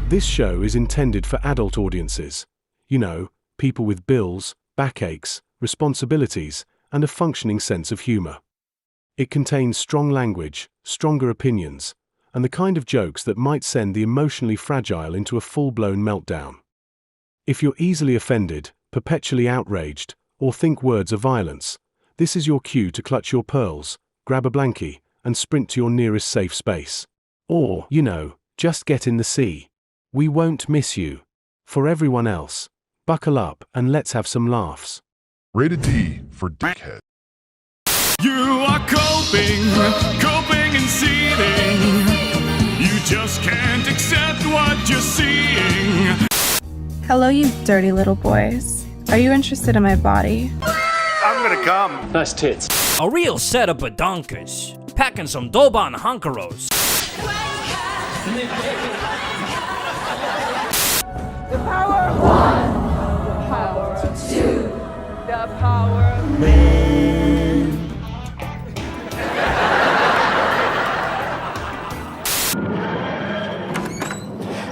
This show is intended for adult audiences. You know, people with bills, backaches, responsibilities, and a functioning sense of humor. It contains strong language, stronger opinions, and the kind of jokes that might send the emotionally fragile into a full-blown meltdown. If you're easily offended, perpetually outraged, or think words are violence, this is your cue to clutch your pearls, grab a blankie, and sprint to your nearest safe space. Or, you know, just get in the sea. We won't miss you. For everyone else, buckle up and let's have some laughs. Rated D for Dickhead. You are coping and seething. You just can't accept what you're seeing. Hello, you dirty little boys. Are you interested in my body? I'm gonna come. Nice tits. A real set of badonkers. Packing some Doban hunkeros. The power of one. The power of two. The power of man.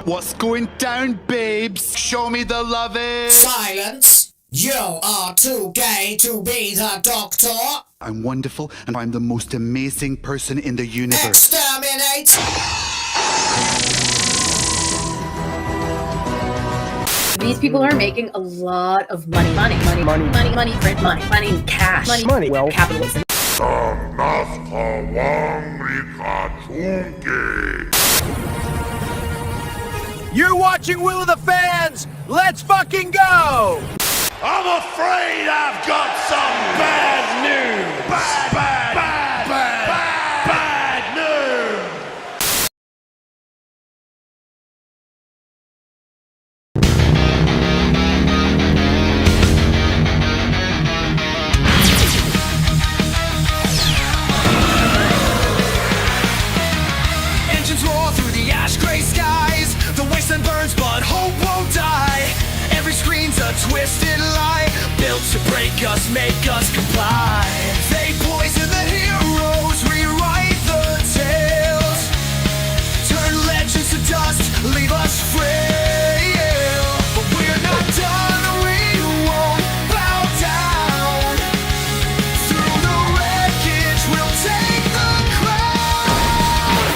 What's going down, babes? Show me the loving. Silence! You are too gay to be the doctor. I'm wonderful, and I'm the most amazing person in the universe. Exterminate! These people are making a lot of money, print money, cash, Money, well, capitalism. You're watching Will of the Fans! Let's fucking go! I'm afraid I've got some bad news. Bad news. Engines roar through the ash gray skies. The wasteland burns, but hope won't die. Every screen's a twisted lie, built to break us, make us comply. They poison the heroes, rewrite the tales, turn legends to dust, leave us frail. But we're not done, we won't bow down. Through the wreckage, we'll take the crown.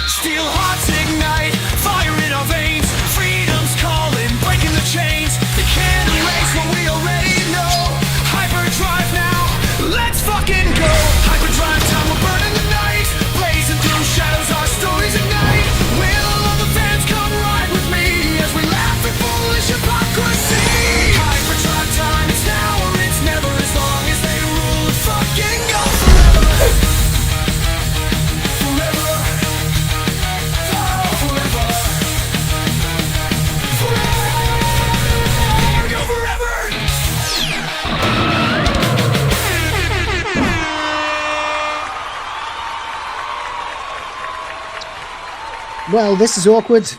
Steel hearts ignite, fire in our veins. Freedom's calling, breaking the chains. They can't erase what we already know. HyperDrive now, let's fucking go. HyperDrive time, we're burning the night. Blazing through shadows, our stories ignite. Will all the fans come ride with me as we laugh at foolish hypocrisy? HyperDrive time, it's now or it's never. As long as they rule, let's fucking go forever. Forever. Oh, forever. Forever. Go forever. Well, this is awkward.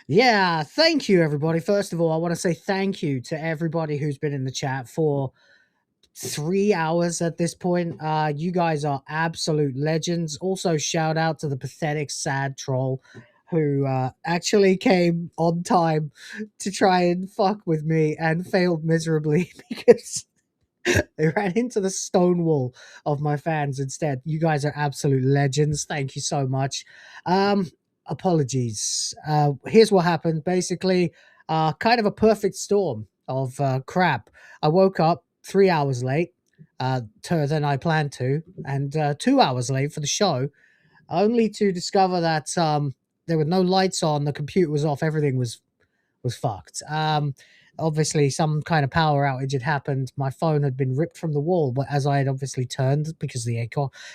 Yeah, thank you, everybody. First of all, I want to say thank you to everybody who's been in the chat for 3 hours at this point. You guys are absolute legends. Also, shout out to the pathetic, sad troll who actually came on time to try and fuck with me and failed miserably because they ran into the stone wall of my fans instead. You guys are absolute legends. Thank you so much. Apologies. Here's what happened. Basically, kind of a perfect storm of crap. I woke up 3 hours late than I planned to, and 2 hours late for the show, only to discover that there were no lights on, the computer was off, everything was fucked. Obviously, some kind of power outage had happened. My phone had been ripped from the wall, but as I had obviously turned, because the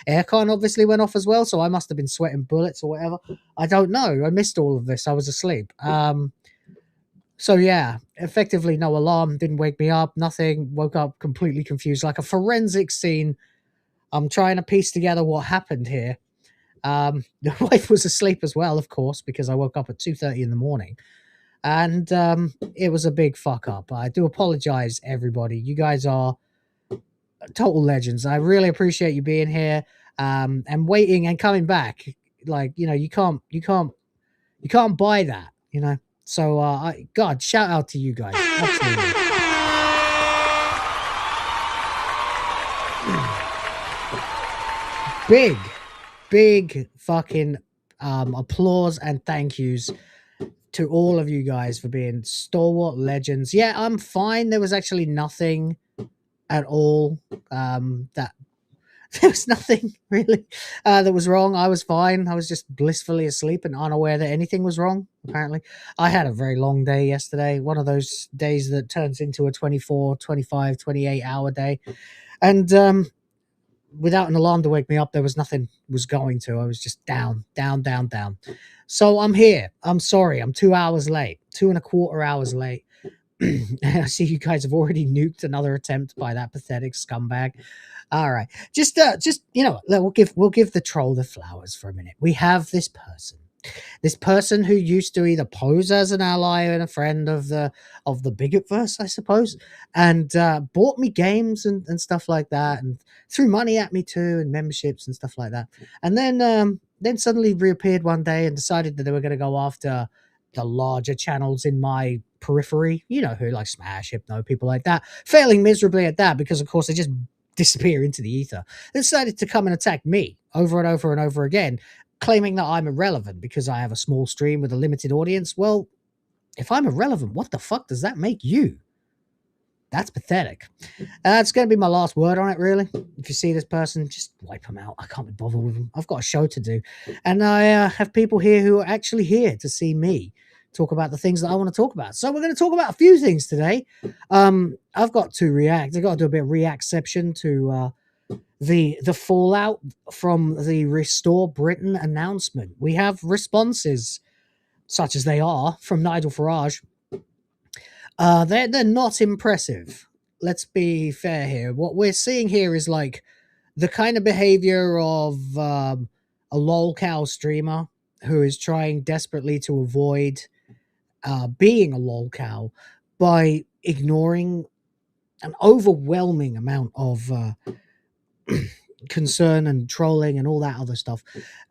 aircon obviously went off as well, so I must have been sweating bullets or whatever. I don't know. I missed all of this. I was asleep. So yeah, effectively no alarm, didn't wake me up, nothing. Woke up completely confused, like a forensic scene. I'm trying to piece together what happened here. The wife was asleep as well, of course, because I woke up at 2:30 in the morning. And it was a big fuck up. I do apologize, everybody. You guys are total legends. I really appreciate you being here and waiting and coming back. Like, you know, you can't You can't buy that, you know. So, God, shout out to you guys. Absolutely. Big fucking applause and thank yous to all of you guys for being stalwart legends. Yeah, I'm fine. There was actually nothing at all that there was nothing really that was wrong. I was fine. I was just blissfully asleep and unaware that anything was wrong, apparently. I had a very long day yesterday, one of those days that turns into a 24, 25, 28-hour day. And without an alarm to wake me up, there was nothing was going to. I was just down. So I'm here. I'm sorry. I'm 2 hours late, 2.25 hours late. And I see you guys have already nuked another attempt by that pathetic scumbag. All right. Just you know, we'll give the troll the flowers for a minute. We have this person who used to either pose as an ally and a friend of the Bigotverse, I suppose, and bought me games and stuff like that, and threw money at me too, and memberships and stuff like that. And then suddenly reappeared one day and decided that they were going to go after the larger channels in my periphery, you know, who like Smash, Hypno, people like that, failing miserably at that because, of course, they just disappear into the ether. They decided to come and attack me over and over and over again, claiming that I'm irrelevant because I have a small stream with a limited audience. Well, if I'm irrelevant, what the fuck does that make you? That's pathetic. It's going to be my last word on it, really. If you see this person, just wipe them out. I can't be bothered with them. I've got a show to do. And I have people here who are actually here to see me talk about the things that I want to talk about. So we're going to talk about a few things today. I've got to react. I've got to do a bit of reactception to the fallout from the Restore Britain announcement. We have responses, such as they are, from Nigel Farage. They're not impressive. Let's be fair here. What we're seeing here is like the kind of behavior of a lolcow streamer who is trying desperately to avoid being a lolcow by ignoring an overwhelming amount of concern and trolling and all that other stuff,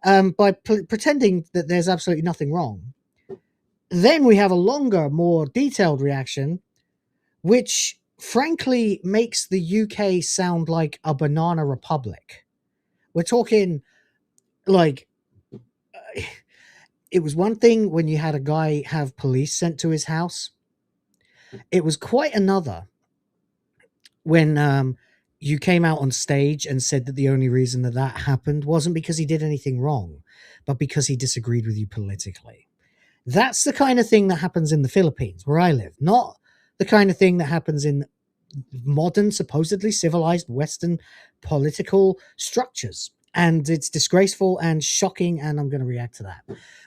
by pretending that there's absolutely nothing wrong. Then we have a longer, more detailed reaction, which frankly makes the UK sound like a banana republic. We're talking like it was one thing when you had a guy have police sent to his house. It was quite another when you came out on stage and said that the only reason that that happened wasn't because he did anything wrong, but because he disagreed with you politically. That's the kind of thing that happens in the Philippines, where I live, not the kind of thing that happens in modern, supposedly civilized Western political structures. And it's disgraceful and shocking, and I'm going to react to that.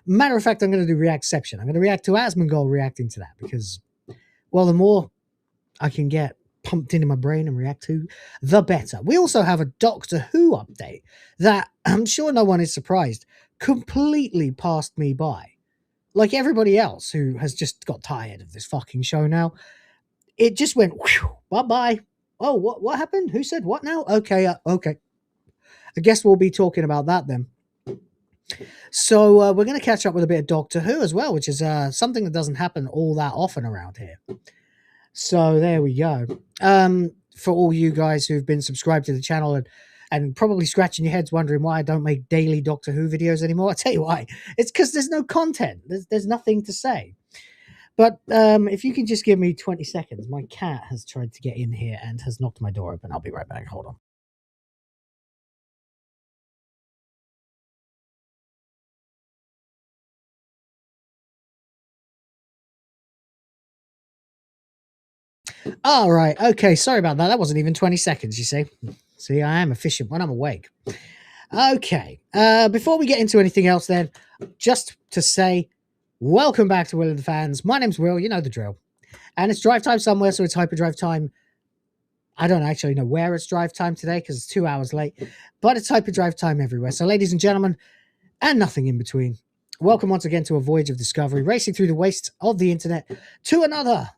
Matter of fact, I'm going to do reactception. I'm going to react to MagesGuild reacting to that because, well, the more I can get pumped into my brain and react to, the better. We also have a Doctor Who update that I'm sure no one is surprised completely passed me by. Like everybody else who has just got tired of this fucking show now, it just went whew, bye-bye. Oh, what happened? Who said what now? Okay, okay. I guess we'll be talking about that then. So we're going to catch up with a bit of Doctor Who as well, which is something that doesn't happen all that often around here. So there we go. For all you guys who've been subscribed to the channel and probably scratching your heads wondering why I don't make daily Doctor Who videos anymore, I'll tell you why. It's because there's no content. There's nothing to say. But if you can just give me 20 seconds. My cat has tried to get in here and has knocked my door open. I'll be right back. Hold on. All right. Okay. Sorry about that. That wasn't even 20 seconds, you see. See, I am efficient when I'm awake. Okay. Before we get into anything else then, just to say, welcome back to Will of the Fans. My name's Will. You know the drill. And it's drive time somewhere, so it's HyperDrive Time. I don't actually know where it's drive time today because it's 2 hours late, but it's HyperDrive Time everywhere. So ladies and gentlemen, and nothing in between, welcome once again to a voyage of discovery, racing through the wastes of the internet to another...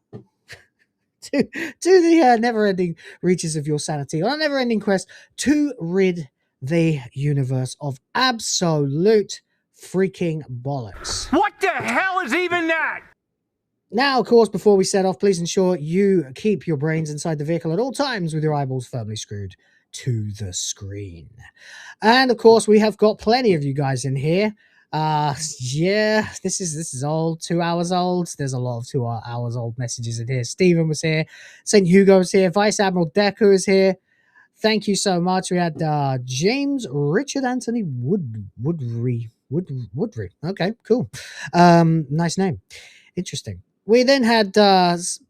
to the never-ending reaches of your sanity on a never-ending quest to rid the universe of absolute freaking bollocks. What the hell is even that? Now, of course, before we set off, please ensure you keep your brains inside the vehicle at all times with your eyeballs firmly screwed to the screen. And of course, we have got plenty of you guys in here. Yeah, this is old, 2 hours old. There's a lot of 2 hours old messages in here. Stephen was here. St. Hugo was here. Vice Admiral Decker is here. Thank you so much. We had James Richard Anthony Woodry. Okay, cool. Nice name. Interesting. We then had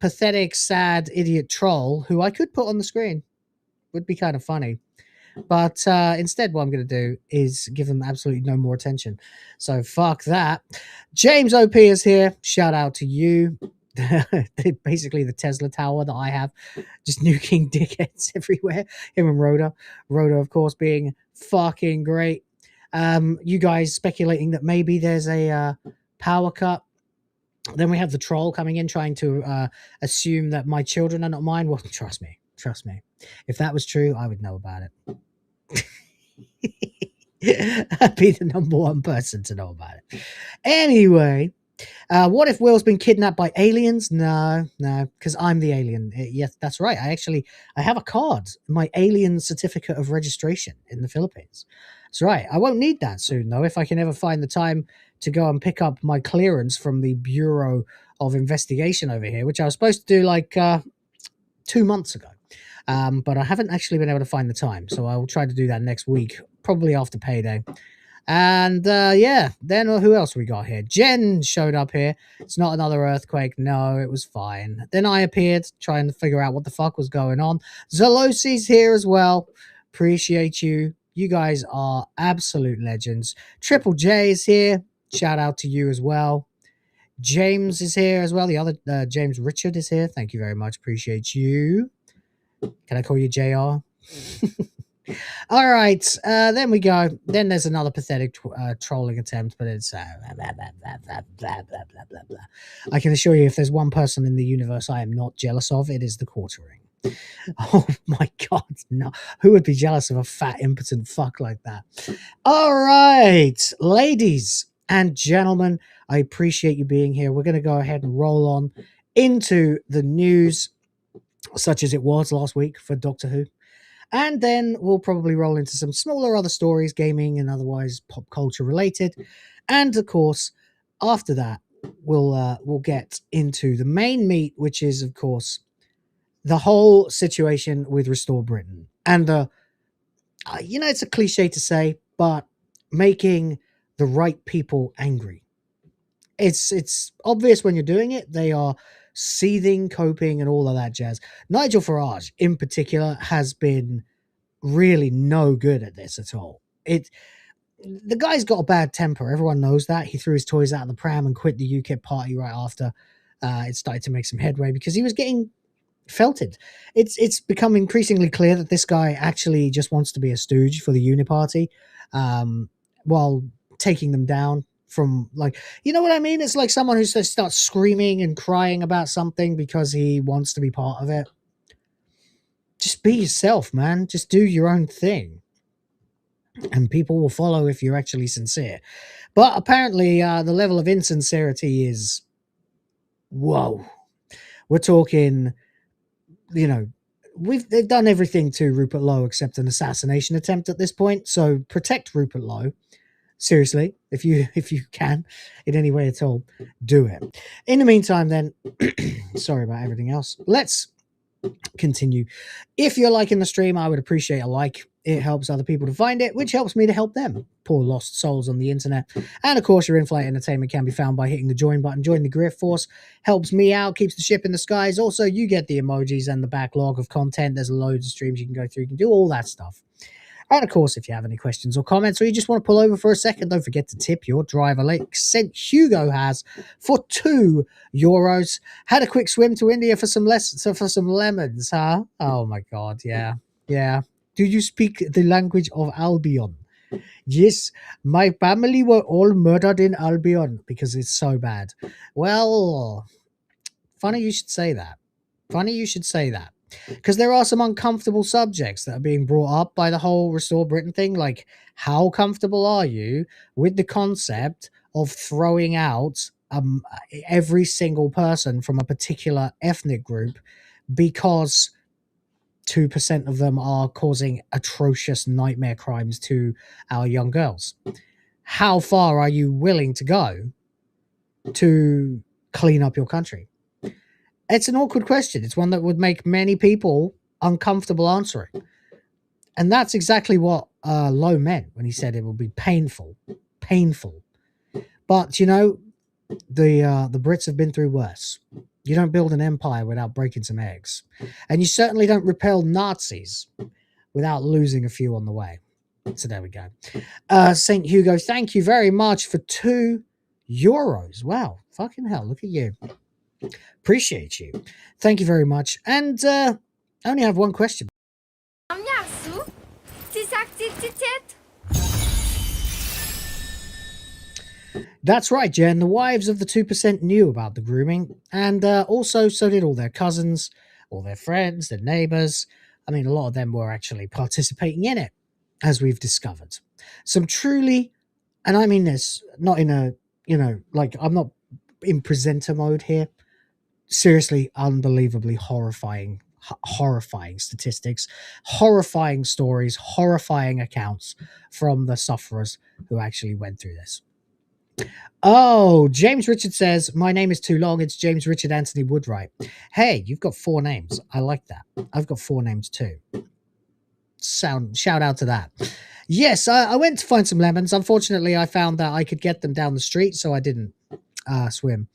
pathetic, sad, idiot troll, who I could put on the screen. Would be kind of funny. But instead, what I'm going to do is give them absolutely no more attention. So fuck that. James OP is here. Shout out to you. Basically the Tesla tower that I have. Just nuking dickheads everywhere. Him and Rhoda. Rhoda, of course, being fucking great. You guys speculating that maybe there's a power cut. Then we have the troll coming in trying to assume that my children are not mine. Well, trust me. If that was true, I would know about it. I'd be the #1 person to know about it. Anyway, what if Will's been kidnapped by aliens? No, because I'm the alien. Yes, that's right. I have a card, my alien certificate of registration in the Philippines. That's right. I won't need that soon, though, if I can ever find the time to go and pick up my clearance from the Bureau of Investigation over here, which I was supposed to do like 2 months ago. But I haven't actually been able to find the time, so I'll try to do that next week, probably after payday. And yeah, then who else we got here? Jen showed up here. It's not another earthquake. No, it was fine. Then I appeared, trying to figure out what the fuck was going on. Zalosi's here as well. Appreciate you. You guys are absolute legends. Triple J is here. Shout out to you as well. James is here as well. The other James Richard is here. Thank you very much. Appreciate you. Can I call you JR? All right. Then we go. Then there's another pathetic trolling attempt, but it's blah, blah, blah, blah, blah, blah, blah. I can assure you, if there's one person in the universe I am not jealous of, it is the quartering. Oh my God, no. Who would be jealous of a fat, impotent fuck like that? All right, ladies and gentlemen, I appreciate you being here. We're going to go ahead and roll on into the news, such as it was last week for Doctor Who. And then we'll probably roll into some smaller other stories, gaming and otherwise pop culture related. And of course, after that, we'll get into the main meat, which is, of course, the whole situation with Restore Britain. And the, it's a cliche to say, but making the right people angry. It's obvious when you're doing it. They are seething, coping, and all of that jazz. Nigel Farage, in particular, has been really no good at this at all. The guy's got a bad temper. Everyone knows that. He threw his toys out of the pram and quit the UKIP party right after it started to make some headway because he was getting felted. It's become increasingly clear that this guy actually just wants to be a stooge for the Uniparty, while taking them down from, like, you know what I mean? It's like someone who just starts screaming and crying about something because he wants to be part of it. Just be yourself, man. Just do your own thing. And people will follow if you're actually sincere. But apparently the level of insincerity is, whoa. We're talking, they've done everything to Rupert Lowe except an assassination attempt at this point. So protect Rupert Lowe. Seriously, if you can, in any way at all, do it. In the meantime, then, sorry about everything else. Let's continue. If you're liking the stream, I would appreciate a like. It helps other people to find it, which helps me to help them. Poor lost souls on the internet. And of course, your in-flight entertainment can be found by hitting the join button. Join the Grift Force. Helps me out, keeps the ship in the skies. Also, you get the emojis and the backlog of content. There's loads of streams you can go through. You can do all that stuff. And of course, if you have any questions or comments, or you just want to pull over for a second, don't forget to tip your driver like St. Hugo has for €2. Had a quick swim to India for some lemons, huh? Oh my God, yeah. Do you speak the language of Albion? Yes, my family were all murdered in Albion because it's so bad. Well, funny you should say that. because there are some uncomfortable subjects that are being brought up by the whole Restore Britain thing. Like, how comfortable are you with the concept of throwing out every single person from a particular ethnic group because 2% of them are causing atrocious nightmare crimes to our young girls? How far are you willing to go to clean up your country? It's an awkward question. It's one that would make many people uncomfortable answering. And that's exactly what Lowe meant when he said it would be painful. Painful. But, you know, the Brits have been through worse. You don't build an empire without breaking some eggs. And you certainly don't repel Nazis without losing a few on the way. So there we go. St. Hugo, thank you very much for €2. Wow. Fucking hell. Look at you. Appreciate you. Thank you very much. And I only have one question. That's right, Jen. The wives of the 2% knew about the grooming, and also so did all their cousins, all their friends, their neighbors. I mean, a lot of them were actually participating in it, as we've discovered. Some truly, and I mean this, not in a, you know, like, I'm not in presenter mode here. Seriously, unbelievably horrifying statistics, horrifying stories, horrifying accounts from the sufferers who actually went through this. Oh, James Richard says, my name is too long. It's James Richard Anthony Woodwright. Hey, you've got 4 names. I like that. I've got 4 names too. Shout out to that. Yes, I went to find some lemons. Unfortunately, I found that I could get them down the street, so I didn't swim.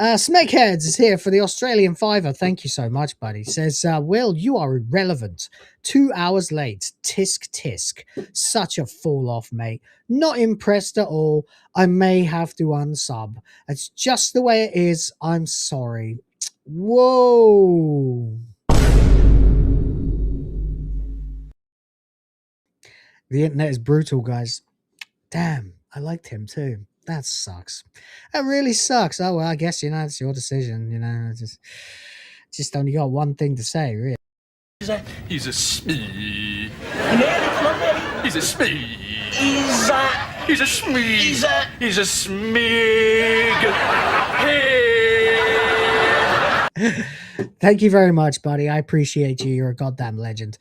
Snakeheads is here for the Australian $5. Thank you so much, buddy. Says, Will, you are irrelevant. 2 hours late. Tisk tisk. Such a fall off, mate. Not impressed at all. I may have to unsub. It's just the way it is. I'm sorry. Whoa. The internet is brutal, guys. Damn, I liked him too. That sucks. That really sucks. Oh, well, I guess, you know, it's your decision, you know. Just only got one thing to say, really. He's a smee. He's a smee. He's a smee. He's a smee. Hey. Thank you very much, buddy. I appreciate you. You're a goddamn legend.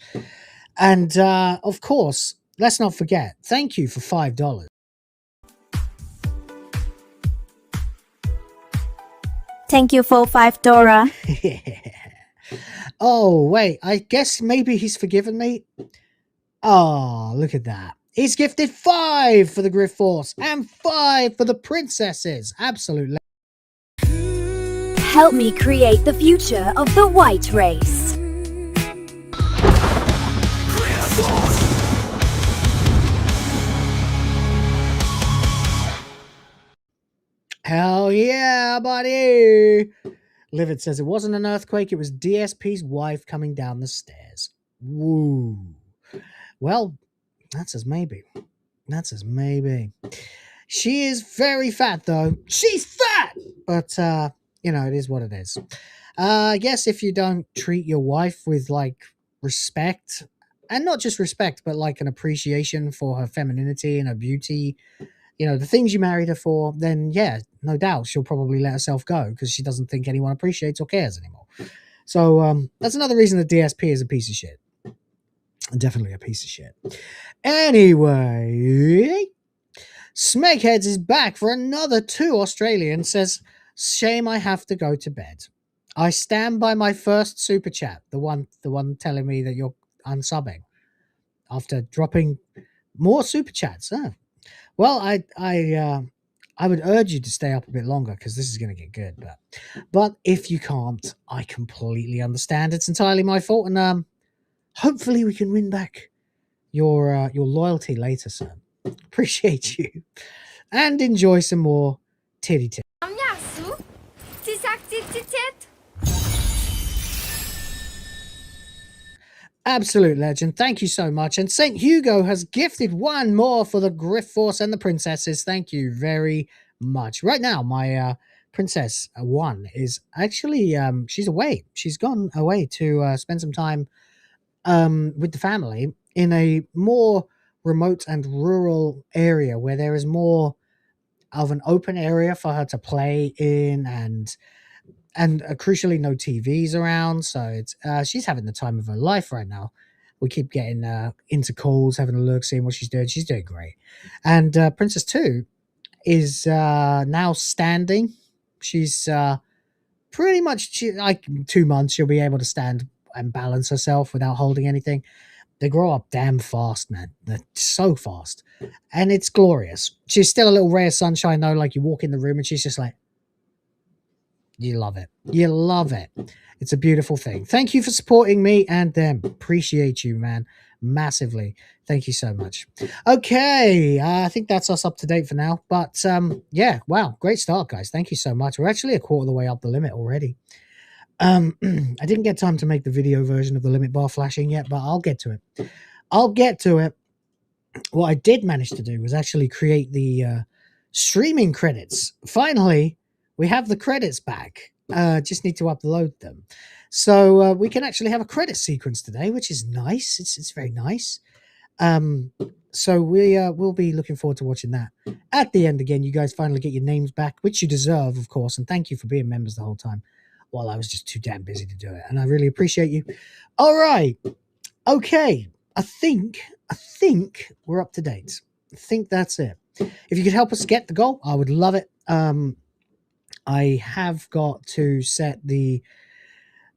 And, of course, let's not forget, thank you for $5. Thank you for $5. Oh, wait. I guess maybe he's forgiven me. Oh, look at that. He's gifted 5 for the Griff Force and 5 for the princesses. Absolutely. Help me create the future of the white race. Hell yeah, buddy. Livid says it wasn't an earthquake, it was DSP's wife coming down the stairs. Woo. Well, that's as maybe. That's as maybe. She is very fat, though. She's fat! But, you know, it is what it is. I guess if you don't treat your wife with, like, respect, and not just respect, but, like, an appreciation for her femininity and her beauty, you know, the things you married her for, then, yeah, no doubt she'll probably let herself go because she doesn't think anyone appreciates or cares anymore. So that's another reason that DSP is a piece of shit. Definitely a piece of shit. Anyway, Smeckheads is back for another 2 Australian. Says, shame I have to go to bed. I stand by my first super chat, the one telling me that you're unsubbing after dropping more super chats. Oh. Well, I would urge you to stay up a bit longer because this is going to get good. But if you can't, I completely understand. It's entirely my fault, and hopefully we can win back your loyalty later, sir. Appreciate you, and enjoy some more titty titty. Absolute legend. Thank you so much. And St. Hugo has gifted 1 more for the Griff Force and the princesses. Thank you very much. Right now, my Princess 1 is actually she's away. She's gone away to spend some time with the family in a more remote and rural area where there is more of an open area for her to play in, and crucially no TVs around. So it's she's having the time of her life right now. We keep getting into calls, having a look, seeing what she's doing. She's doing great. And Princess 2 is now standing. She's pretty much like 2 months. She'll be able to stand and balance herself without holding anything. They grow up damn fast, man. They're so fast. And it's glorious. She's still a little ray of sunshine, though. Like, you walk in the room and she's just like, you love it. You love it. It's a beautiful thing. Thank you for supporting me and them. Appreciate you, man. Massively. Thank you so much. Okay. I think that's us up to date for now. But, yeah. Wow. Great start, guys. Thank you so much. We're actually a quarter of the way up the limit already. I didn't get time to make the video version of the limit bar flashing yet, but I'll get to it. I'll get to it. What I did manage to do was actually create the streaming credits. Finally, we have the credits back. Just need to upload them. So we can actually have a credit sequence today, which is nice. It's very nice. So we'll be looking forward to watching that. At the end, again, you guys finally get your names back, which you deserve, of course, and thank you for being members the whole time. Well, I was just too damn busy to do it, and I really appreciate you. All right. Okay. I think we're up to date. I think that's it. If you could help us get the goal, I would love it. I have got to set the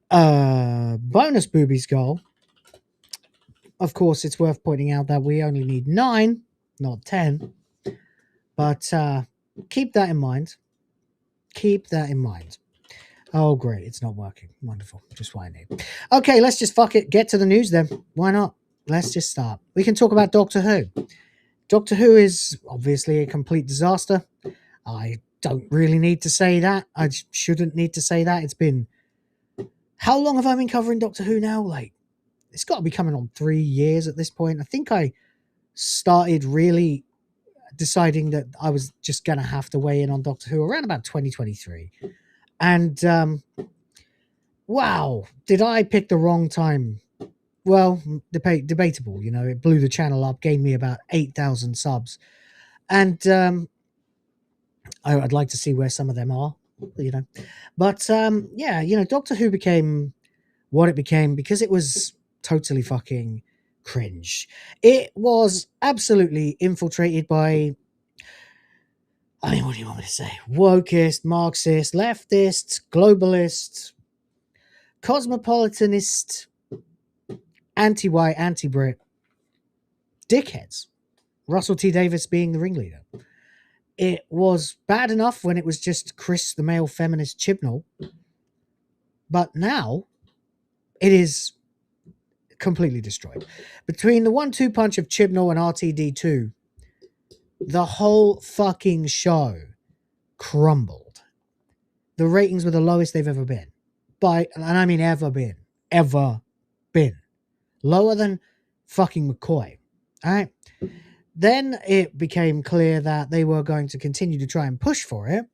bonus boobies goal. Of course, it's worth pointing out that we only need 9, not 10. But keep that in mind. Keep that in mind. Oh, great. It's not working. Wonderful. Just what I need. Okay, let's just fuck it. Get to the news then. Why not? Let's just start. We can talk about Doctor Who. Doctor Who is obviously a complete disaster. I don't really need to say that. I shouldn't need to say that. It's been... How long have I been covering Doctor Who now? Like, it's got to be coming on 3 years at this point. I think I started really deciding that I was just going to have to weigh in on Doctor Who around about 2023. And, wow, did I pick the wrong time? Well, debatable, you know. It blew the channel up, gained me about 8,000 subs. And I'd like to see where some of them are, you know. But, yeah, you know, Doctor Who became what it became because it was totally fucking cringe. It was absolutely infiltrated by... I mean, what do you want me to say? Wokist, Marxist, leftist, globalist, cosmopolitanist, anti-white, anti-Brit, dickheads. Russell T. Davies being the ringleader. It was bad enough when it was just Chris, the male feminist Chibnall. But now, it is completely destroyed. Between the 1-2 punch of Chibnall and RTD2, the whole fucking show crumbled. The ratings were the lowest they've ever been. And I mean ever been. Ever been. Lower than fucking McCoy. Alright? Then it became clear that they were going to continue to try and push for it.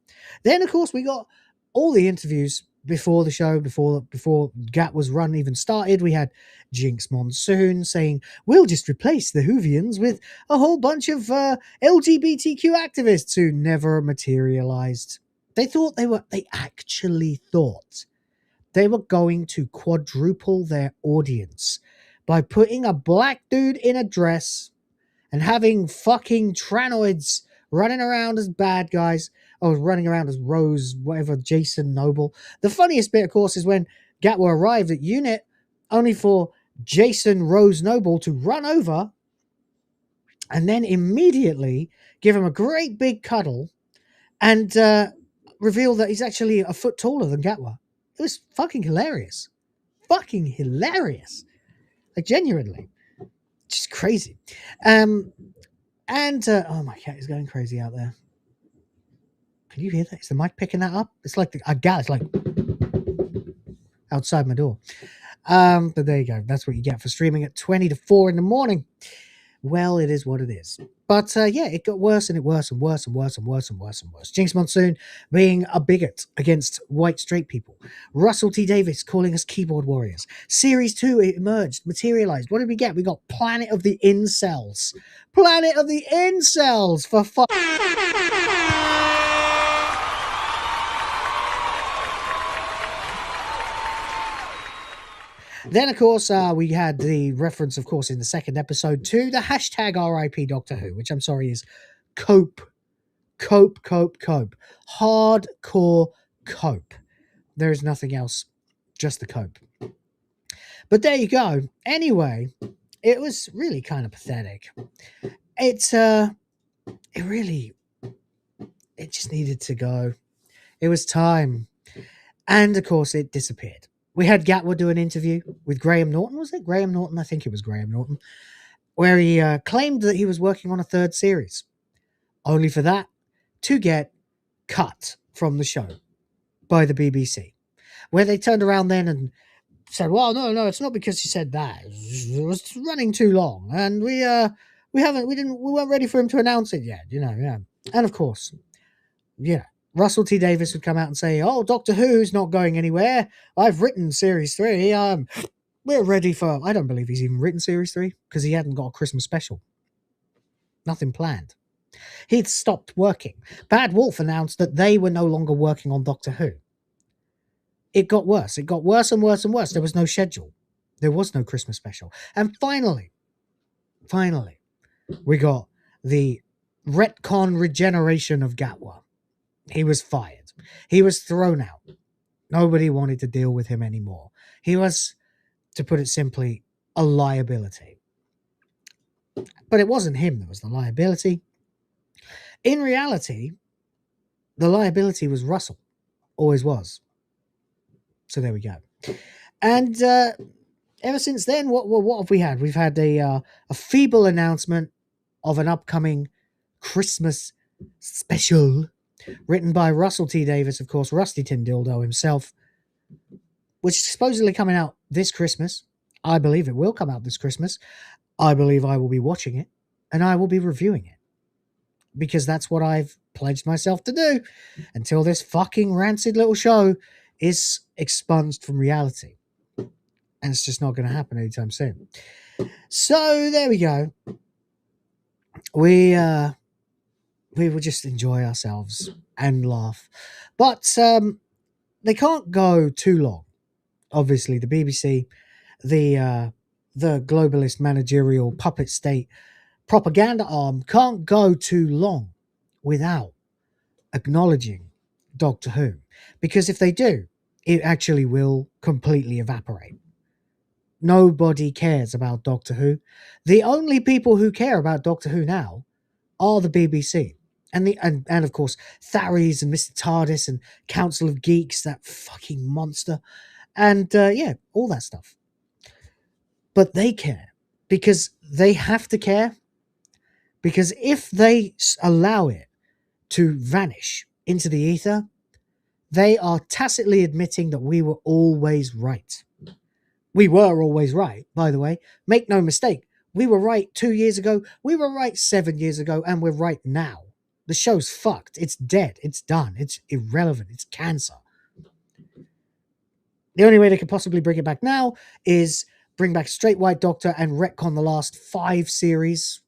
Then, of course, we got all the interviews before the show, before GAT was run even started. We had Jinx Monsoon saying, we'll just replace the Whovians with a whole bunch of LGBTQ activists who never materialized. They actually thought they were going to quadruple their audience by putting a black dude in a dress and having fucking tranoids running around as bad guys. Oh, running around as Rose, whatever, Jason Noble. The funniest bit, of course, is when Gatwa arrived at Unit, only for Jason Rose Noble to run over and then immediately give him a great big cuddle and reveal that he's actually a foot taller than Gatwa. It was fucking hilarious. Fucking hilarious. Like, genuinely. Just crazy. Oh, my cat is going crazy out there. Can you hear that? Is the mic picking that up? It's like a gal. It's like outside my door. But there you go. That's what you get for streaming at 20 to 4 in the morning. Well, it is what it is. But yeah, it got worse and it worse and worse and worse and worse and worse and worse. Jinx Monsoon being a bigot against white straight people. Russell T. Davis calling us keyboard warriors. Series 2 emerged, materialized. What did we get? We got Planet of the Incels. Planet of the Incels, for fuck. Then, of course, we had the reference, of course, in the second episode to the hashtag RIP Doctor Who, which I'm sorry is cope. Hardcore cope. There is nothing else, just the cope. But there you go. Anyway, it was really kind of pathetic. It just needed to go. It was time. And, of course, it disappeared. We had Gatwa do an interview with Graham Norton. Was it Graham Norton? I think it was Graham Norton. Where he claimed that he was working on a third series. Only for that to get cut from the show by the BBC. Where they turned around then and said, well, no, it's not because you said that. It was running too long. And we weren't ready for him to announce it yet, yeah. And of course, yeah. Russell T. Davis would come out and say, oh, Doctor Who's not going anywhere. I've written Series 3. We're ready for... I don't believe he's even written Series 3 because he hadn't got a Christmas special. Nothing planned. He'd stopped working. Bad Wolf announced that they were no longer working on Doctor Who. It got worse. It got worse and worse and worse. There was no schedule. There was no Christmas special. And finally, we got the retcon regeneration of Gatwa. He was fired. He was thrown out. Nobody wanted to deal with him anymore. He was, to put it simply, a liability. But it wasn't him that was the liability. In reality, the liability was Russell. Always was. So there we go. And ever since then, what have we had? We've had a feeble announcement of an upcoming Christmas special written by Russell T. Davis, of course, Rusty Tin Dildo himself, which is supposedly coming out this Christmas. I believe it will come out this Christmas. I believe I will be watching it, and I will be reviewing it. Because that's what I've pledged myself to do until this fucking rancid little show is expunged from reality. And it's just not going to happen anytime soon. So, there we go. We will just enjoy ourselves and laugh. But they can't go too long. Obviously, the BBC, the globalist managerial puppet state propaganda arm can't go too long without acknowledging Doctor Who. Because if they do, it actually will completely evaporate. Nobody cares about Doctor Who. The only people who care about Doctor Who now are the BBC. And of course, Tharies and Mr. TARDIS and Council of Geeks, that fucking monster. And yeah, all that stuff. But they care. Because they have to care. Because if they allow it to vanish into the ether, they are tacitly admitting that we were always right. We were always right, by the way. Make no mistake. We were right 2 years ago. We were right 7 years ago. And we're right now. The show's fucked. It's dead. It's done. It's irrelevant. It's cancer. The only way they could possibly bring it back now is bring back Straight White Doctor and retcon the last 5 series.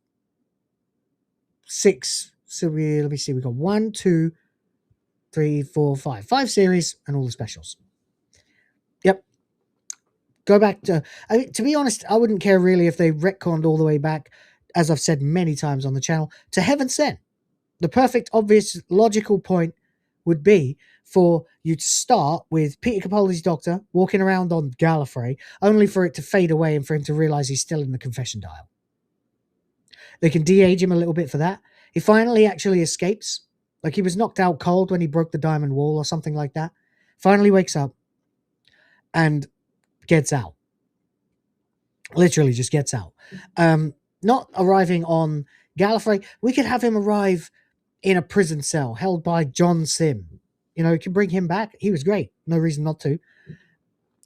6. So let me see. We've got 1, 2, 3, 4, 5. 5 series and all the specials. Yep. Go back to... I mean, to be honest, I wouldn't care really if they retconned all the way back, as I've said many times on the channel, to Heaven Sent. The perfect, obvious, logical point would be for you to start with Peter Capaldi's Doctor walking around on Gallifrey, only for it to fade away and for him to realise he's still in the confession dial. They can de-age him a little bit for that. He finally actually escapes. Like he was knocked out cold when he broke the diamond wall or something like that. Finally wakes up and gets out. Literally just gets out. Not arriving on Gallifrey. We could have him arrive in a prison cell held by John Sim. You know, you can bring him back. He was great. No reason not to.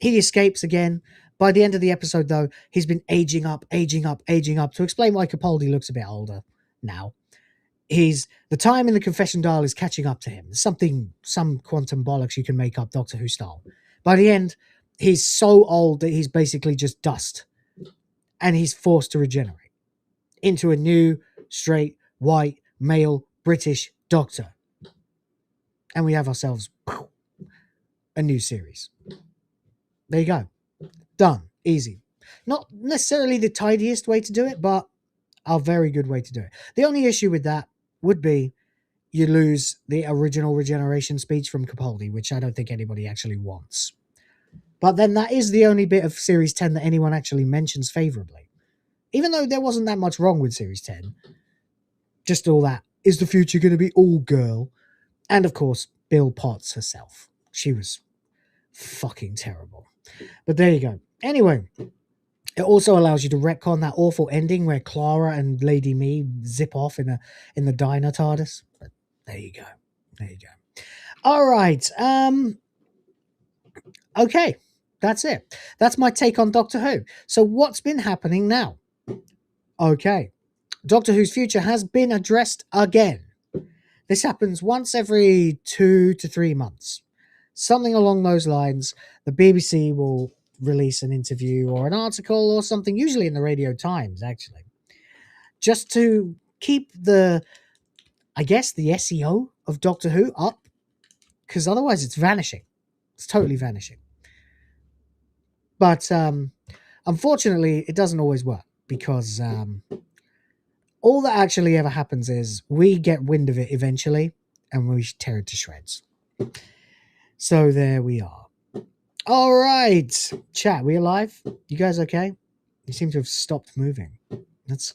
He escapes again. By the end of the episode, though, he's been aging up to explain why Capaldi looks a bit older now. The time in the confession dial is catching up to him. Some quantum bollocks you can make up Doctor Who style. By the end, he's so old that he's basically just dust. And he's forced to regenerate into a new, straight, white, male, British Doctor. And we have ourselves a new series. There you go. Done. Easy. Not necessarily the tidiest way to do it, but a very good way to do it. The only issue with that would be you lose the original regeneration speech from Capaldi, which I don't think anybody actually wants. But then that is the only bit of Series 10 that anyone actually mentions favorably. Even though there wasn't that much wrong with Series 10. Just all that. Is the future going to be all girl? And of course, Bill Potts herself. She was fucking terrible. But there you go. Anyway, it also allows you to retcon that awful ending where Clara and Lady Me zip off in the diner TARDIS. But there you go. There you go. All right. Okay. That's it. That's my take on Doctor Who. So what's been happening now? Okay. Doctor Who's future has been addressed again. This happens once every 2 to 3 months. Something along those lines. The BBC will release an interview or an article or something, usually in the Radio Times, actually, just to keep the SEO of Doctor Who up, because otherwise it's vanishing. It's totally vanishing. But unfortunately, it doesn't always work, because all that actually ever happens is we get wind of it eventually and we tear it to shreds. So there we are. All right, chat, we alive? You guys okay? You seem to have stopped moving. That's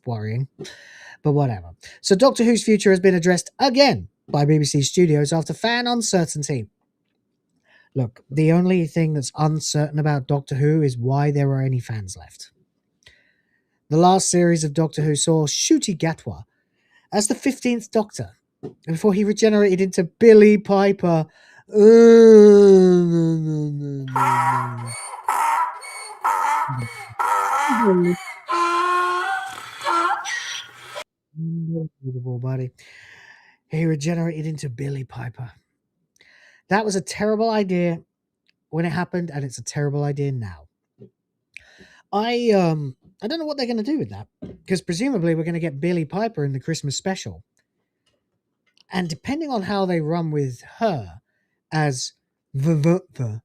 worrying, but whatever. So Doctor Who's future has been addressed again by BBC Studios after fan uncertainty. Look, the only thing that's uncertain about Doctor Who is why there are any fans left. The last series of Doctor Who saw Ncuti Gatwa as the 15th Doctor before he regenerated into Billy Piper. Unbelievable, buddy. He regenerated into Billy Piper. That was a terrible idea when it happened, and it's a terrible idea now. I don't know what they're going to do with that, because presumably we're going to get Billy Piper in the Christmas special. And depending on how they run with her as the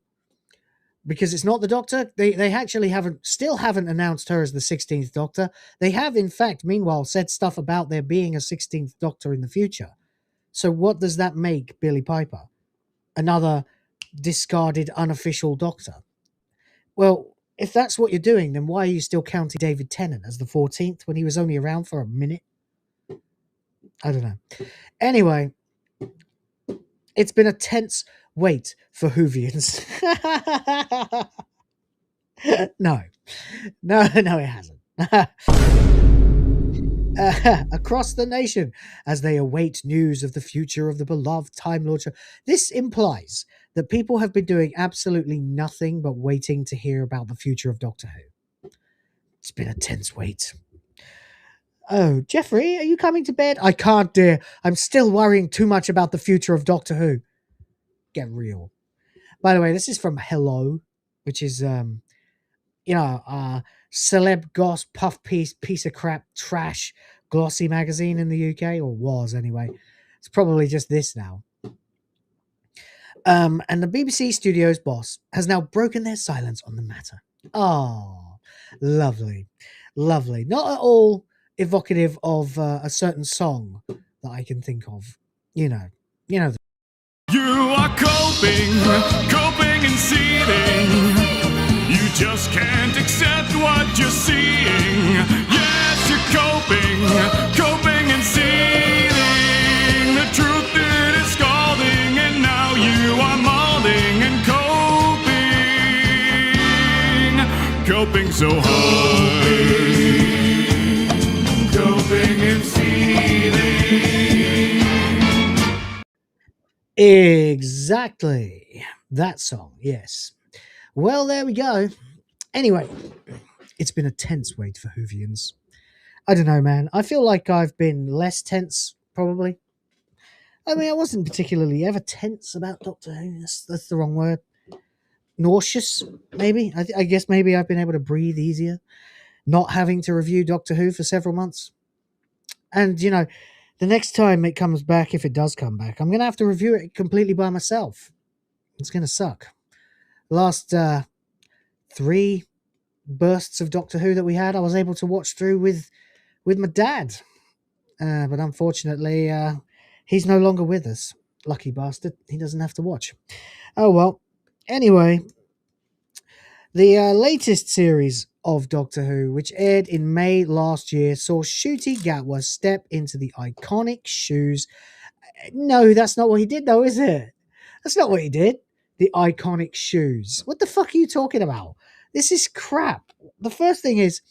because it's not the Doctor, they actually still haven't announced her as the 16th Doctor. They have, in fact, meanwhile, said stuff about there being a 16th Doctor in the future. So what does that make Billy Piper? Another discarded unofficial Doctor? Well, if that's what you're doing, then why are you still counting David Tennant as the 14th when he was only around for a minute? I don't know. Anyway, it's been a tense wait for Whovians. No, it hasn't. Across the nation, as they await news of the future of the beloved Time Lord show. This implies that people have been doing absolutely nothing but waiting to hear about the future of Doctor Who. It's been a tense wait. Oh, Jeffrey, are you coming to bed? I can't, dear. I'm still worrying too much about the future of Doctor Who. Get real. By the way, this is from Hello, which is, celeb goss, puff piece of crap, trash, glossy magazine in the UK, or was anyway. It's probably just this now. And the BBC Studios boss has now broken their silence on the matter. Oh, lovely. Lovely. Not at all evocative of a certain song that I can think of. You know. You are coping and seething. You just can't accept what you're seeing. Yes, you're coping and seething. The truth it is scalding, and now you are molding and coping so hard. Coping and seething. Exactly. That song, yes. Well, there we go. Anyway, it's been a tense wait for Whovians, I don't know, man. I feel like I've been less tense, probably. I mean, I wasn't particularly ever tense about Doctor Who. That's the wrong word. Nauseous, maybe. I guess maybe I've been able to breathe easier, not having to review Doctor Who for several months. And, you know, the next time it comes back, if it does come back, I'm going to have to review it completely by myself. It's going to suck. The last 3 bursts of Doctor Who that we had, I was able to watch through with my dad. But unfortunately, he's no longer with us. Lucky bastard. He doesn't have to watch. Oh, well. Anyway, the latest series of Doctor Who, which aired in May last year, saw Ncuti Gatwa step into the iconic shoes. No, that's not what he did, though, is it? That's not what he did. The iconic shoes. What the fuck are you talking about? This is crap. The first thing is,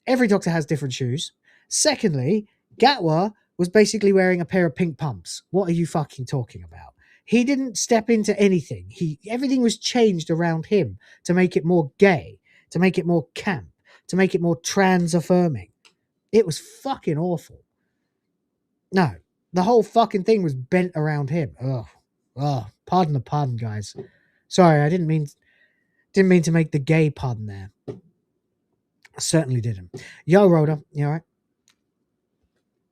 every Doctor has different shoes. Secondly, Gatwa was basically wearing a pair of pink pumps. What are you fucking talking about? He didn't step into anything. Everything was changed around him to make it more gay, to make it more camp, to make it more trans-affirming. It was fucking awful. No, the whole fucking thing was bent around him. Pardon the pun, guys. Sorry, I didn't mean to make the gay pun there. I certainly didn't. Yo, Rhoda, you all right?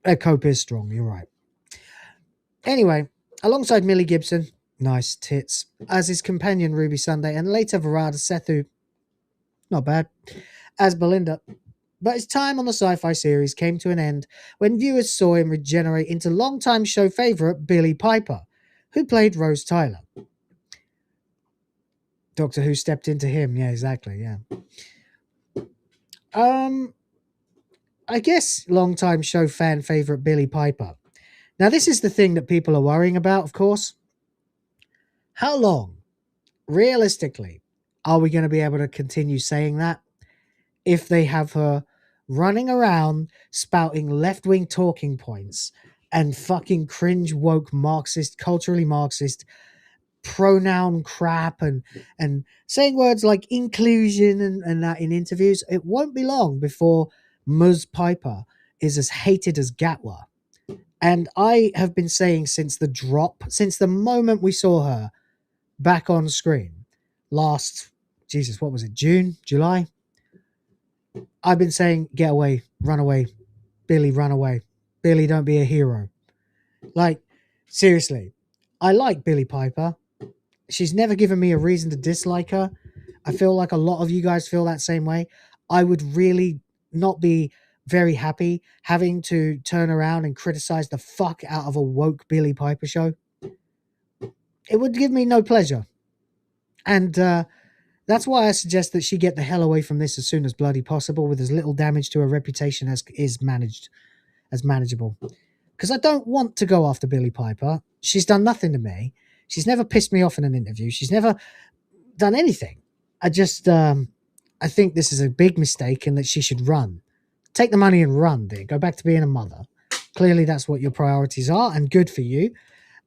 That cope is strong, you're right. Anyway, alongside Millie Gibson, nice tits, as his companion Ruby Sunday, and later Varada Sethu, not bad, as Belinda. But his time on the sci-fi series came to an end when viewers saw him regenerate into longtime show favourite Billie Piper, who played Rose Tyler. Doctor Who stepped into him, yeah, exactly, yeah. I guess longtime show fan favourite Billie Piper. Now, this is the thing that people are worrying about, of course. How long, realistically, are we going to be able to continue saying that if they have her running around spouting left-wing talking points and fucking cringe woke Marxist, culturally Marxist pronoun crap and saying words like inclusion and that in interviews? It won't be long before Ms. Piper is as hated as Gatwa. And I have been saying since the moment we saw her back on screen last, Jesus, what was it, June, July? I've been saying, get away, run away, Billie, run away. Billie, don't be a hero. Like, seriously, I like Billie Piper. She's never given me a reason to dislike her. I feel like a lot of you guys feel that same way. I would really not be very happy having to turn around and criticize the fuck out of a woke Billie Piper show. It would give me no pleasure. And that's why I suggest that she get the hell away from this as soon as bloody possible, with as little damage to her reputation as manageable. Because I don't want to go after Billie Piper. She's done nothing to me. She's never pissed me off in an interview. She's never done anything. I think this is a big mistake and that she should run. Take the money and run, dear. Go back to being a mother. Clearly that's what your priorities are, and good for you.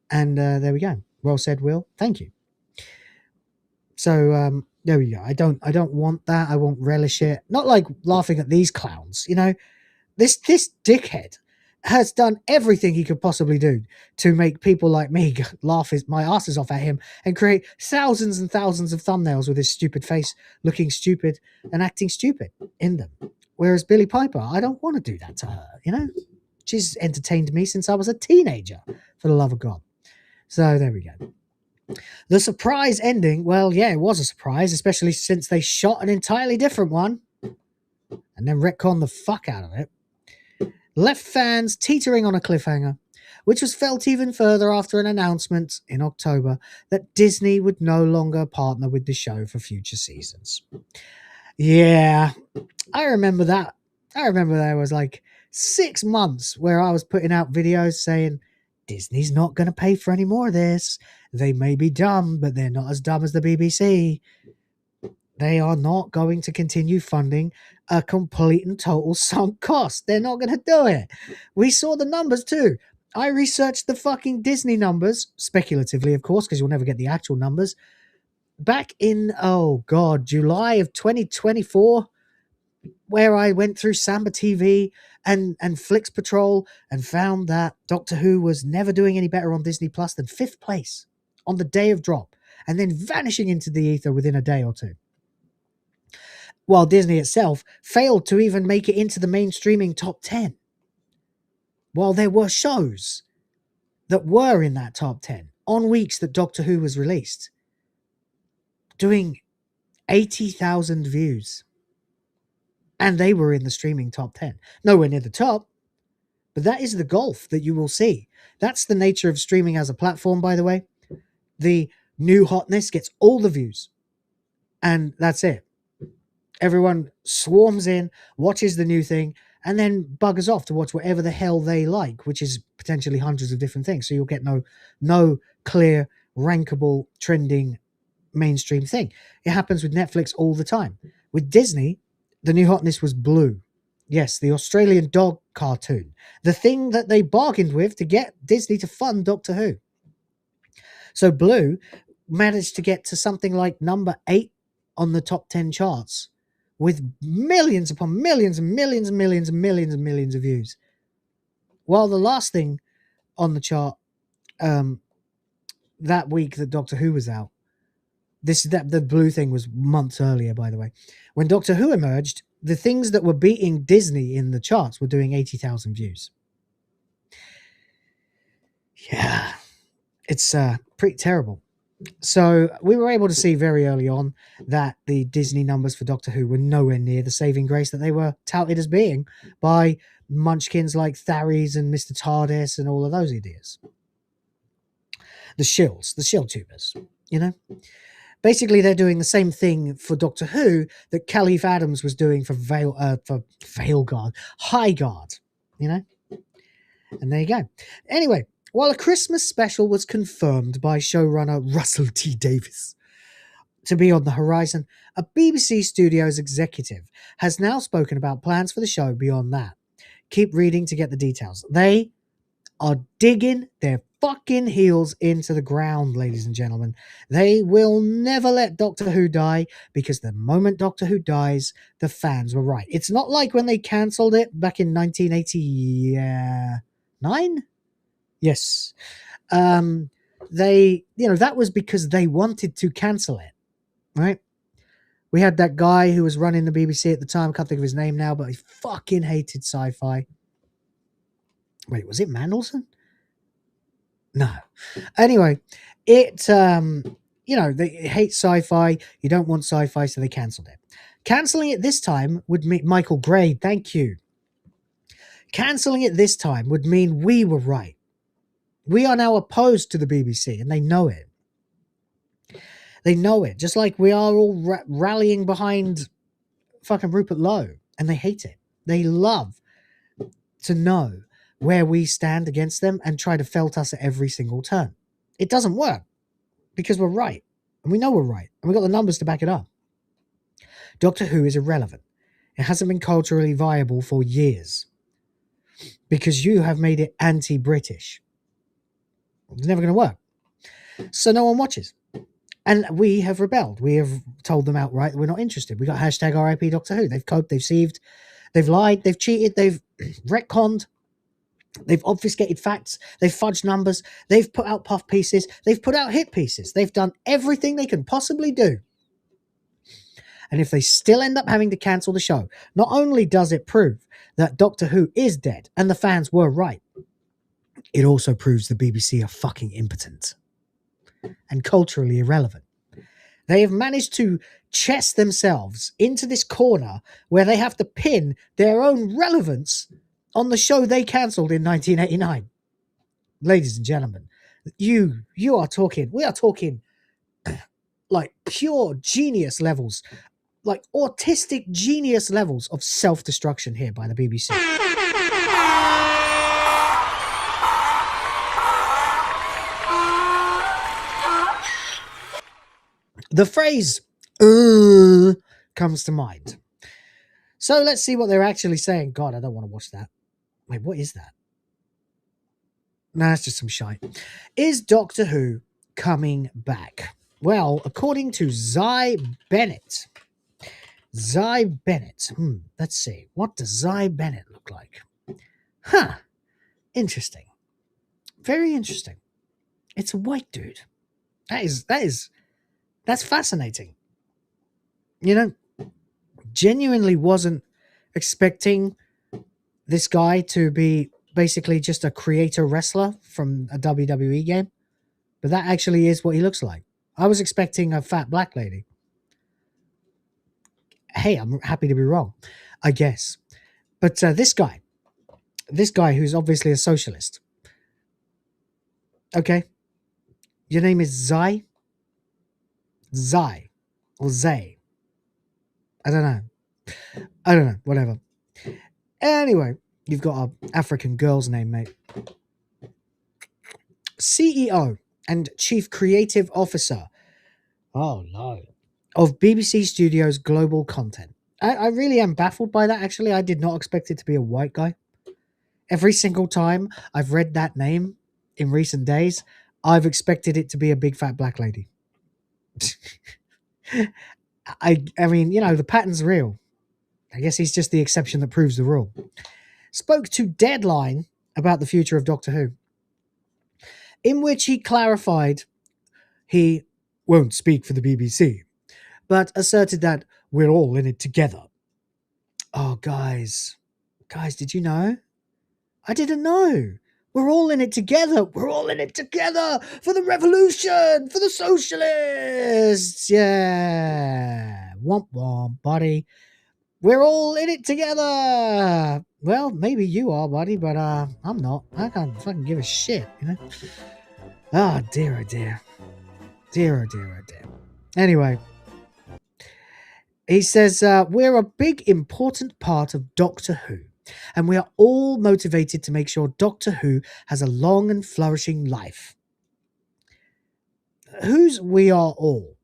And there we go. Well said, Will. Thank you. So there we go. I don't want that. I won't relish it. Not like laughing at these clowns. You know, this dickhead has done everything he could possibly do to make people like me laugh my asses off at him and create thousands and thousands of thumbnails with his stupid face looking stupid and acting stupid in them. Whereas Billie Piper, I don't want to do that to her, you know? She's entertained me since I was a teenager, for the love of God. So there we go. The surprise ending, well, yeah, it was a surprise, especially since they shot an entirely different one and then retconned the fuck out of it. Left fans teetering on a cliffhanger, which was felt even further after an announcement in October that Disney would no longer partner with the show for future seasons. Yeah, I remember that. I remember there was like 6 months where I was putting out videos saying, Disney's not going to pay for any more of this. They may be dumb, but they're not as dumb as the BBC. They are not going to continue funding a complete and total sunk cost. They're not going to do it. We saw the numbers too. I researched the fucking Disney numbers, speculatively, of course, because you'll never get the actual numbers. Back in, July of 2024, where I went through Samba TV and Flix Patrol and found that Doctor Who was never doing any better on Disney Plus than 5th place on the day of drop, and then vanishing into the ether within a day or two. While Disney itself failed to even make it into the mainstreaming top 10. While there were shows that were in that top 10 on weeks that Doctor Who was released, doing 80,000 views. And they were in the streaming top 10. Nowhere near the top, but that is the gulf that you will see. That's the nature of streaming as a platform, by the way. The new hotness gets all the views. And that's it. Everyone swarms in, watches the new thing, and then buggers off to watch whatever the hell they like, which is potentially hundreds of different things. So you'll get no clear, rankable, trending mainstream thing. It happens with Netflix all the time. With Disney, the new hotness was Blue. Yes, the Australian dog cartoon. The thing that they bargained with to get Disney to fund Doctor Who. So Blue managed to get to something like number 8 on the top 10 charts with millions upon millions and millions and millions and millions and millions of views. While the last thing on the chart that week that Doctor Who was out, the Blue thing was months earlier, by the way. When Doctor Who emerged, the things that were beating Disney in the charts were doing 80,000 views. Yeah, it's pretty terrible. So we were able to see very early on that the Disney numbers for Doctor Who were nowhere near the saving grace that they were touted as being by munchkins like Tharies and Mr. TARDIS and all of those idiots. The shill tubers, you know? Basically, they're doing the same thing for Doctor Who that Caliph Adams was doing for Highguard, you know? And there you go. Anyway, while a Christmas special was confirmed by showrunner Russell T Davies to be on the horizon, a BBC Studios executive has now spoken about plans for the show beyond that. Keep reading to get the details. They are digging their fucking heels into the ground, ladies and gentlemen. They will never let Doctor Who die, because the moment Doctor Who dies, the fans were right. It's not like when they cancelled it back in 1989? Yes. That was because they wanted to cancel it, right? We had that guy who was running the BBC at the time. I can't think of his name now, but he fucking hated sci-fi. Wait, was it Mandelson? No. Anyway, they hate sci-fi. You don't want sci-fi, so they cancelled it. Cancelling it this time would mean Michael Gray, thank you. Cancelling it this time would mean we were right. We are now opposed to the BBC, and they know it. They know it, just like we are all rallying behind fucking Rupert Lowe, and they hate it. They love to know where we stand against them and try to felt us at every single turn. It doesn't work, because we're right, and we know we're right, and we've got the numbers to back it up. Doctor Who is irrelevant. It hasn't been culturally viable for years, because you have made it anti-British. It's never going to work. So no one watches. And we have rebelled. We have told them outright that we're not interested. We got hashtag RIP Doctor Who. They've coped, they've sieved, they've lied, they've cheated, they've retconned, they've obfuscated facts, they've fudged numbers, they've put out puff pieces, they've put out hit pieces. They've done everything they can possibly do. And if they still end up having to cancel the show, not only does it prove that Doctor Who is dead and the fans were right, it also proves the BBC are fucking impotent and culturally irrelevant. They have managed to chess themselves into this corner where they have to pin their own relevance on the show they cancelled in 1989. Ladies and gentlemen, we are talking like pure genius levels, like autistic genius levels of self-destruction here by the BBC. The phrase comes to mind. So let's see what they're actually saying. God, I don't want to watch that. Wait, what is that? Nah, it's just some shite. Is Doctor Who coming back? Well, according to Zy Bennett, Zy Bennett. Let's see. What does Zy Bennett look like? Huh. Interesting. Very interesting. It's a white dude. That's fascinating. You know, genuinely wasn't expecting this guy to be basically just a creator wrestler from a WWE game, but that actually is what he looks like. I was expecting a fat black lady. Hey, I'm happy to be wrong, I guess. But this guy who's obviously a socialist. Okay. Your name is Zy? Zy. Or Zay. I don't know. Whatever. Anyway, you've got an African girl's name, mate. CEO and Chief Creative Officer. Oh, no. Of BBC Studios Global Content. I really am baffled by that, actually. I did not expect it to be a white guy. Every single time I've read that name in recent days, I've expected it to be a big fat black lady. I mean, you know, the pattern's real. I guess he's just the exception that proves the rule. Spoke to Deadline about the future of Doctor Who, in which he clarified he won't speak for the BBC, but asserted that we're all in it together. Oh, guys, did you know? I didn't know. We're all in it together. We're all in it together for the revolution, for the socialists. Yeah. Womp womp, buddy. We're all in it together. Well, maybe you are, buddy, but I'm not. I can't fucking give a shit, you know? Ah, dear, oh dear. Dear, oh dear, oh dear. Anyway, he says, we're a big, important part of Doctor Who, and we are all motivated to make sure Doctor Who has a long and flourishing life. Who's we are all?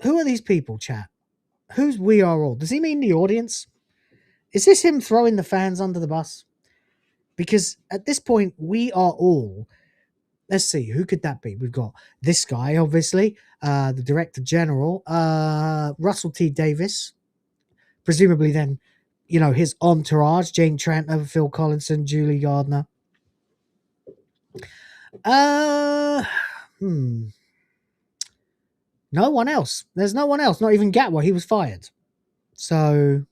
Who are these people, chat? Who's we are all? Does he mean the audience? Is this him throwing the fans under the bus? Because at this point, we are all... Let's see, who could that be? We've got this guy, obviously, the Director General, Russell T. Davies, presumably then, you know, his entourage, Jane Tranter, Phil Collinson, Julie Gardner. No one else. There's no one else, not even Gatwa. He was fired. So,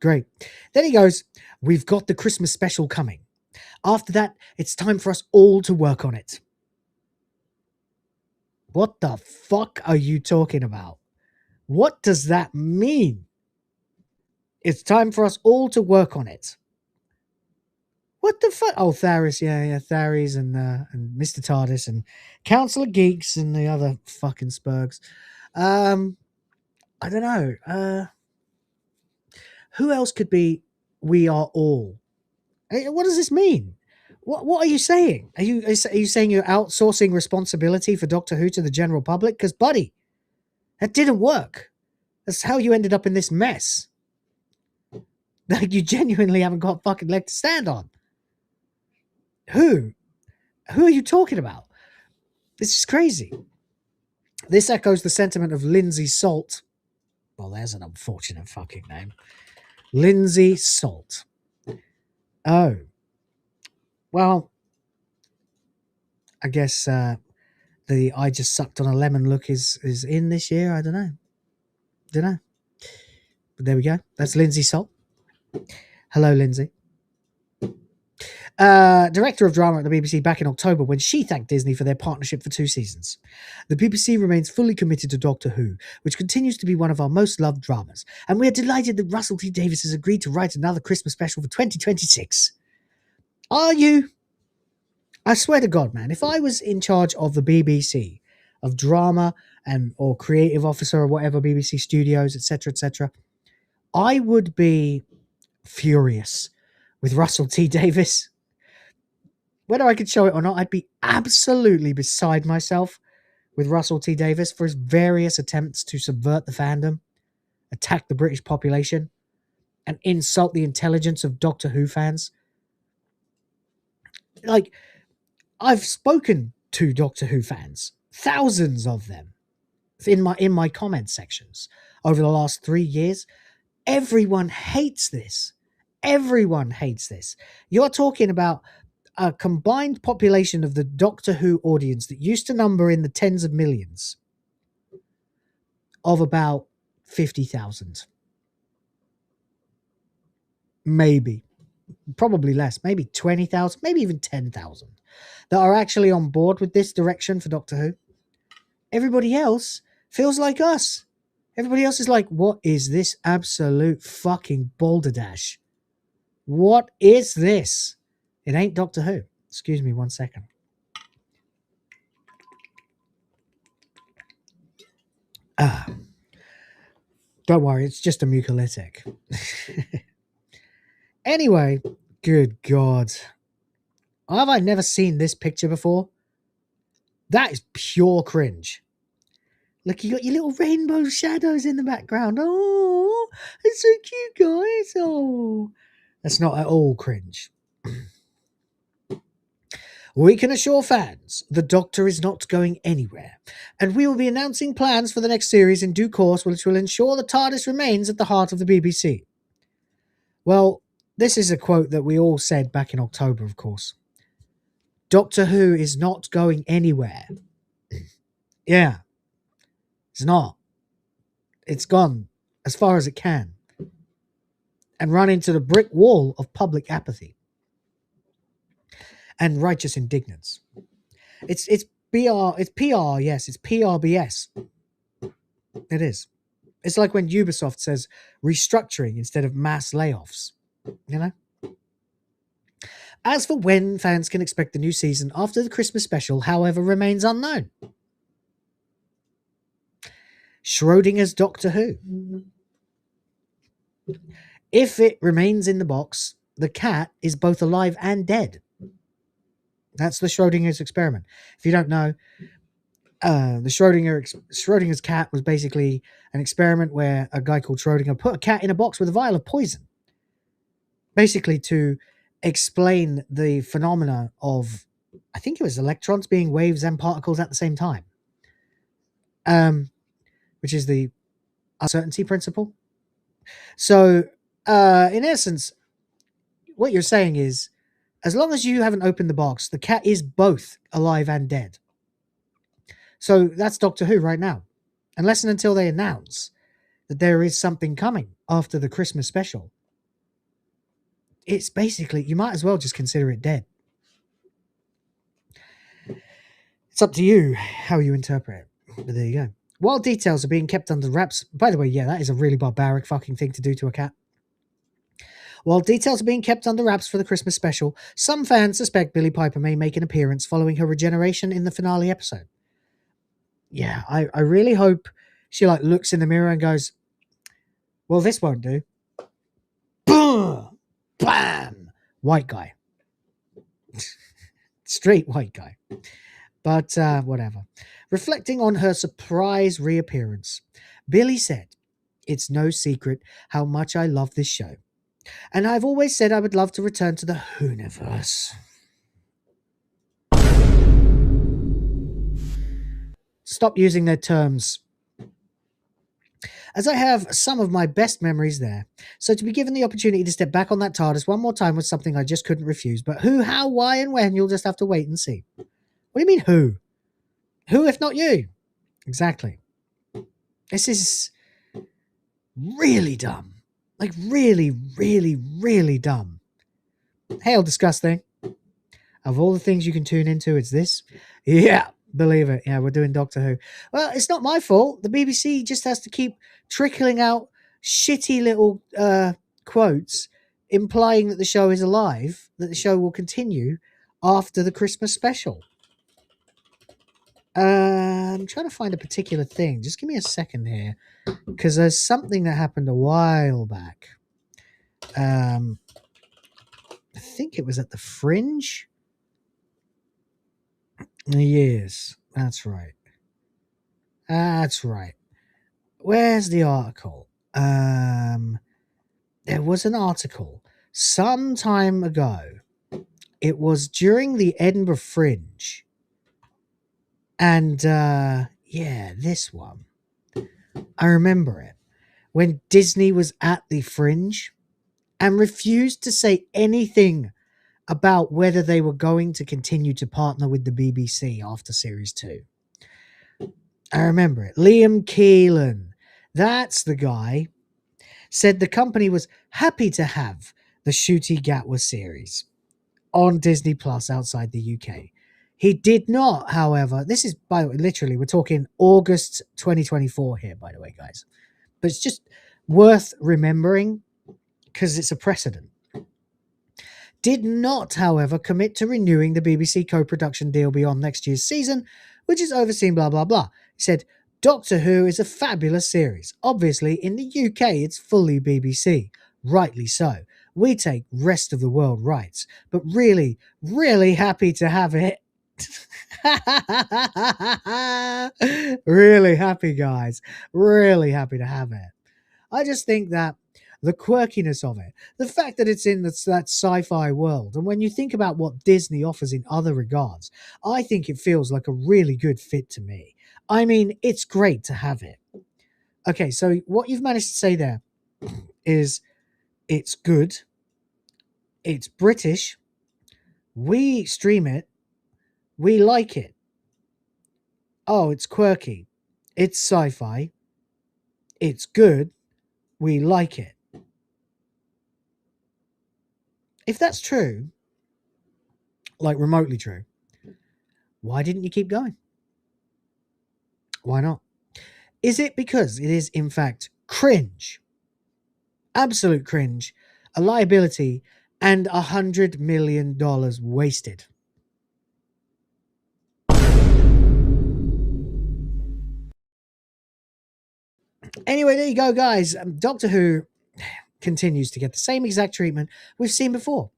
great. Then he goes, we've got the Christmas special coming. After that, it's time for us all to work on it. What the fuck are you talking about? What does that mean? It's time for us all to work on it. What the fuck? Oh, Tharis, yeah, Tharis and Mr. TARDIS and Council of Geeks and the other fucking spurgs. I don't know. Who else could be we are all? What does this mean? What are you saying? Are you saying you're outsourcing responsibility for Doctor Who to the general public? Because, buddy, that didn't work. That's how you ended up in this mess. Like, you genuinely haven't got a fucking leg to stand on. Who are you talking about? This is crazy. This echoes the sentiment of Lindsay Salt. Well, there's an unfortunate fucking name. Lindsay Salt. Oh. Well, I guess the I just sucked on a lemon look is in this year. I don't know. But there we go. That's Lindsay Salt. Hello, Lindsay. Director of drama at the BBC back in October when she thanked Disney for their partnership for 2 seasons. The BBC remains fully committed to Doctor Who, which continues to be one of our most loved dramas, and we are delighted that Russell T. Davies has agreed to write another Christmas special for 2026. Are you? I swear to God, man, if I was in charge of the BBC, of drama and or creative officer or whatever, BBC Studios, etc., I would be furious with Russell T. Davies. Whether I could show it or not, I'd be absolutely beside myself with Russell T. Davies for his various attempts to subvert the fandom, attack the British population, and insult the intelligence of Doctor Who fans. Like, I've spoken to Doctor Who fans, thousands of them, in my comment sections over the last 3 years. Everyone hates this. Everyone hates this. You're talking about a combined population of the Doctor Who audience that used to number in the tens of millions of about 50,000. Maybe. Probably less. Maybe 20,000. Maybe even 10,000 that are actually on board with this direction for Doctor Who. Everybody else feels like us. Everybody else is like, what is this absolute fucking balderdash? What is this? It ain't Doctor Who. Excuse me 1 second. Don't worry, it's just a mucolytic. Anyway, good God. Have I never seen this picture before? That is pure cringe. Look, you got your little rainbow shadows in the background. Oh, it's so cute, guys. Oh, that's not at all cringe. We can assure fans the Doctor is not going anywhere, and we will be announcing plans for the next series in due course, which will ensure the TARDIS remains at the heart of the BBC. Well, this is a quote that we all said back in October, of course. Doctor Who is not going anywhere. Yeah, it's not. It's gone as far as it can and run into the brick wall of public apathy and righteous indignance. It's PR, yes, it's PRBS. It is. It's like when Ubisoft says restructuring instead of mass layoffs, you know? As for when fans can expect the new season after the Christmas special, however, remains unknown. Schrodinger's Doctor Who. If it remains in the box, the cat is both alive and dead. That's the Schrodinger's experiment. If you don't know, the Schrodinger's cat was basically an experiment where a guy called Schrodinger put a cat in a box with a vial of poison, basically to explain the phenomena of, I think it was electrons being waves and particles at the same time, which is the uncertainty principle. So, in essence, what you're saying is, as long as you haven't opened the box, the cat is both alive and dead. So that's Doctor Who right now. Unless and until they announce that there is something coming after the Christmas special, it's basically, you might as well just consider it dead. It's up to you how you interpret it. But there you go. While details are being kept under wraps, by the way, yeah, that is a really barbaric fucking thing to do to a cat. While details are being kept under wraps for the Christmas special, some fans suspect Billie Piper may make an appearance following her regeneration in the finale episode. Yeah, I really hope she like looks in the mirror and goes, well, this won't do. Boom! Bam! White guy. Straight white guy. But whatever. Reflecting on her surprise reappearance, Billie said, "It's no secret how much I love this show. And I've always said I would love to return to the Whoniverse." Stop using their terms. As I have some of my best memories there, so to be given the opportunity to step back on that TARDIS one more time was something I just couldn't refuse. But who, how, why, and when, you'll just have to wait and see. What do you mean who? Who if not you? Exactly. This is really dumb. Like really, really, really dumb. Hail disgusting. Of all the things you can tune into, it's this. Yeah, believe it. Yeah, we're doing Doctor Who. Well, it's not my fault. The BBC just has to keep trickling out shitty little quotes implying that the show is alive, that the show will continue after the Christmas special. I'm trying to find a particular thing. Just give me a second here, because there's something that happened a while back. I think it was at the Fringe. Yes, that's right. That's right. Where's the article? There was an article some time ago. It was during the Edinburgh Fringe. And, yeah, this one. I remember it when Disney was at the fringe and refused to say anything about whether they were going to continue to partner with the BBC after Series 2. I remember it. Liam Keelan, that's the guy, said the company was happy to have the Ncuti Gatwa series on Disney Plus outside the UK. He did not, however, this is by literally, we're talking August 2024 here, by the way, guys. But it's just worth remembering because it's a precedent. Did not, however, commit to renewing the BBC co-production deal beyond next year's season, which is overseen blah, blah, blah. He said, Doctor Who is a fabulous series. Obviously, in the UK, it's fully BBC. Rightly so. We take rest of the world rights, but really, really happy to have it. Really happy, guys. Really happy to have it. I just think that the quirkiness of it, the fact that it's in that sci-fi world, and when you think about what Disney offers in other regards, I think it feels like a really good fit to me. I mean, it's great to have it. Okay, so what you've managed to say there is it's good, it's British, we stream it, we like it. Oh, it's quirky, it's sci-fi, it's good, we like it. If that's true, like remotely true, why didn't you keep going? Why not? Is it because it is, in fact, cringe? Absolute cringe, a liability, and $100 million wasted. Anyway, there you go, guys. Doctor Who continues to get the same exact treatment we've seen before.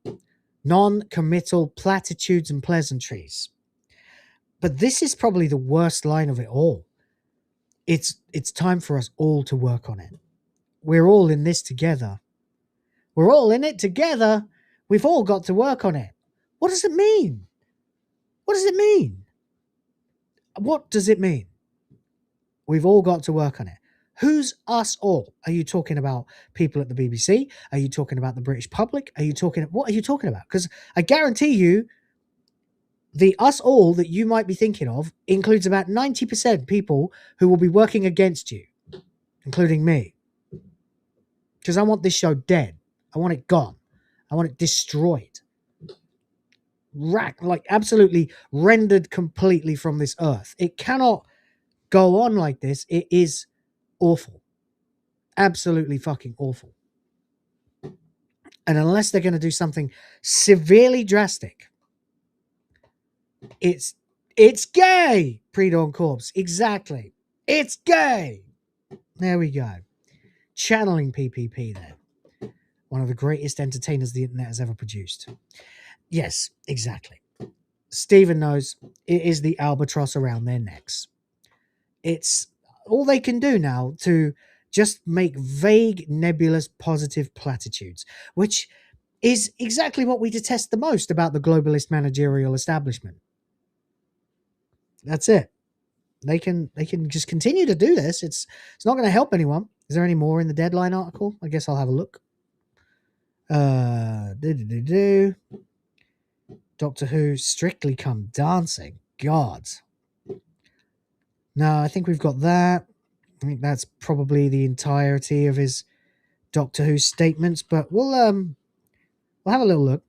Non-committal platitudes and pleasantries. But this is probably the worst line of it all. It's time for us all to work on it. We're all in this together. We're all in it together. We've all got to work on it. What does it mean? What does it mean? What does it mean? We've all got to work on it. Who's us all? Are you talking about people at the BBC? Are you talking about the British public? What are you talking about? Because I guarantee you, the us all that you might be thinking of includes about 90% people who will be working against you, including me. Because I want this show dead. I want it gone. I want it destroyed. Absolutely rendered completely from this earth. It cannot go on like this. It is awful. Absolutely fucking awful. And unless they're going to do something severely drastic, it's gay. Pre-dawn corpse. Exactly. It's gay. There we go. Channeling PPP there. One of the greatest entertainers the internet has ever produced. Yes, exactly. Stephen knows it is the albatross around their necks. It's all they can do now to just make vague, nebulous, positive platitudes, which is exactly what we detest the most about the globalist managerial establishment. That's it. They can just continue to do this. It's not going to help anyone. Is there any more in the Deadline article? I guess I'll have a look. Doctor Who Strictly Come Dancing. God. No, I think we've got that. I think that's probably the entirety of his Doctor Who statements, but we'll have a little look.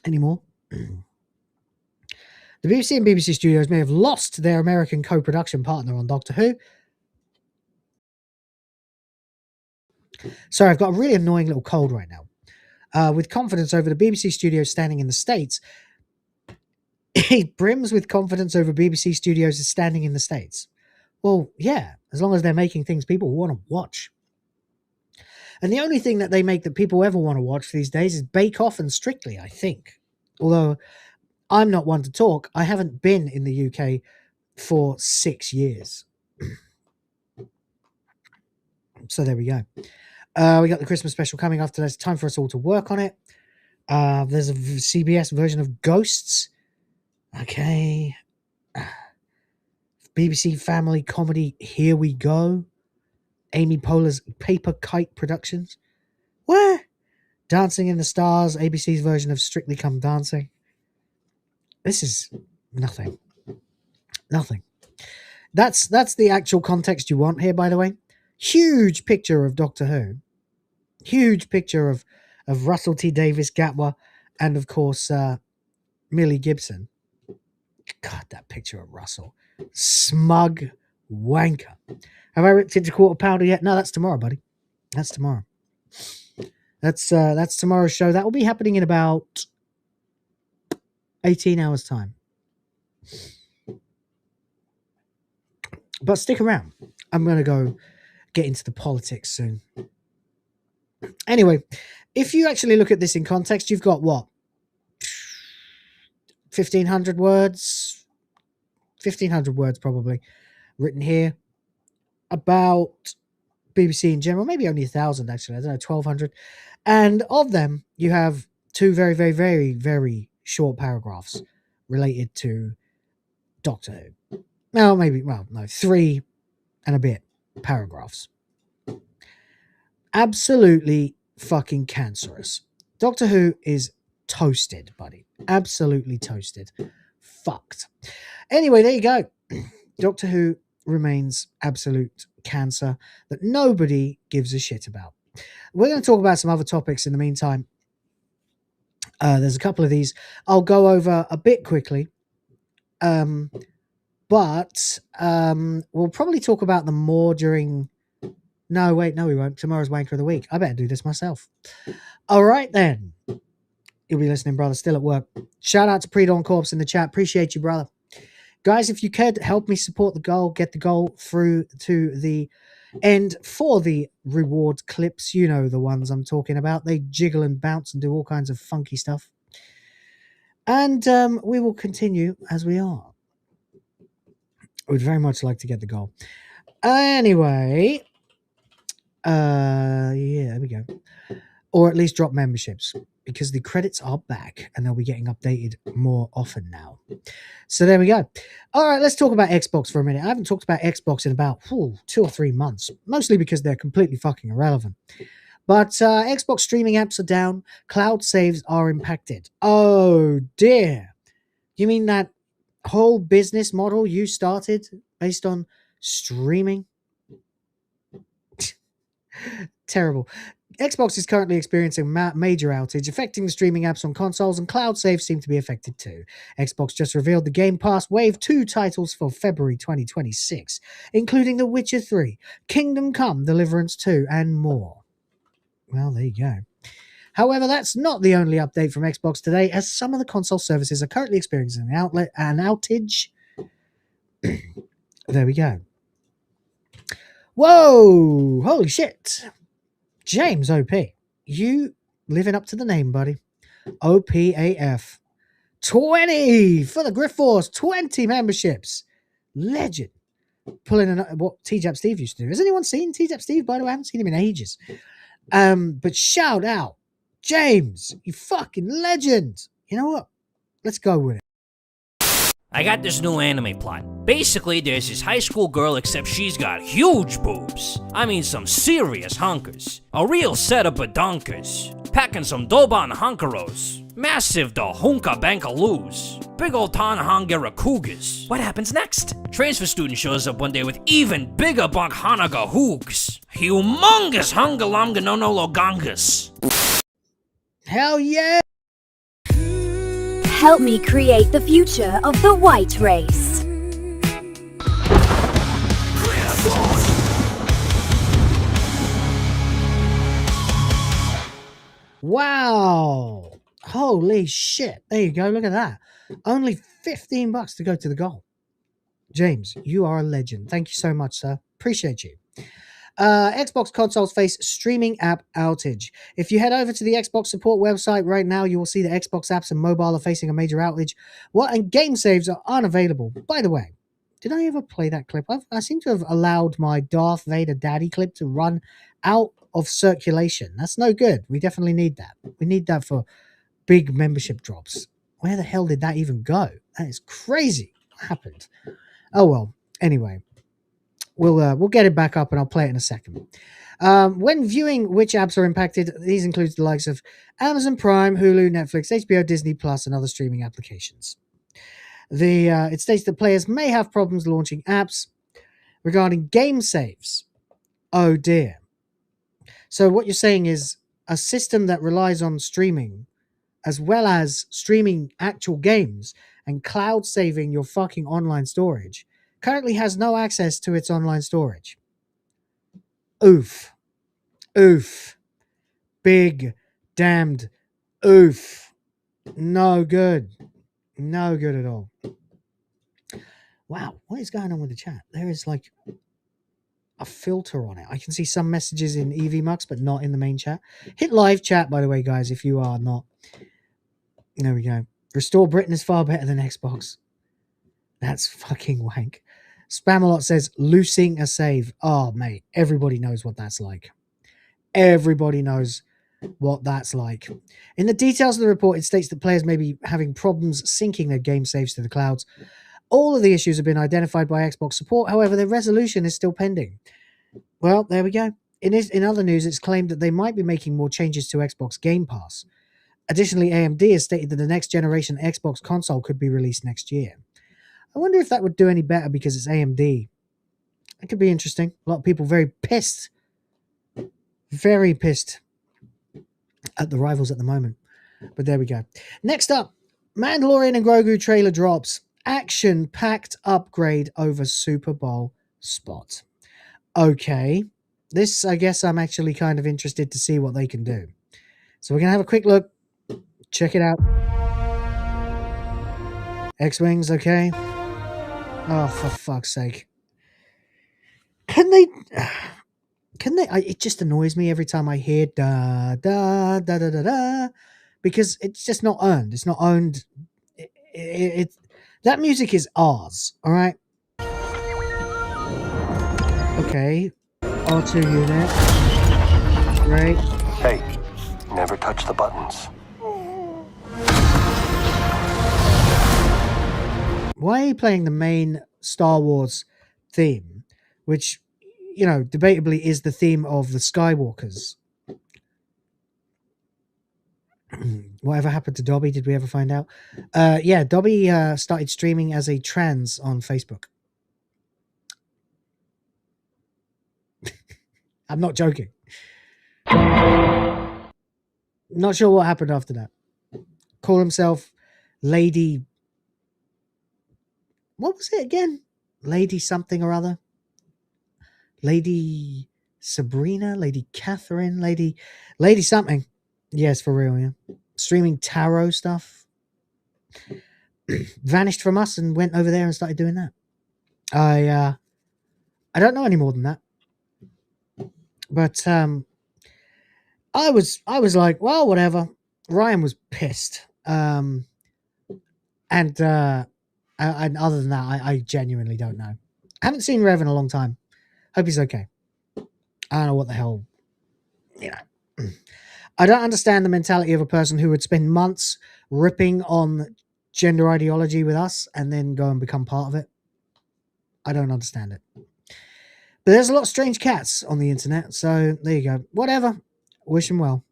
Any more? The BBC and BBC Studios may have lost their American co-production partner on Doctor Who. Sorry, I've got a really annoying little cold right now. With confidence over the BBC Studios standing in the States. It brims with confidence over BBC Studios is standing in the States. Well, yeah, as long as they're making things people want to watch. And the only thing that they make that people ever want to watch these days is Bake Off and Strictly, I think. Although I'm not one to talk. I haven't been in the UK for 6 years. So there we go. We got the Christmas special coming after this. Time for us all to work on it. There's a CBS version of Ghosts. Okay. BBC Family Comedy Here We Go. Amy Poehler's Paper Kite Productions. Where? Dancing in the Stars, ABC's version of Strictly Come Dancing. This is nothing. Nothing. That's the actual context you want here, by the way. Huge picture of Doctor Who. Huge picture of Russell T Davies, Gatwa, and of course Millie Gibson. God, that picture of Russell. Smug wanker. Have I ripped into quarter pounder yet? No, that's tomorrow, buddy. That's tomorrow. That's tomorrow's show. That will be happening in about 18 hours time. But stick around. I'm going to go get into the politics soon. Anyway, if you actually look at this in context, you've got what? 1,500 words? 1,500 words probably written here about BBC in general. Maybe only 1,000 actually. I don't know, 1,200. And of them, you have two very, very, very, very short paragraphs related to Doctor Who. No, no, 3 and a bit paragraphs. Absolutely fucking cancerous. Doctor Who is toasted, buddy. Absolutely toasted. Fucked. Anyway, there you go. Doctor Who remains absolute cancer that nobody gives a shit about. We're going to talk about some other topics in the meantime. There's a couple of these I'll go over a bit quickly. But we'll probably talk about them more during... No, wait, no, we won't. Tomorrow's Wanker of the Week. I better do this myself. All right, then. You'll be listening, brother. Still at work. Shout out to Pre-Dawn Corpse in the chat. Appreciate you, brother. Guys, if you could help me support the goal, get the goal through to the end for the reward clips. You know the ones I'm talking about. They jiggle and bounce and do all kinds of funky stuff. And we will continue as we are. I would very much like to get the goal. Anyway... yeah, there we go. Or at least drop memberships, because the credits are back and they'll be getting updated more often now. So there we go. All right, let's talk about Xbox for a minute. I haven't talked about Xbox in about 2 or 3 months, mostly because they're completely fucking irrelevant. But Xbox streaming apps are down. Cloud saves are impacted. Oh dear. You mean that whole business model you started based on streaming? Terrible. Xbox is currently experiencing major outage, affecting the streaming apps on consoles, and cloud saves seem to be affected too. Xbox just revealed the Game Pass Wave 2 titles for February 2026, including The Witcher 3, Kingdom Come, Deliverance 2, and more. Well, there you go. However, that's not the only update from Xbox today, as some of the console services are currently experiencing an outage. There we go. Whoa! Holy shit! James OP, you living up to the name, buddy. OPAF. 20 for the Griff Force. 20 memberships. Legend. Pulling what T-Jap Steve used to do. Has anyone seen T-Jap Steve? By the way, I haven't seen him in ages. But shout out, James, you fucking legend. You know what? Let's go with it. I got this new anime plot. Basically, there's this high school girl, except she's got huge boobs. I mean, some serious hunkers. A real setup of donkers. Packing some Doban hunkeros. Massive da hunka bankaloos. Big ol' Tanhangera cougars. What happens next? Transfer student shows up one day with even bigger bunk hanaga hoogs. Humongous hungalamga no logangas. Hell yeah! Help me create the future of the white race. Wow. Holy shit. There you go. Look at that. Only $15 to go to the goal. James, you are a legend. Thank you so much, sir. Appreciate you. Xbox consoles face streaming app outage. If you head over to the Xbox support website right now, you will see that Xbox apps and mobile are facing a major outage. And game saves are unavailable. By the way, did I ever play that clip? I seem to have allowed my Darth Vader daddy clip to run out of circulation. That's no good. We definitely need that. We need that for big membership drops. Where the hell did that even go? That is crazy. What happened? Oh well. Anyway, we'll get it back up and I'll play it in a second. When viewing which apps are impacted, these include the likes of Amazon Prime, Hulu, Netflix, HBO, Disney Plus, and other streaming applications. It states that players may have problems launching apps regarding game saves. Oh dear. So what you're saying is a system that relies on streaming as well as streaming actual games and cloud saving your fucking online storage currently has no access to its online storage. Oof. Oof. Big damned oof. No good. No good at all. Wow, what is going on with the chat? There is like a filter on it. I can see some messages in EVMux, but not in the main chat. Hit live chat, by the way, guys, if you are not. There we go. Restore Britain is far better than Xbox. That's fucking wank. Spamalot says, loosing a save. Oh, mate, everybody knows what that's like. Everybody knows what that's like. In the details of the report, it states that players may be having problems syncing their game saves to the clouds. All of the issues have been identified by Xbox support. However, their resolution is still pending. Well, there we go. In other news, it's claimed that they might be making more changes to Xbox Game Pass. Additionally, AMD has stated that the next generation Xbox console could be released next year. I wonder if that would do any better because it's AMD. It could be interesting. A lot of people very pissed at the rivals at the moment. But there we go. Next up, Mandalorian and Grogu trailer drops. Action-packed upgrade over Super Bowl spot. Okay. This, I guess I'm actually kind of interested to see what they can do. So we're going to have a quick look. Check it out. X-Wings, okay. Oh, for fuck's sake. Can they... it just annoys me every time I hear da da da da da da, because it's just not earned. It's not owned. That music is ours, all right? Okay. R2 unit. Great. Hey, never touch the buttons. Why are you playing the main Star Wars theme, which, you know, debatably is the theme of the Skywalkers? Whatever happened to Dobby? Did we ever find out? Yeah, Dobby started streaming as a trans on Facebook. I'm not joking. Not sure what happened after that. Call himself Lady... What was it again? Lady something or other? Lady Sabrina? Lady Catherine? Lady something. Yes, for real, yeah. Streaming tarot stuff. Vanished from us and went over there and started doing that. I don't know any more than that. But I was like, well, whatever. Ryan was pissed. And other than that, I genuinely don't know. I haven't seen Rev in a long time. Hope he's okay. I don't know what the hell, you know. I don't understand the mentality of a person who would spend months ripping on gender ideology with us and then go and become part of it. I don't understand it. But there's a lot of strange cats on the internet, so there you go. Whatever. Wish him well.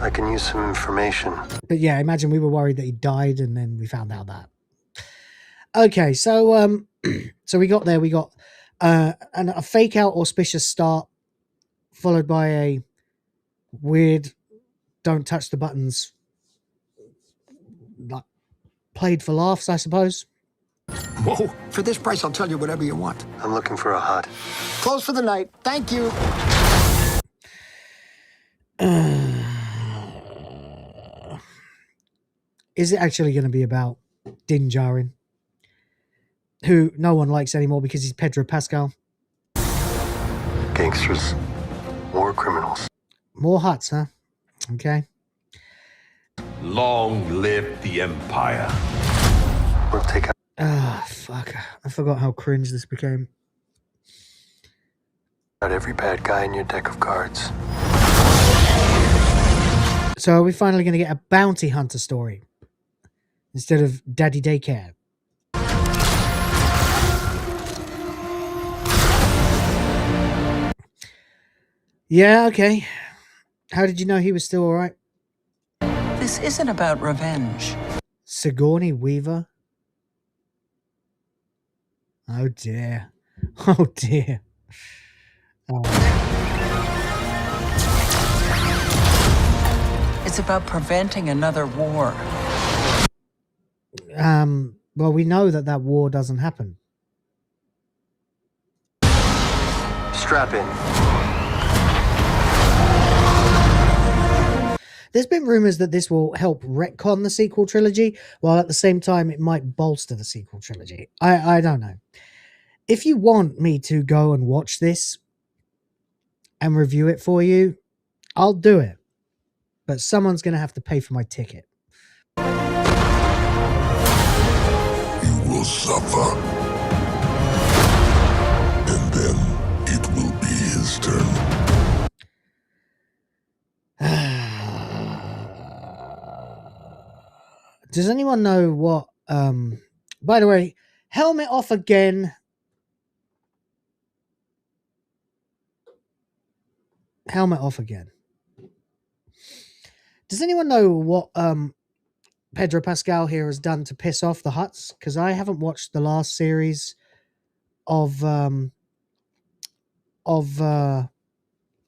I can use some information. But yeah, imagine we were worried that he died and then we found out that. Okay, so so we got there. We got a fake out auspicious start followed by a weird don't touch the buttons, like played for laughs, I suppose. Whoa, for this price, I'll tell you whatever you want. I'm looking for a hut. Close for the night. Thank you. Is it actually going to be about Din Djarin, who no one likes anymore because he's Pedro Pascal? Gangsters. War criminals. More huts, huh? Okay. Long live the Empire. We'll take out. Ah, fuck. I forgot how cringe this became. Every bad guy in your deck of cards. So are we finally going to get a bounty hunter story instead of daddy daycare? Yeah, okay. How did you know he was still all right? This isn't about revenge. Sigourney Weaver? Oh, dear. Oh, dear. Oh. It's about preventing another war. Well, we know that war doesn't happen. Strap in. There's been rumors that this will help retcon the sequel trilogy, while at the same time it might bolster the sequel trilogy. I don't know. If you want me to go and watch this and review it for you, I'll do it. But someone's going to have to pay for my ticket. You will suffer. And then it will be his turn. Does anyone know what... by the way, helmet off again. Helmet off again. Does anyone know what Pedro Pascal here has done to piss off the Hutts? Because I haven't watched the last series of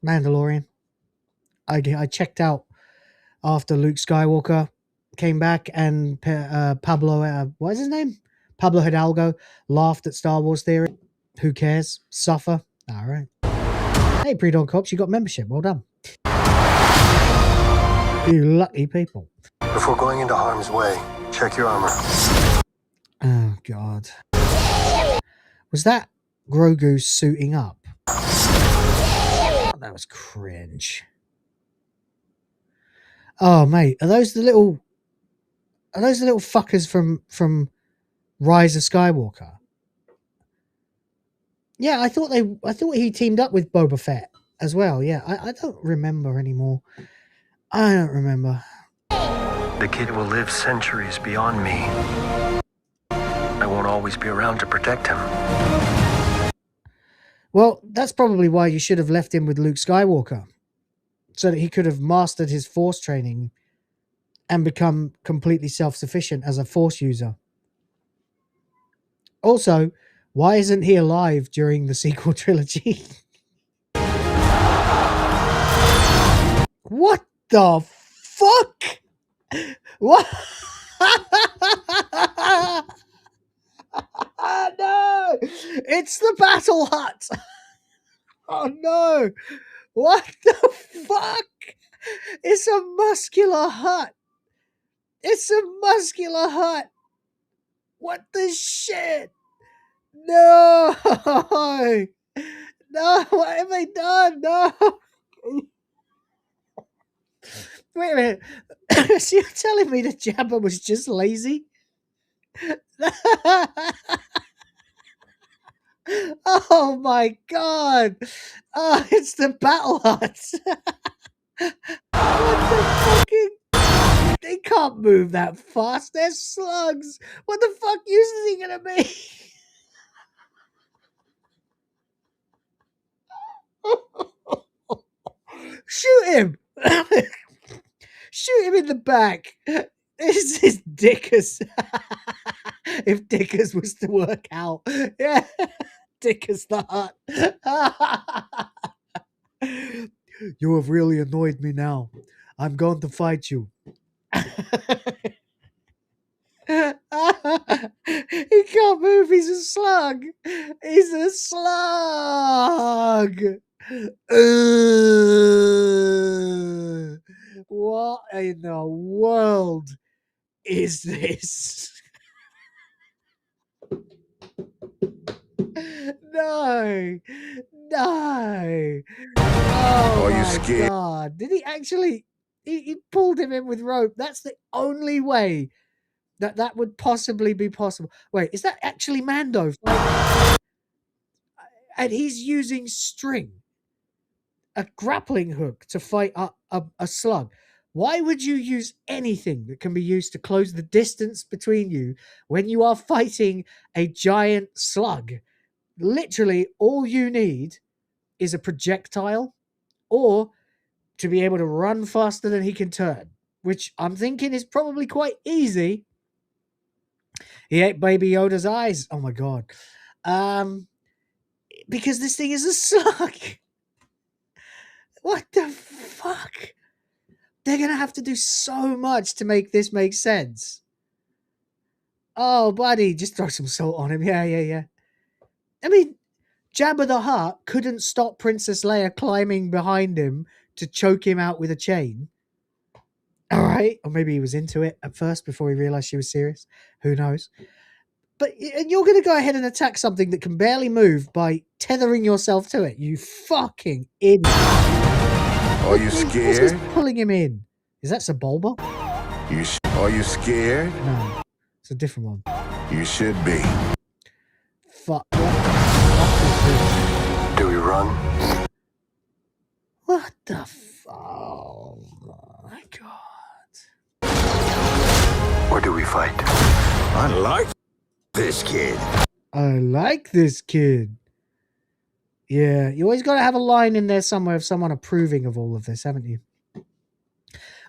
Mandalorian. I checked out after Luke Skywalker came back and Pablo, what is his name? Pablo Hidalgo laughed at Star Wars Theory. Who cares? Suffer. All right. Hey, Pre-Dawn Cops, you got membership. Well done. You lucky people. Before going into harm's way, check your armor. Oh, God. Was that Grogu suiting up? Oh, that was cringe. Oh, mate, are those the little fuckers from Rise of Skywalker? Yeah, I thought he teamed up with Boba Fett as well. Yeah, I don't remember anymore. I don't remember. The kid will live centuries beyond me. I won't always be around to protect him. Well, that's probably why you should have left him with Luke Skywalker, so that he could have mastered his Force training and become completely self-sufficient as a Force user. Also, why isn't he alive during the sequel trilogy? What the fuck? What? No! It's the Battle Hut! Oh no! What the fuck? It's a muscular hut! It's a muscular hut! What the shit? No! No, what have I done? No! Wait a minute. So you're telling me that Jabba was just lazy? Oh my god! Oh, it's the Battle Hut! What the fucking... They can't move that fast. They're slugs. What the fuck use is he gonna be? Shoot him! Shoot him in the back. This is Dickers. If Dickers was to work out. Yeah. Dickers the Hut. You have really annoyed me now. I'm going to fight you. He can't move. He's a slug. He's a slug. What in the world is this? No. No. Oh, Are you scared? God. Did he actually... He pulled him in with rope. That's the only way that would possibly be possible. Wait, is that actually Mando? And he's using string, a grappling hook, to fight a slug. Why would you use anything that can be used to close the distance between you when you are fighting a giant slug? Literally, all you need is a projectile or to be able to run faster than he can turn, which I'm thinking is probably quite easy. He ate Baby Yoda's eyes. Oh my god. Because this thing is a slug. What the fuck? They're going to have to do so much to make this make sense. Oh, buddy, just throw some salt on him. Yeah. I mean, Jabba the Hutt couldn't stop Princess Leia climbing behind him to choke him out with a chain. All right. Or maybe he was into it at first before he realized she was serious. Who knows? But you're going to go ahead and attack something that can barely move by tethering yourself to it. You fucking idiot. Are you scared? Who's pulling him in? Is that Sebulba? Are you scared? No. It's a different one. You should be. Fuck. What Do we run? What the oh my god. Or do we fight? I like this kid. I like this kid. Yeah, you always got to have a line in there somewhere of someone approving of all of this, haven't you?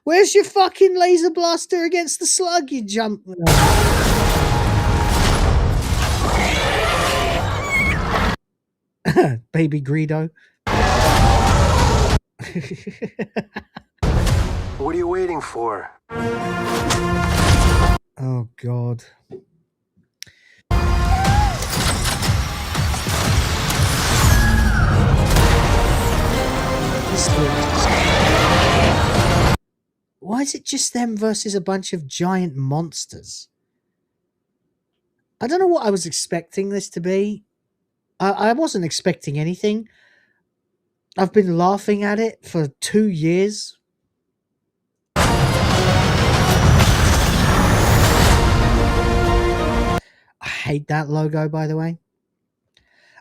Where's your fucking laser blaster against the slug, you jump? Baby Greedo. What are you waiting for? Oh, God. Why is it just them versus a bunch of giant monsters? I don't know what I was expecting this to be. I wasn't expecting anything. I've been laughing at it for 2 years. I hate that logo, by the way.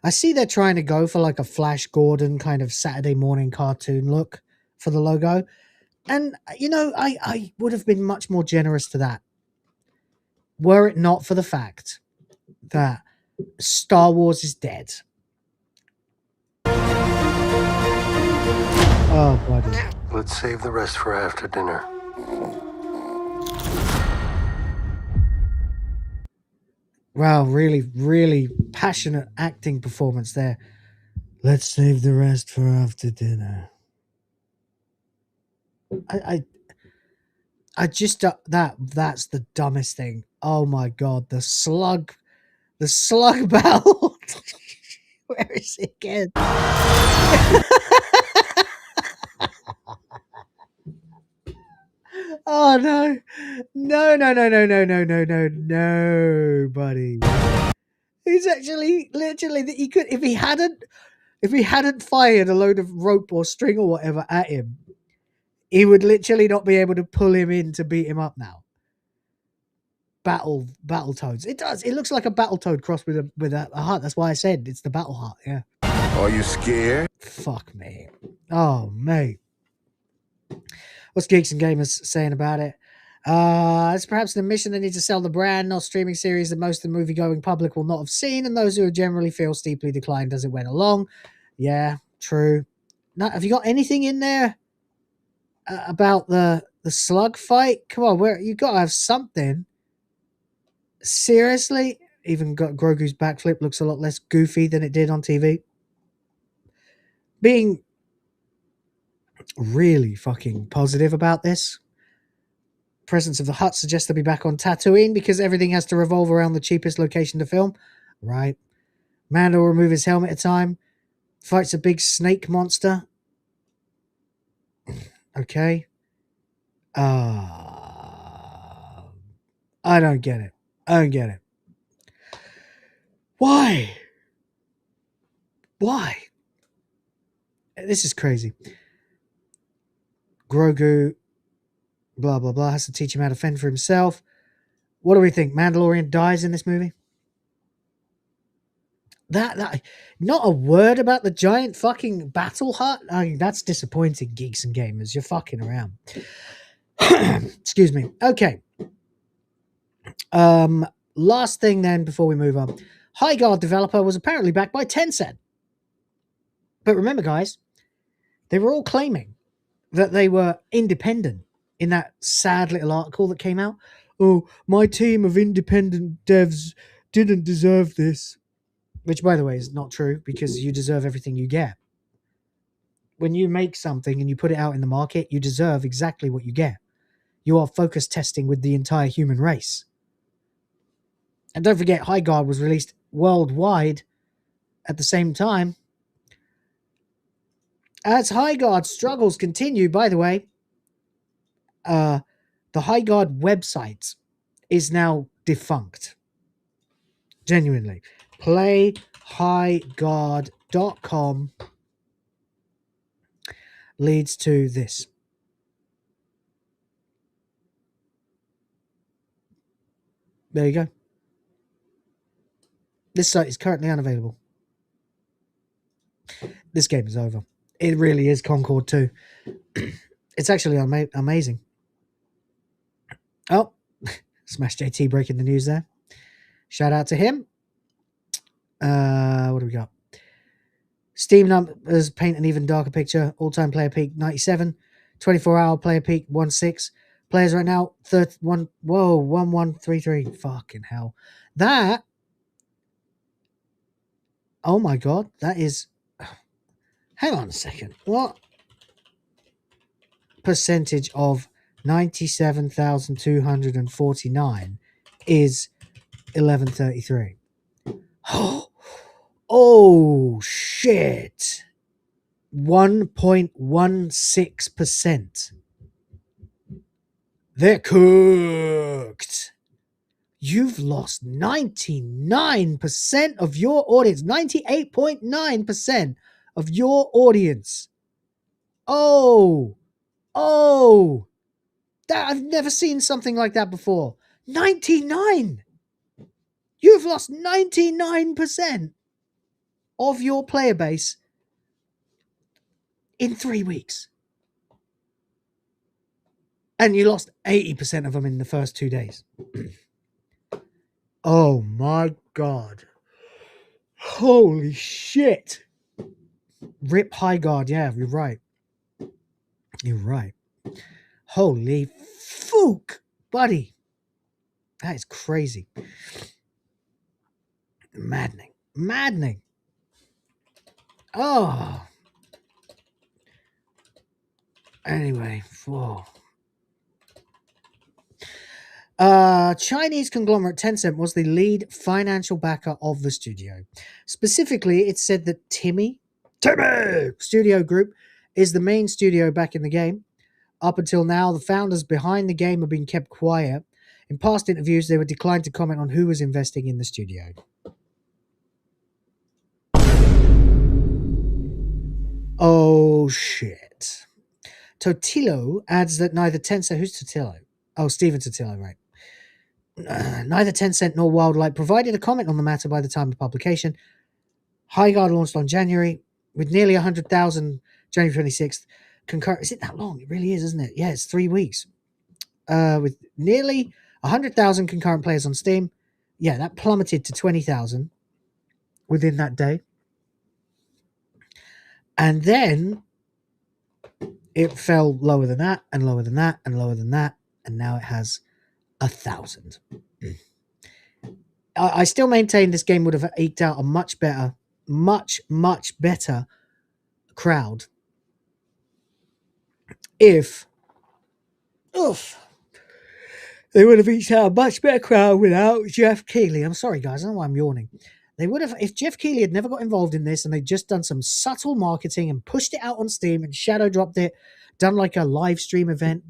I see they're trying to go for like a Flash Gordon kind of Saturday morning cartoon look for the logo. And, you know, I would have been much more generous to that were it not for the fact that Star Wars is dead. Oh, buddy. Let's save the rest for after dinner. Wow, really, really passionate acting performance there. Let's save the rest for after dinner. I just that's the dumbest thing. Oh my god, the slug battle. Where is it again? Oh no, no, buddy. He's actually literally that he could if he hadn't fired a load of rope or string or whatever at him, he would literally not be able to pull him in to beat him up now. Battletoads. It does. It looks like a Battletoad crossed with a heart. That's why I said it's the Battle Heart. Yeah. Are you scared? Fuck me. Oh, mate. What's Geeks and Gamers saying about it? It's perhaps an admission they need to sell the brand, not streaming series that most of the movie-going public will not have seen, and those who generally feel steeply declined as it went along. Yeah, true. Now, have you got anything in there about the slug fight? Come on, where you got to have something. Seriously? Even got Grogu's backflip looks a lot less goofy than it did on TV. Being really fucking positive about this. Presence of the Hutt suggests they'll be back on Tatooine because everything has to revolve around the cheapest location to film. Right. Mando will remove his helmet at a time. Fights a big snake monster. Okay. I don't get it. I don't get it. Why? Why? This is crazy. Grogu, blah, blah, blah, has to teach him how to fend for himself. What do we think? Mandalorian dies in this movie? That not a word about the giant fucking battle hut? I mean, that's disappointing, geeks and gamers. You're fucking around. Excuse me. Okay. Last thing then before we move on. HyperDrive developer was apparently backed by Tencent. But remember, guys, They were all claiming that they were independent in that sad little article that came out. Oh, my team of independent devs didn't deserve this. Which, by the way, is not true, because you deserve everything you get. When you make something and you put it out in the market, you deserve exactly what you get. You are focus testing with the entire human race. And don't forget, HyperDrive was released worldwide at the same time. As HyperDrive struggles continue, by the way, the HyperDrive website is now defunct. Genuinely. PlayHyperDrive.com leads to this. There you go. This site is currently unavailable. This game is over. It really is Concord 2. It's actually amazing. Oh, Smash JT breaking the news there. Shout out to him. What do we got? Steam numbers paint an even darker picture. All-time player peak 97. 24-hour player peak 16. Players right now 31. Whoa, 1133. Fucking hell. That. Oh my god, that is. Hang on a second. What percentage of 97,249 is 1133? Oh shit. 1.16%. They're cooked. You've lost 99% of your audience. 98.9% of your audience. Oh. That I've never seen something like that before. 99. You've lost 99% of your player base in 3 weeks. And you lost 80% of them in the first 2 days. Oh my god. Holy shit. Rip HyperDrive. Yeah, you're right. You're right. Holy fuck, buddy. That is crazy. Maddening. Oh. Anyway, whoa. Chinese conglomerate Tencent was the lead financial backer of the studio. Specifically, it said that Timmy Studio Group is the main studio back in the game. Up until now, the founders behind the game have been kept quiet. In past interviews, they were declined to comment on who was investing in the studio. Oh, shit. Totilo adds that neither Tencent... Who's Totilo? Oh, Steven Totilo, right. Neither Tencent nor Wildlight provided a comment on the matter by the time of publication. HyperDrive launched on January with nearly 100,000, January 26th. Is it that long? It really is, isn't it? Yeah, it's 3 weeks. With nearly 100,000 concurrent players on Steam. Yeah, that plummeted to 20,000 within that day. And then it fell lower than that, and lower than that, and lower than that, and now it has 1,000. I still maintain this game would have eked out a much better crowd if they would have eked out a much better crowd without Jeff Keighley. I'm sorry, guys. I don't know why I'm yawning. They would have, if Jeff Keighley had never got involved in this and they'd just done some subtle marketing and pushed it out on Steam and shadow dropped it, done like a live stream event,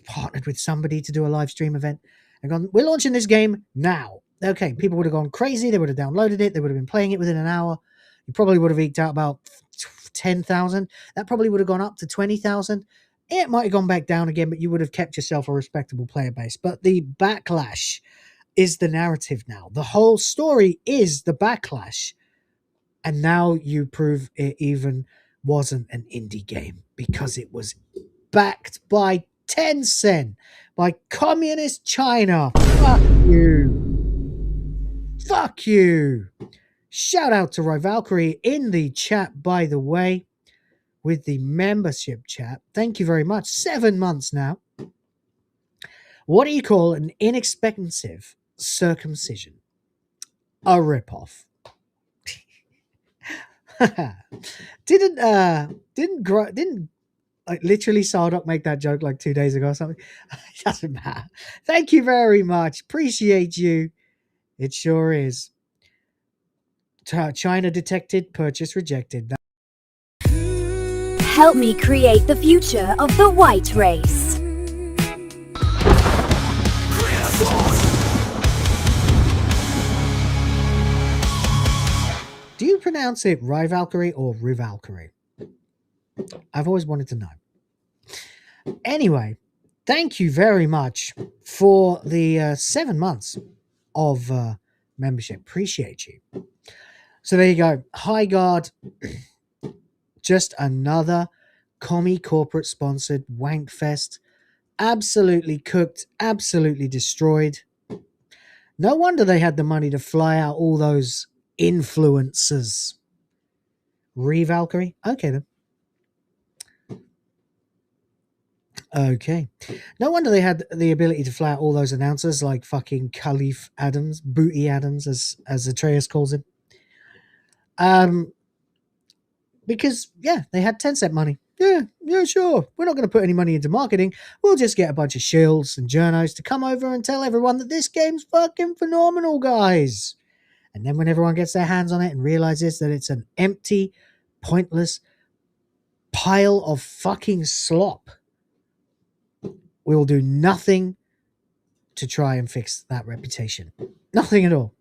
partnered with somebody to do a live stream event, and gone, we're launching this game now. Okay, people would have gone crazy. They would have downloaded it. They would have been playing it within an hour. You probably would have eked out about 10,000. That probably would have gone up to 20,000. It might have gone back down again, but you would have kept yourself a respectable player base. But the backlash is the narrative now. The whole story is the backlash. And now you prove it even wasn't an indie game because it was backed by Tencent, by communist China. Fuck you. Fuck you. Shout out to Roy Valkyrie in the chat, by the way. with the membership chat. Thank you very much. 7 months now. What do you call an inexpensive circumcision? A ripoff. Didn't like literally Sardoc make that joke like 2 days ago or something? It doesn't matter. Thank you very much. Appreciate you. It sure is. China detected, purchase rejected. Help me create the future of the white race. Do you pronounce it Rivalkyrie or Rivalkyrie? I've always wanted to know. Anyway, thank you very much for the 7 months of membership. Appreciate you. So there you go. High Guard. Just another commie corporate sponsored wank fest. Absolutely cooked. Absolutely destroyed. No wonder they had the money to fly out all those influencers. Valkyrie? Okay then. Okay. No wonder they had the ability to fly out all those announcers like fucking Khalif Adams, Booty Adams, as Atreus calls him. Because, yeah, they had 10-cent money. Yeah, sure. We're not going to put any money into marketing. We'll just get a bunch of shills and journos to come over and tell everyone that this game's fucking phenomenal, guys. And then when everyone gets their hands on it and realizes that it's an empty, pointless pile of fucking slop, we will do nothing to try and fix that reputation. Nothing at all.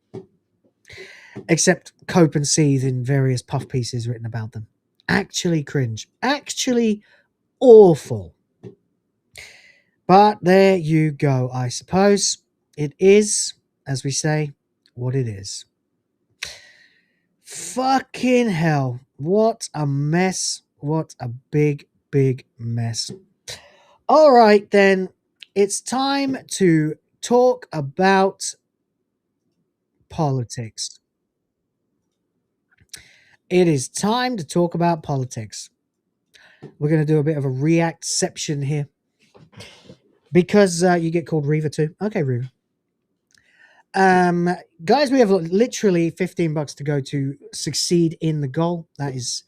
Except cope and seethe in various puff pieces written about them. Actually cringe. Actually awful. But there you go, I suppose. It is, as we say, what it is. Fucking hell. What a mess. What a big, big mess. All right, then. It's time to talk about politics. It is time to talk about politics. We're going to do a bit of a reactception here. Because you get called Reva too. Okay, Reva. Guys, we have literally $15 to go to succeed in the goal. That is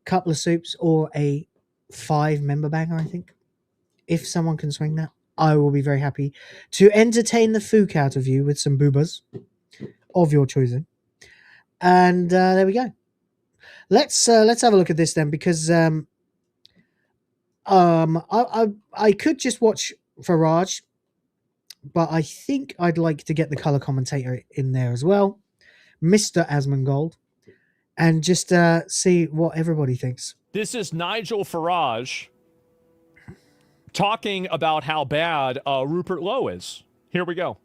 a couple of soups or a 5-member banger, I think. If someone can swing that, I will be very happy to entertain the fook out of you with some boobas of your choosing. And there we go. Let's have a look at this then, because I could just watch Farage, but I think I'd like to get the color commentator in there as well, Mr. Asmongold, and just see what everybody thinks. This is Nigel Farage talking about how bad Rupert Lowe is. Here we go.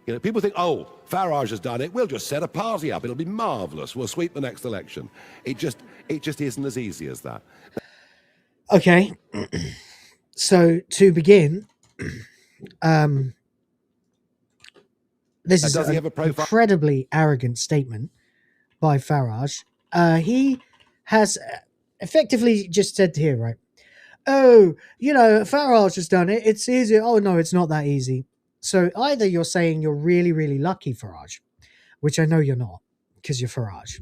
You know, people think, oh, Farage has done it. We'll just set a party up. It'll be marvelous. We'll sweep the next election. It just isn't as easy as that. Okay. So to begin, this is an incredibly arrogant statement by Farage. He has effectively just said here, right? Oh, you know, Farage has done it. It's easy. Oh, no, it's not that easy. So either you're saying you're really, really lucky, Farage, which I know you're not, because you're Farage.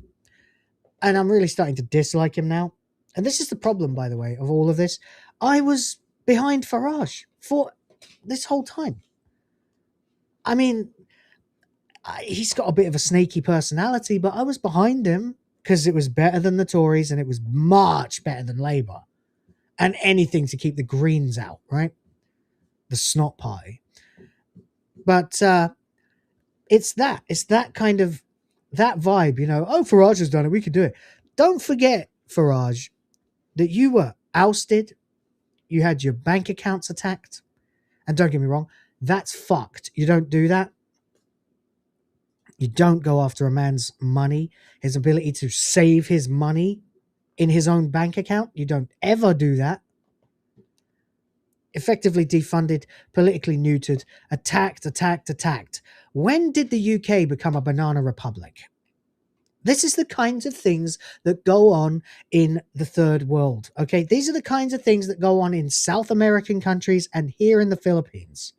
And I'm really starting to dislike him now. And this is the problem, by the way, of all of this. I was behind Farage for this whole time. I mean, he's got a bit of a snaky personality, but I was behind him because it was better than the Tories and it was much better than Labour. And anything to keep the Greens out, right? The snot party. But it's that kind of, that vibe, you know. Oh, Farage has done it. We can do it. Don't forget, Farage, that you were ousted. You had your bank accounts attacked. And don't get me wrong, that's fucked. You don't do that. You don't go after a man's money, his ability to save his money in his own bank account. You don't ever do that. Effectively defunded, politically neutered, attacked. When did the UK become a banana republic? This is the kinds of things that go on in the third world. Okay, these are the kinds of things that go on in South American countries and here in the Philippines.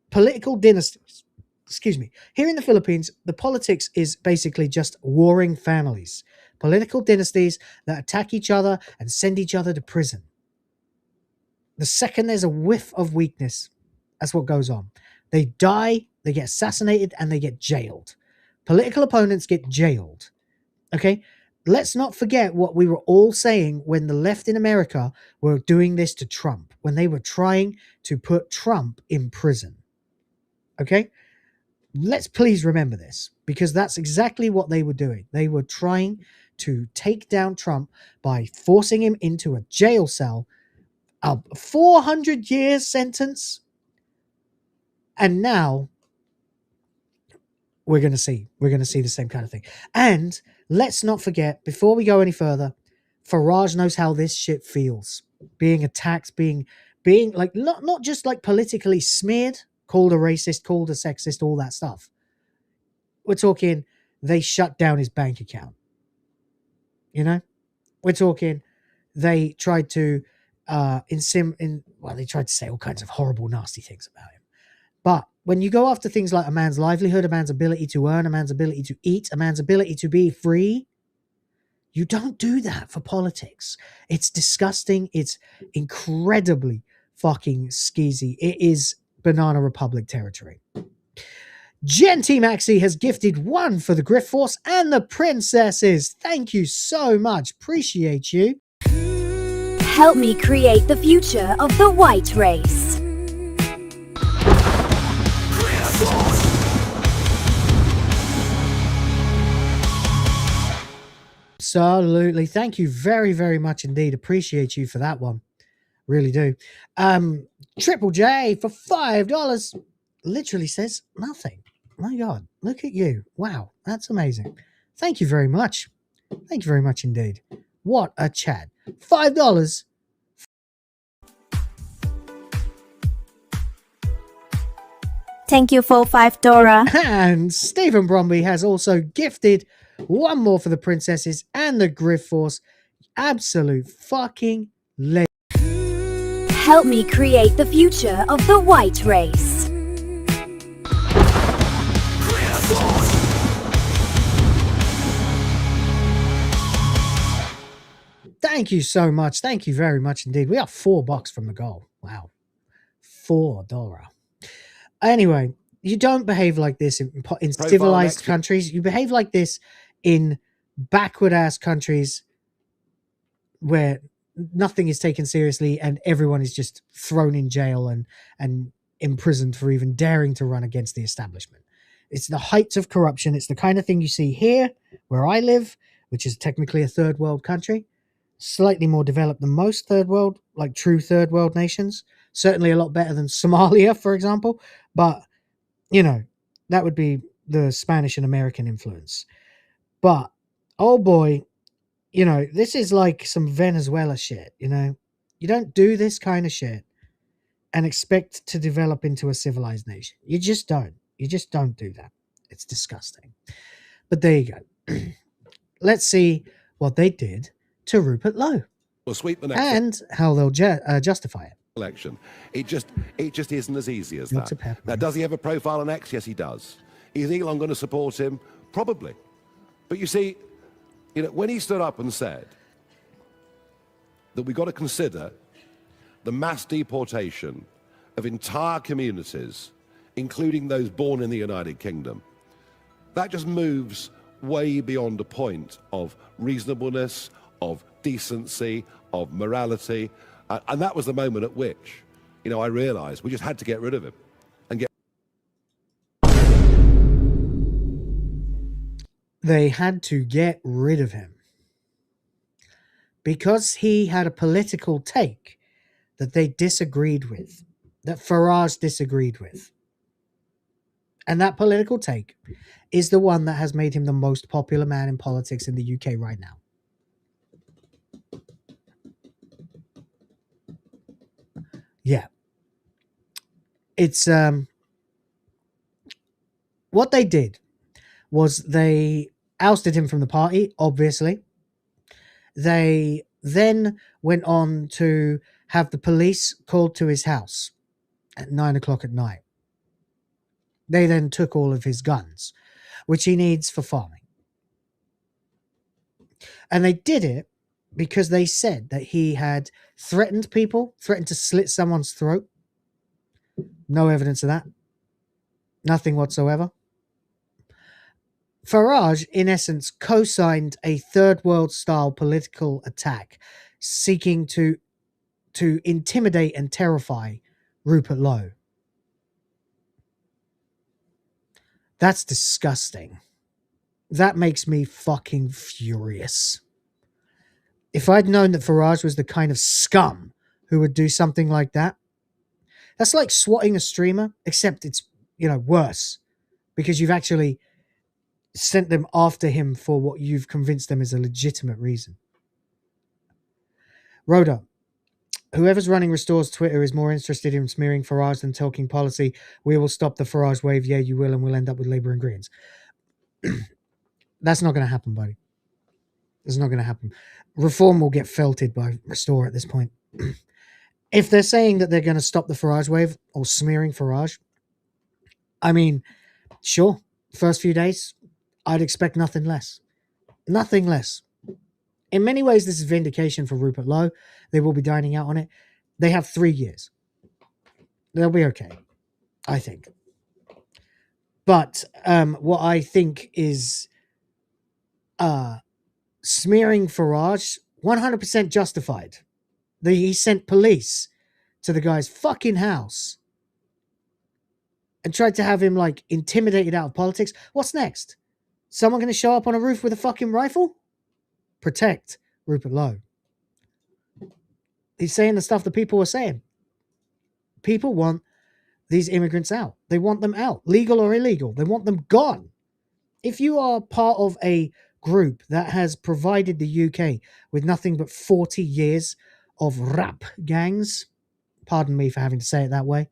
Political dynasties. Excuse me. Here in the Philippines, the politics is basically just warring families. Political dynasties that attack each other and send each other to prison. The second there's a whiff of weakness, that's what goes on. They die, they get assassinated, and they get jailed. Political opponents get jailed. Okay? Let's not forget what we were all saying when the left in America were doing this to Trump, when they were trying to put Trump in prison. Okay? Let's please remember this, because that's exactly what they were doing. They were trying to take down Trump by forcing him into a jail cell, a 400-year sentence, and now we're going to see the same kind of thing. And let's not forget, before we go any further, Farage knows how this shit feels. Being attacked, being like not just like politically smeared, called a racist, called a sexist, all that stuff. We're talking they shut down his bank account. You know? We're talking they tried to they tried to say all kinds of horrible, nasty things about him. But when you go after things like a man's livelihood, a man's ability to earn, a man's ability to eat, a man's ability to be free, you don't do that for politics. It's disgusting. It's incredibly fucking skeezy. It is Banana Republic territory. Genty Maxi has gifted 1 for the Griff Force and the princesses. Thank you so much. Appreciate you. Help me create the future of the white race. Absolutely. Thank you very, very much indeed. Appreciate you for that one. Really do. Triple J for $5 literally says nothing. My God, look at you. Wow, that's amazing. Thank you very much. Thank you very much indeed. What a chat. $5. Thank you for $5. And Stephen Bromby has also gifted 1 more for the princesses and the Griff Force. Absolute fucking legend. Help me create the future of the white race. Thank you so much. Thank you very much indeed. We are $4 from the goal. Wow. $4. Anyway, you don't behave like this in civilized countries. You behave like this in backward-ass countries where nothing is taken seriously and everyone is just thrown in jail and imprisoned for even daring to run against the establishment. It's the heights of corruption. It's the kind of thing you see here, where I live, which is technically a third world country, slightly more developed than most third world, like true third world nations. Certainly a lot better than Somalia, for example. But, you know, that would be the Spanish and American influence. But, oh boy, you know, this is like some Venezuela shit, you know. You don't do this kind of shit and expect to develop into a civilized nation. You just don't. You just don't do that. It's disgusting. But there you go. Let's see what they did to Rupert Lowe. We'll sweep the next and how they'll justify it. Election. It just isn't as easy as that. Now, does he have a profile on X? Yes, he does. Is Elon going to support him? Probably. But you see, you know, when he stood up and said that we've got to consider the mass deportation of entire communities, including those born in the United Kingdom, that just moves way beyond a point of reasonableness, of decency, of morality. And that was the moment at which, you know, I realized we just had to get rid of him and get. They had to get rid of him because he had a political take that they disagreed with, that Farage disagreed with. And that political take is the one that has made him the most popular man in politics in the UK right now. Yeah. It's what they did was they ousted him from the party, obviously. They then went on to have the police called to his house at 9 o'clock at night. They then took all of his guns, which he needs for farming. And they did it because they said that he had threatened people, threatened to slit someone's throat. No evidence of that. Nothing whatsoever. Farage, in essence, co-signed a third world style political attack seeking to intimidate and terrify Rupert Lowe. That's disgusting. That makes me fucking furious. If I'd known that Farage was the kind of scum who would do something like that, that's like swatting a streamer, except it's, worse, because you've actually sent them after him for what you've convinced them is a legitimate reason. Rhoda, whoever's running Restore's Twitter is more interested in smearing Farage than talking policy. We will stop the Farage wave. Yeah, you will, and we'll end up with Labour and Greens. That's not going to happen, buddy. It's not going to happen. Reform will get felted by Restore at this point. If they're saying that they're going to stop the Farage wave or smearing Farage, I mean, sure, first few days, I'd expect nothing less. Nothing less. In many ways, this is vindication for Rupert Lowe. They will be dining out on it. They have 3 years. They'll be okay, I think. But what I think is smearing Farage, 100% justified. He sent police to the guy's fucking house and tried to have him, intimidated out of politics. What's next? Someone going to show up on a roof with a fucking rifle? Protect Rupert Lowe. He's saying the stuff that people are saying. People want these immigrants out. They want them out, legal or illegal. They want them gone. If you are part of a group that has provided the UK with nothing but 40 years of rap gangs, pardon me for having to say it that way,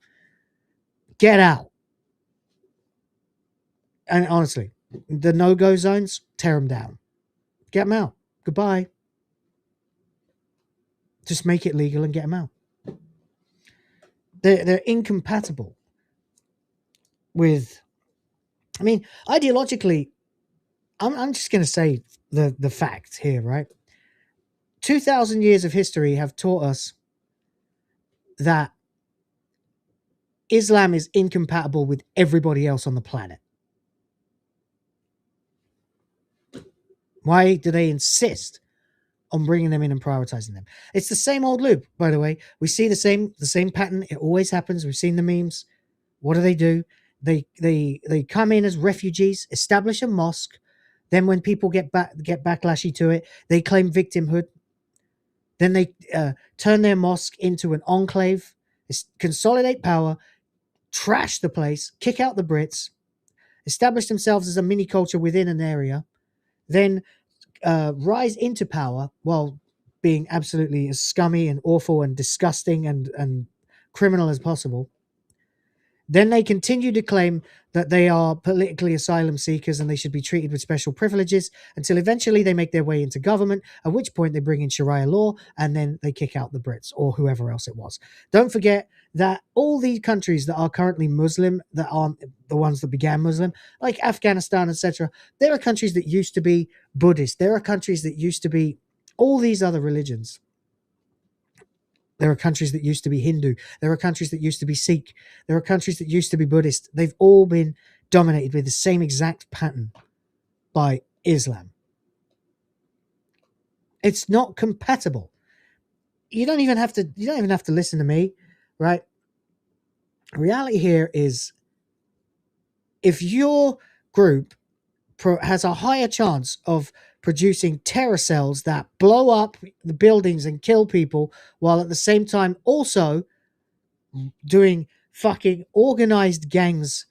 get out. And honestly, the no-go zones, tear them down. Get them out. Goodbye. Just make it legal and get them out. They're incompatible with... I mean, ideologically, I'm just going to say the fact here, right? 2,000 years of history have taught us that Islam is incompatible with everybody else on the planet. Why do they insist on bringing them in and prioritizing them? It's the same old loop, by the way. We see the same pattern. It always happens. We've seen the memes. What do? They come in as refugees, establish a mosque. Then when people get backlashy to it, they claim victimhood. Then they turn their mosque into an enclave, consolidate power, trash the place, kick out the Brits, establish themselves as a mini culture within an area, then rise into power while being absolutely as scummy and awful and disgusting and criminal as possible. Then they continue to claim that they are politically asylum seekers and they should be treated with special privileges until eventually they make their way into government, at which point they bring in Sharia law and then they kick out the Brits or whoever else it was. Don't forget that all these countries that are currently Muslim, that aren't the ones that began Muslim, like Afghanistan, etc., there are countries that used to be Buddhist. There are countries that used to be all these other religions. There are countries that used to be Hindu. There are countries that used to be Sikh. There are countries that used to be Buddhist. They've all been dominated with the same exact pattern by Islam. It's not compatible. You don't even have to listen to me, right? Reality here is if your group has a higher chance of producing terror cells that blow up the buildings and kill people, while at the same time also doing fucking organized gangs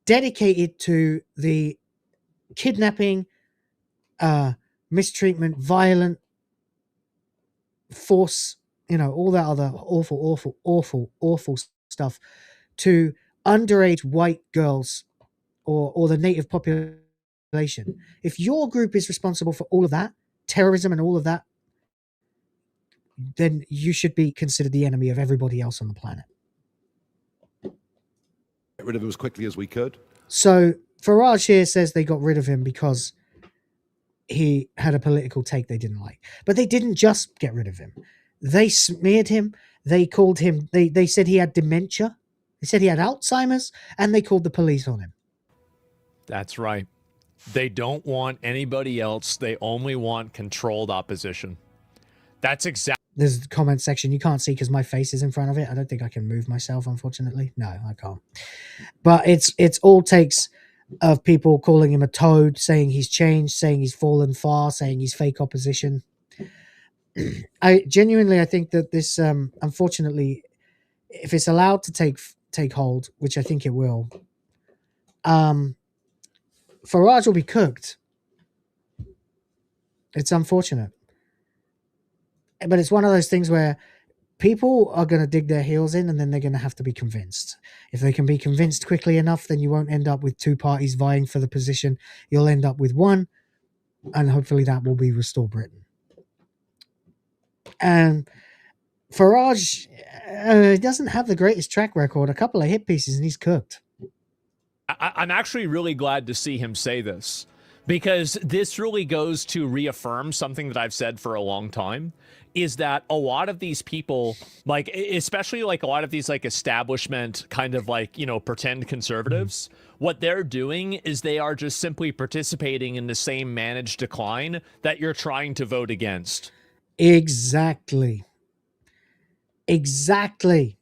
dedicated to the kidnapping, mistreatment, violent force, all that other awful stuff to underage white girls or the native population If your group is responsible for all of that, terrorism and all of that, then you should be considered the enemy of everybody else on the planet. Get rid of him as quickly as we could. So Farage here says they got rid of him because he had a political take they didn't like. But they didn't just get rid of him. They smeared him. They called him, they said he had dementia. They said he had Alzheimer's, and they called the police on him. That's right. They don't want anybody else. They only want controlled opposition. That's exactly. There's the comment section. You can't see because my face is in front of it. I don't think I can move myself, unfortunately. No, I can't. But it's all takes of people calling him a toad, saying he's changed, saying he's fallen far, saying he's fake opposition. I think that this, unfortunately, if it's allowed to take hold, which I think it will, Farage will be cooked. It's unfortunate. But it's one of those things where people are going to dig their heels in and then they're going to have to be convinced. If they can be convinced quickly enough, then you won't end up with two parties vying for the position. You'll end up with one, and hopefully that will be Restore Britain. And Farage doesn't have the greatest track record. A couple of hit pieces and he's cooked. I'm actually really glad to see him say this, because this really goes to reaffirm something that I've said for a long time, is that a lot of these people, like, especially like a lot of these like establishment kind of like, you know, pretend conservatives, what they're doing is they are just simply participating in the same managed decline that you're trying to vote against. Exactly. Exactly.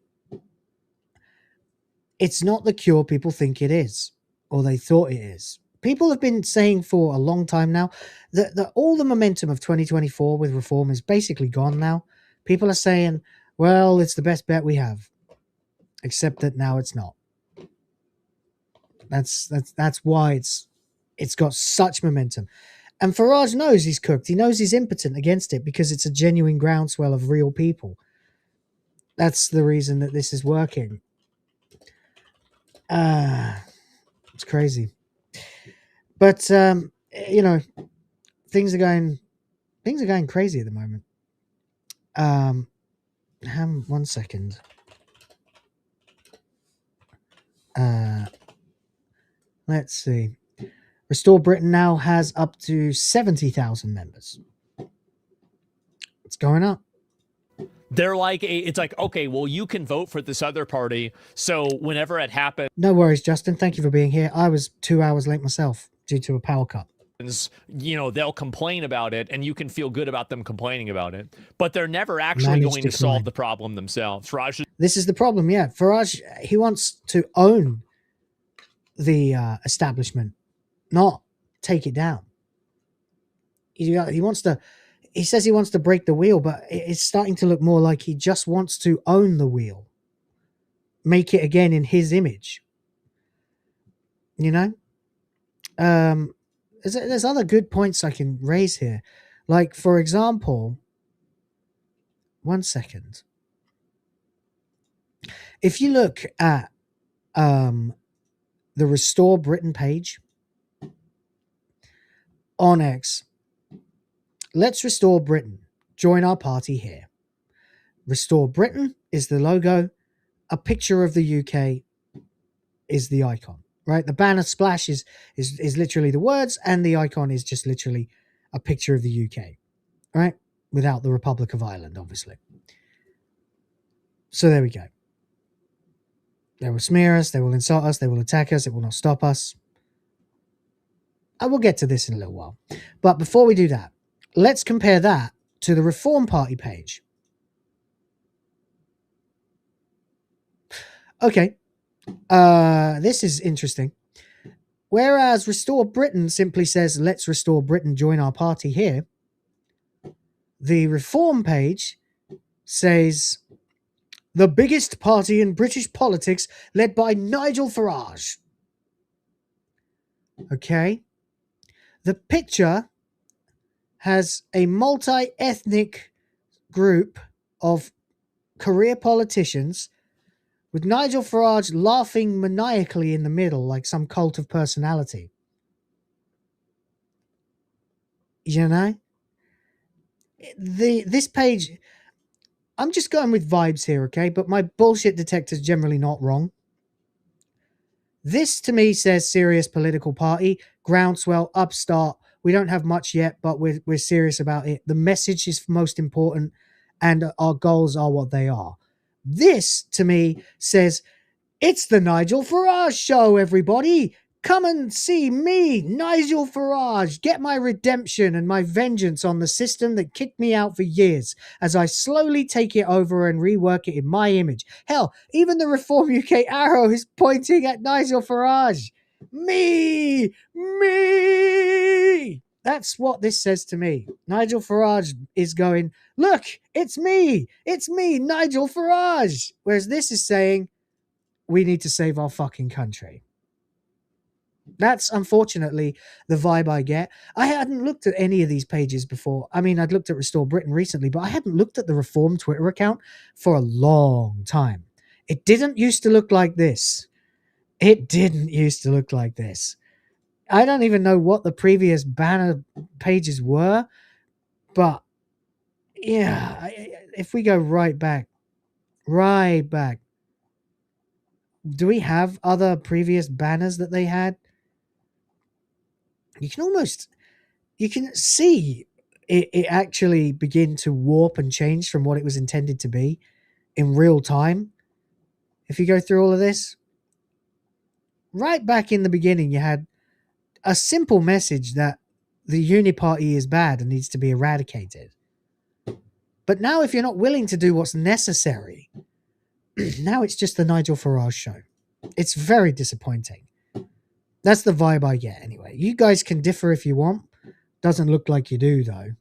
It's not the cure people think it is, or they thought it is. People have been saying for a long time now that all the momentum of 2024 with reform is basically gone now. People are saying, well, it's the best bet we have, except that now it's not. That's why it's got such momentum. And Farage knows he's cooked. He knows he's impotent against it because it's a genuine groundswell of real people. That's the reason that this is working. It's crazy. But you know, things are going crazy at the moment. One second. Let's see. Restore Britain now has up to 70,000 members. It's going up. They're like, it's like, okay, well, you can vote for this other party, so whenever it happens... No worries, Justin. Thank you for being here. I was 2 hours late myself due to a power cut. You know, they'll complain about it, and you can feel good about them complaining about it, but they're never actually going to solve the problem themselves. Farage... This is the problem, yeah. Farage, he wants to own the establishment, not take it down. He wants to... He says he wants to break the wheel, but it's starting to look more like he just wants to own the wheel. Make it again in his image. You know? There's other good points I can raise here. Like, for example, one second. If you look at the Restore Britain page on X, let's restore Britain. Join our party here. Restore Britain is the logo. A picture of the UK is the icon, right? The banner splash is literally the words, and the icon is just literally a picture of the UK, right? Without the Republic of Ireland, obviously. So there we go. They will smear us. They will insult us. They will attack us. It will not stop us. I will get to this in a little while. But before we do that, let's compare that to the Reform Party page. Okay. This is interesting. Whereas Restore Britain simply says, let's restore Britain, join our party here. The Reform page says, the biggest party in British politics led by Nigel Farage. Okay. The picture has a multi-ethnic group of career politicians with Nigel Farage laughing maniacally in the middle like some cult of personality. You know? This page, I'm just going with vibes here, okay? But my bullshit detector's generally not wrong. This, to me, says serious political party, groundswell, upstart. We don't have much yet, but we're serious about it. The message is most important, and our goals are what they are. This, to me, says, it's the Nigel Farage show, everybody. Come and see me, Nigel Farage, get my redemption and my vengeance on the system that kicked me out for years as I slowly take it over and rework it in my image. Hell, even the Reform UK arrow is pointing at Nigel Farage. Me! That's what this says to me. Nigel Farage is going, look, it's me, Nigel Farage. Whereas this is saying, we need to save our fucking country. That's unfortunately the vibe I get. I hadn't looked at any of these pages before. I mean, I'd looked at Restore Britain recently, but I hadn't looked at the Reform Twitter account for a long time. It didn't used to look like this. I don't even know what the previous banner pages were, but yeah, if we go right back, do we have other previous banners that they had? You can see it actually begin to warp and change from what it was intended to be in real time. If you go through all of this, right back in the beginning, you had a simple message that the Uniparty is bad and needs to be eradicated. But now if you're not willing to do what's necessary, now it's just the Nigel Farage show. It's very disappointing. That's the vibe I get anyway. You guys can differ if you want. Doesn't look like you do, though.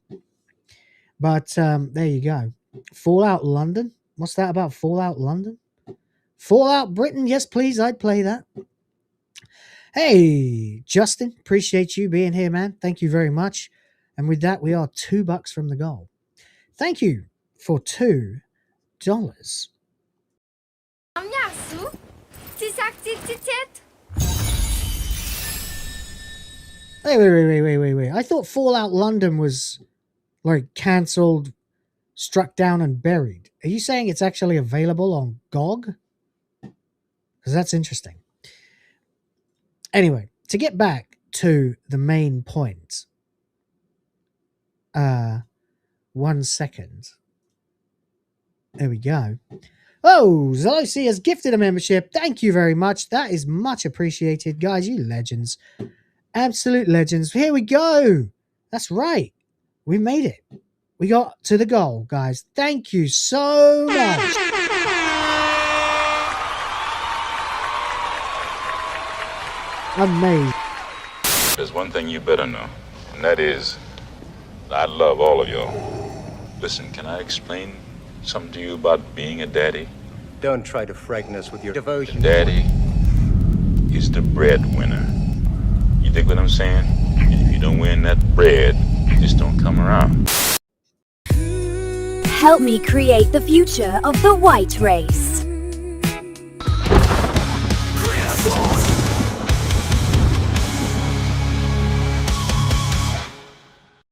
But there you go. Fallout London? What's that about Fallout London? Fallout Britain? Yes, please. I'd play that. Hey, Justin. Appreciate you being here, man. Thank you very much. And with that, we are $2 from the goal. Thank you for $2. Wait. I thought Fallout London was like cancelled, struck down, and buried. Are you saying it's actually available on GOG? Because that's interesting. Anyway, to get back to the main point. 1 second. There we go. Oh, Zelosi has gifted a membership. Thank you very much. That is much appreciated. Guys, you legends. Absolute legends. Here we go. That's right. We made it. We got to the goal, guys. Thank you so much. Amazing. There's one thing you better know, and that is I love all of y'all. Listen, can I explain something to you about being a daddy? Don't try to frighten us with your devotion. Daddy is the breadwinner. You dig what I'm saying? And if you don't win that bread, you just don't come around. Help me create the future of the white race.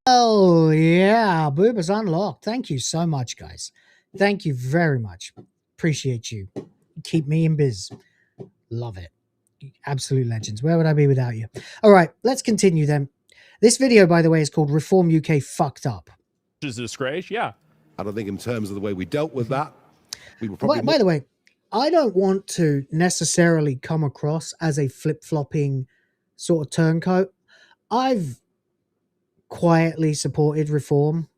Oh, yeah. Boob is unlocked. Thank you so much, guys. Thank you very much. Appreciate you. Keep me in biz. Love it. Absolute legends. Where would I be without you? All right, let's continue then. This video, by the way, is called Reform UK Fucked Up. Is a disgrace? Yeah. I don't think in terms of the way we dealt with that, we were probably... By the way, I don't want to necessarily come across as a flip-flopping sort of turncoat. I've quietly supported reform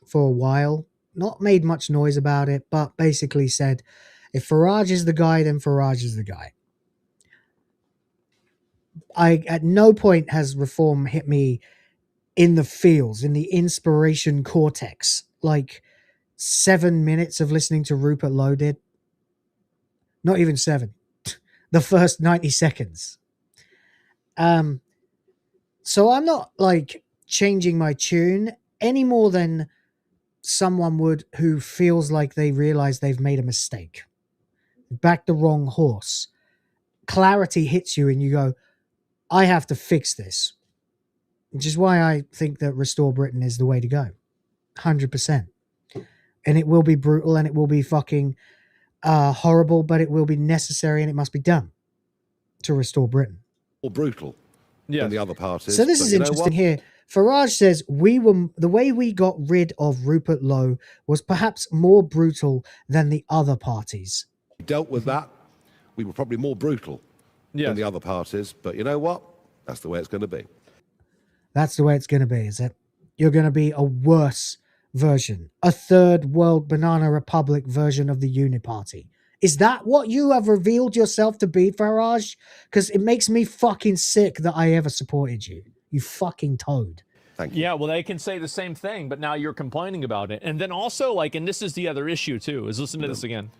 for a while. Not made much noise about it, but basically said, if Farage is the guy, then Farage is the guy. At no point has reform hit me in the feels, in the inspiration cortex, like 7 minutes of listening to Rupert Lowe did. Not even 7. The first 90 seconds. So I'm not like changing my tune any more than someone would who feels like they realize they've made a mistake. Backed the wrong horse. Clarity hits you and you go, I have to fix this. which is why I think that Restore Britain is the way to go. 100%. And it will be brutal and it will be fucking horrible, but it will be necessary and it must be done to restore Britain. More brutal than the other parties. So this is interesting here. Farage says the way we got rid of Rupert Lowe was perhaps more brutal than the other parties. We dealt with that. We were probably more brutal than the other parties, but you know what? That's the way it's going to be. That's the way it's going to be, is it? You're going to be a worse version, a third world banana republic version of the Uniparty. Is that what you have revealed yourself to be, Farage? Because it makes me fucking sick that I ever supported you. You fucking toad. Thank you. Yeah, well, they can say the same thing, but now you're complaining about it. And then also, like, and this is the other issue, too, is listen to this again.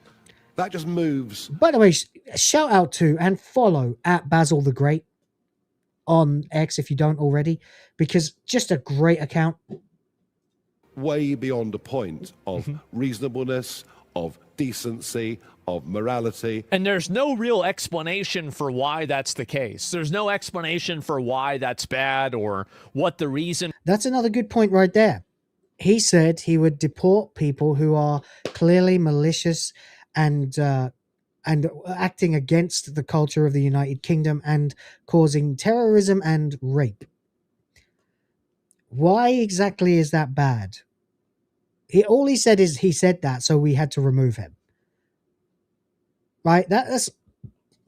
That just moves. By the way, shout out to and follow at Basil the Great on X if you don't already, because just a great account. Way beyond a point of reasonableness, of decency, of morality. And there's no real explanation for why that's the case. There's no explanation for why that's bad or what the reason. That's another good point right there. He said he would deport people who are clearly malicious and acting against the culture of the United Kingdom and causing terrorism and rape. Why exactly is that bad? All he said is he said that, so we had to remove him. Right? That's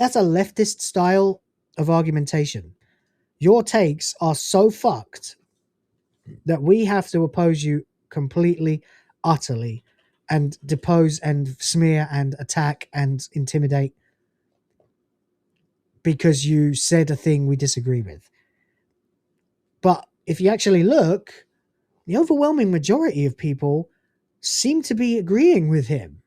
a leftist style of argumentation. Your takes are so fucked that we have to oppose you completely, utterly, and depose and smear and attack and intimidate because you said a thing we disagree with. But if you actually look, the overwhelming majority of people seem to be agreeing with him.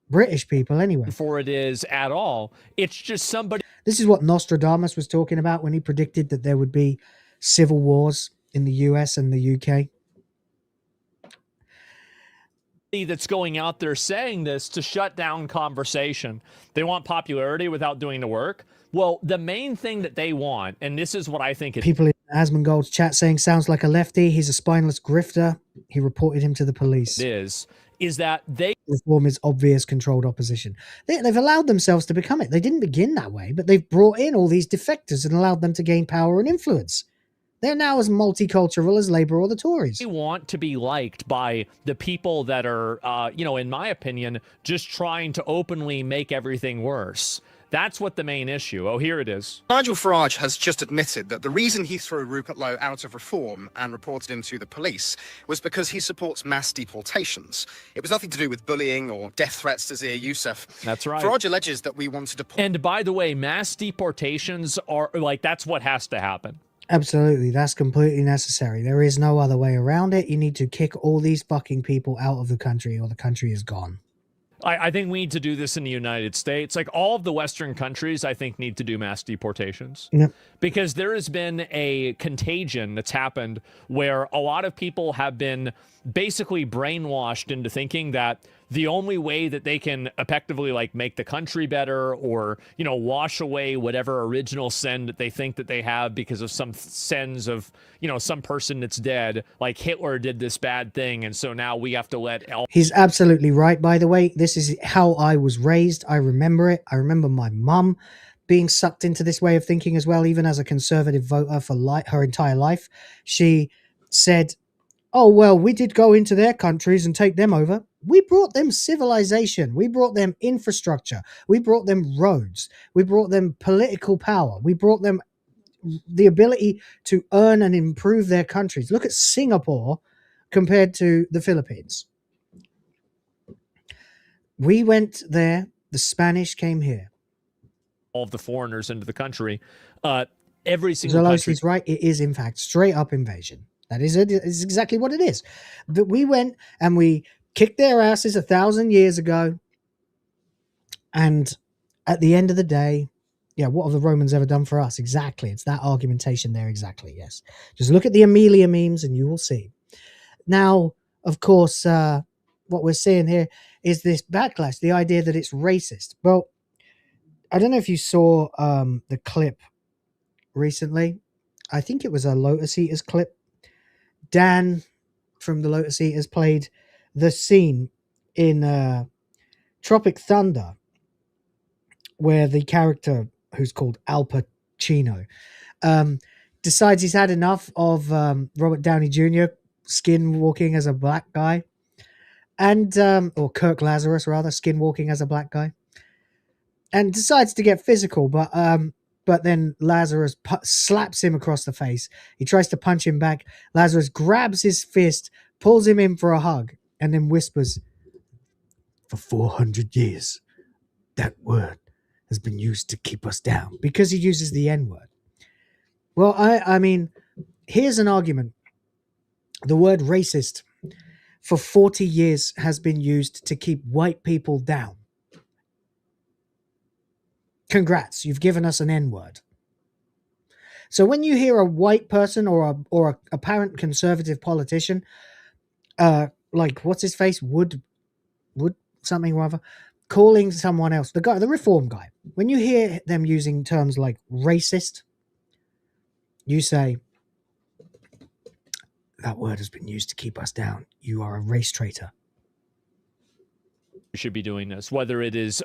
British people, anyway. For it is at all. It's just somebody. This is what Nostradamus was talking about when he predicted that there would be civil wars in the US and the UK. That's going out there saying this to shut down conversation. They want popularity without doing the work. Well, the main thing that they want, and this is what I think. People in Asmongold's chat saying sounds like a lefty. He's a spineless grifter. He reported him to the police. Is that they reform is obvious controlled opposition. They've allowed themselves to become it. They didn't begin that way, but they've brought in all these defectors and allowed them to gain power and influence. They're now as multicultural as Labour or the Tories. They want to be liked by the people that are, in my opinion, just trying to openly make everything worse. That's what the main issue. Oh, here it is. Nigel Farage has just admitted that the reason he threw Rupert Lowe out of reform and reported him to the police was because he supports mass deportations. It was nothing to do with bullying or death threats to Zia Youssef. That's right. Farage alleges that we want to deport. And by the way, mass deportations are that's what has to happen. Absolutely. That's completely necessary. There is no other way around it. You need to kick all these fucking people out of the country or the country is gone. I think we need to do this in the United States. Like all of the Western countries, I think, need to do mass deportations. Yep. Because there has been a contagion that's happened where a lot of people have been basically brainwashed into thinking that the only way that they can effectively make the country better or, wash away whatever original sin that they think that they have because of some sins of, some person that's dead, like Hitler did this bad thing. And so now we have to let He's absolutely right, by the way. This is how I was raised. I remember it. I remember my mum being sucked into this way of thinking as well, even as a conservative voter for her entire life. She said, oh, well, we did go into their countries and take them over. We brought them civilization. We brought them infrastructure. We brought them roads. We brought them political power. We brought them the ability to earn and improve their countries. Look at Singapore compared to the Philippines. We went there. The Spanish came here. All of the foreigners into the country. Every single country. Zolosi's right. It is, in fact, straight up invasion. That is it. It's exactly what it is. But we went and we kicked their asses 1,000 years ago. And at the end of the day, yeah, what have the Romans ever done for us? Exactly. It's that argumentation there. Exactly. Yes. Just look at the Amelia memes and you will see. Now, of course, what we're seeing here is this backlash, the idea that it's racist. Well, I don't know if you saw the clip recently I think it was a Lotus Eaters clip. Dan from the Lotus Eaters played the scene in Tropic Thunder where the character who's called Al Pacino decides he's had enough of Robert Downey Jr. skinwalking as a black guy, and or Kirk Lazarus rather, skinwalking as a black guy, and decides to get physical, but then Lazarus slaps him across the face. He tries to punch him back. Lazarus grabs his fist, pulls him in for a hug, and then whispers, "For 400 years, that word has been used to keep us down," because he uses the N-word. Well, I mean, here's an argument. The word racist for 40 years has been used to keep white people down. Congrats, you've given us an N-word. So when you hear a white person or a apparent conservative politician, like what's his face, Wood something or other, calling someone else, the reform guy, when you hear them using terms like racist, you say, that word has been used to keep us down. You are a race traitor. Should be doing this, whether it's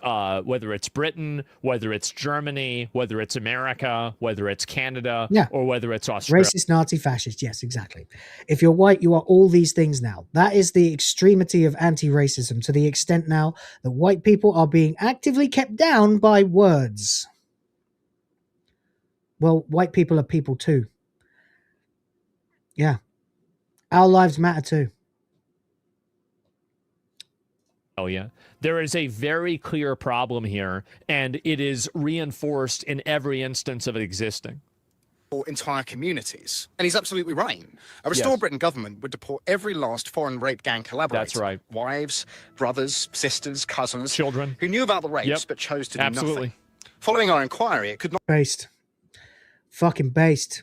Britain, whether it's Germany, whether it's America, whether it's Canada, or whether it's Australia. Racist, Nazi, fascist. Yes, exactly. If you're white, you are all these things now. That is the extremity of anti-racism, to the extent now that white people are being actively kept down by words. Well, white people are people too. Yeah. Our lives matter too. Oh, yeah. There is a very clear problem here, and it is reinforced in every instance of it existing. For entire communities. And he's absolutely right. A Restore Britain government would deport every last foreign rape gang collaborator. That's right. Wives, brothers, sisters, cousins. Children. Who knew about the rapes but chose to do nothing. Following our inquiry, it could not... Based. Fucking based.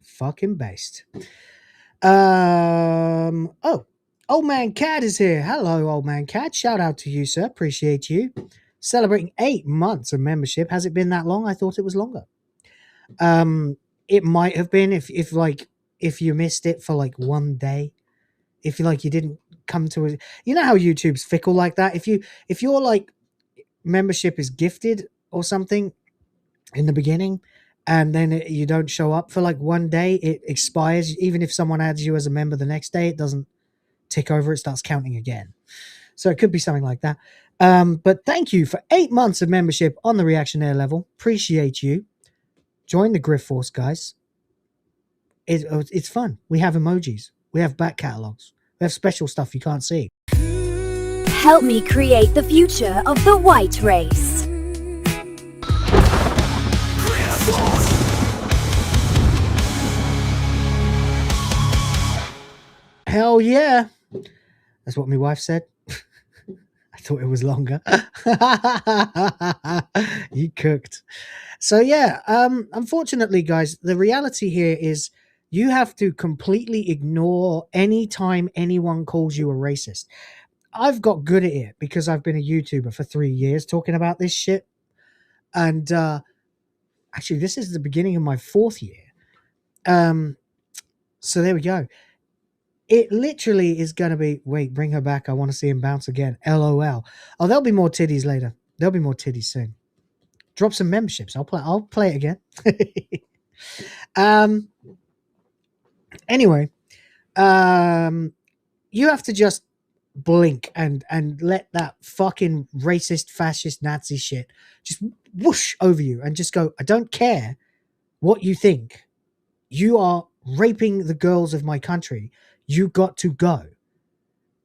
Fucking based. Oh. Old Man Cad is here. Hello, Old Man Cad. Shout out to you, sir. Appreciate you. Celebrating 8 months of membership. Has it been that long? I thought it was longer. It might have been if you missed it for like one day. If you didn't come to it. You know how YouTube's fickle like that? If your like membership is gifted or something in the beginning, and then you don't show up for like one day, it expires. Even if someone adds you as a member the next day, it doesn't tick over, it starts counting again. So it could be something like that. But thank you for 8 months of membership on the Reactionaire level. Appreciate you. Join the Griff Force, guys. It's fun. We have emojis. We have back catalogs. We have special stuff you can't see. Help me create the future of the white race. Hell yeah. That's what my wife said. I thought it was longer. You cooked. So yeah, unfortunately, guys, the reality here is you have to completely ignore any time anyone calls you a racist. I've got good at it because I've been a YouTuber for 3 years talking about this shit. And actually, this is the beginning of my 4th year. So there we go. It literally is going to be, wait, bring her back. I want to see him bounce again. LOL. Oh, there'll be more titties later. There'll be more titties soon. Drop some memberships. I'll play it again. Anyway, you have to just blink and let that fucking racist, fascist, Nazi shit just whoosh over you and just go, I don't care what you think. You are raping the girls of my country. You got to go.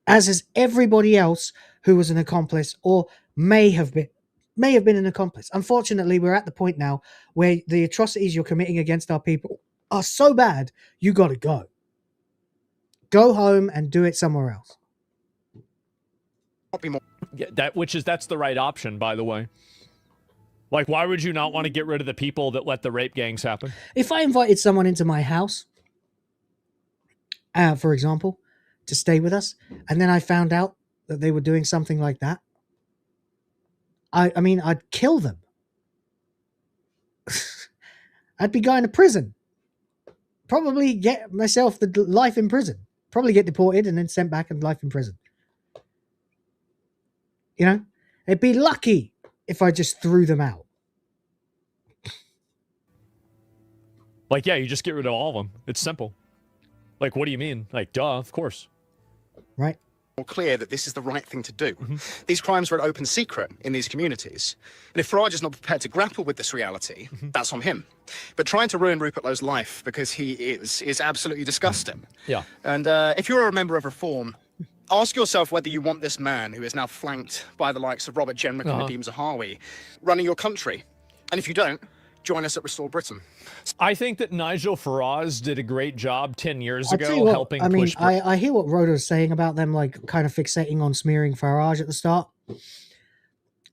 As is everybody else who was an accomplice or may have been an accomplice. Unfortunately, we're at the point now where the atrocities you're committing against our people are so bad, you got to go. Go home and do it somewhere else. Yeah, that's the right option, by the way. Like, why would you not want to get rid of the people that let the rape gangs happen? If I invited someone into my house, for example, to stay with us, and then I found out that they were doing something like that, I mean, I'd kill them. I'd be going to prison. Probably get myself the life in prison. Probably get deported and then sent back and life in prison. You know? They'd be lucky if I just threw them out. Like, yeah, you just get rid of all of them. It's simple. Like, what do you mean? Like, duh, of course. Right. More clear that this is the right thing to do. These crimes are an open secret in these communities. And if Farage is not prepared to grapple with this reality, that's on him. But trying to ruin Rupert Lowe's life because he is absolutely disgusting. Yeah. And if you're a member of Reform, ask yourself whether you want this man, who is now flanked by the likes of Robert Jenrick and Nadeem Zahawi, running your country. And if you don't, join us at Restore Britain. I think that Nigel Farage did a great job 10 years I'll tell ago you what, helping I mean, push... I hear what Rhoda's saying about them, like, kind of fixating on smearing Farage at the start.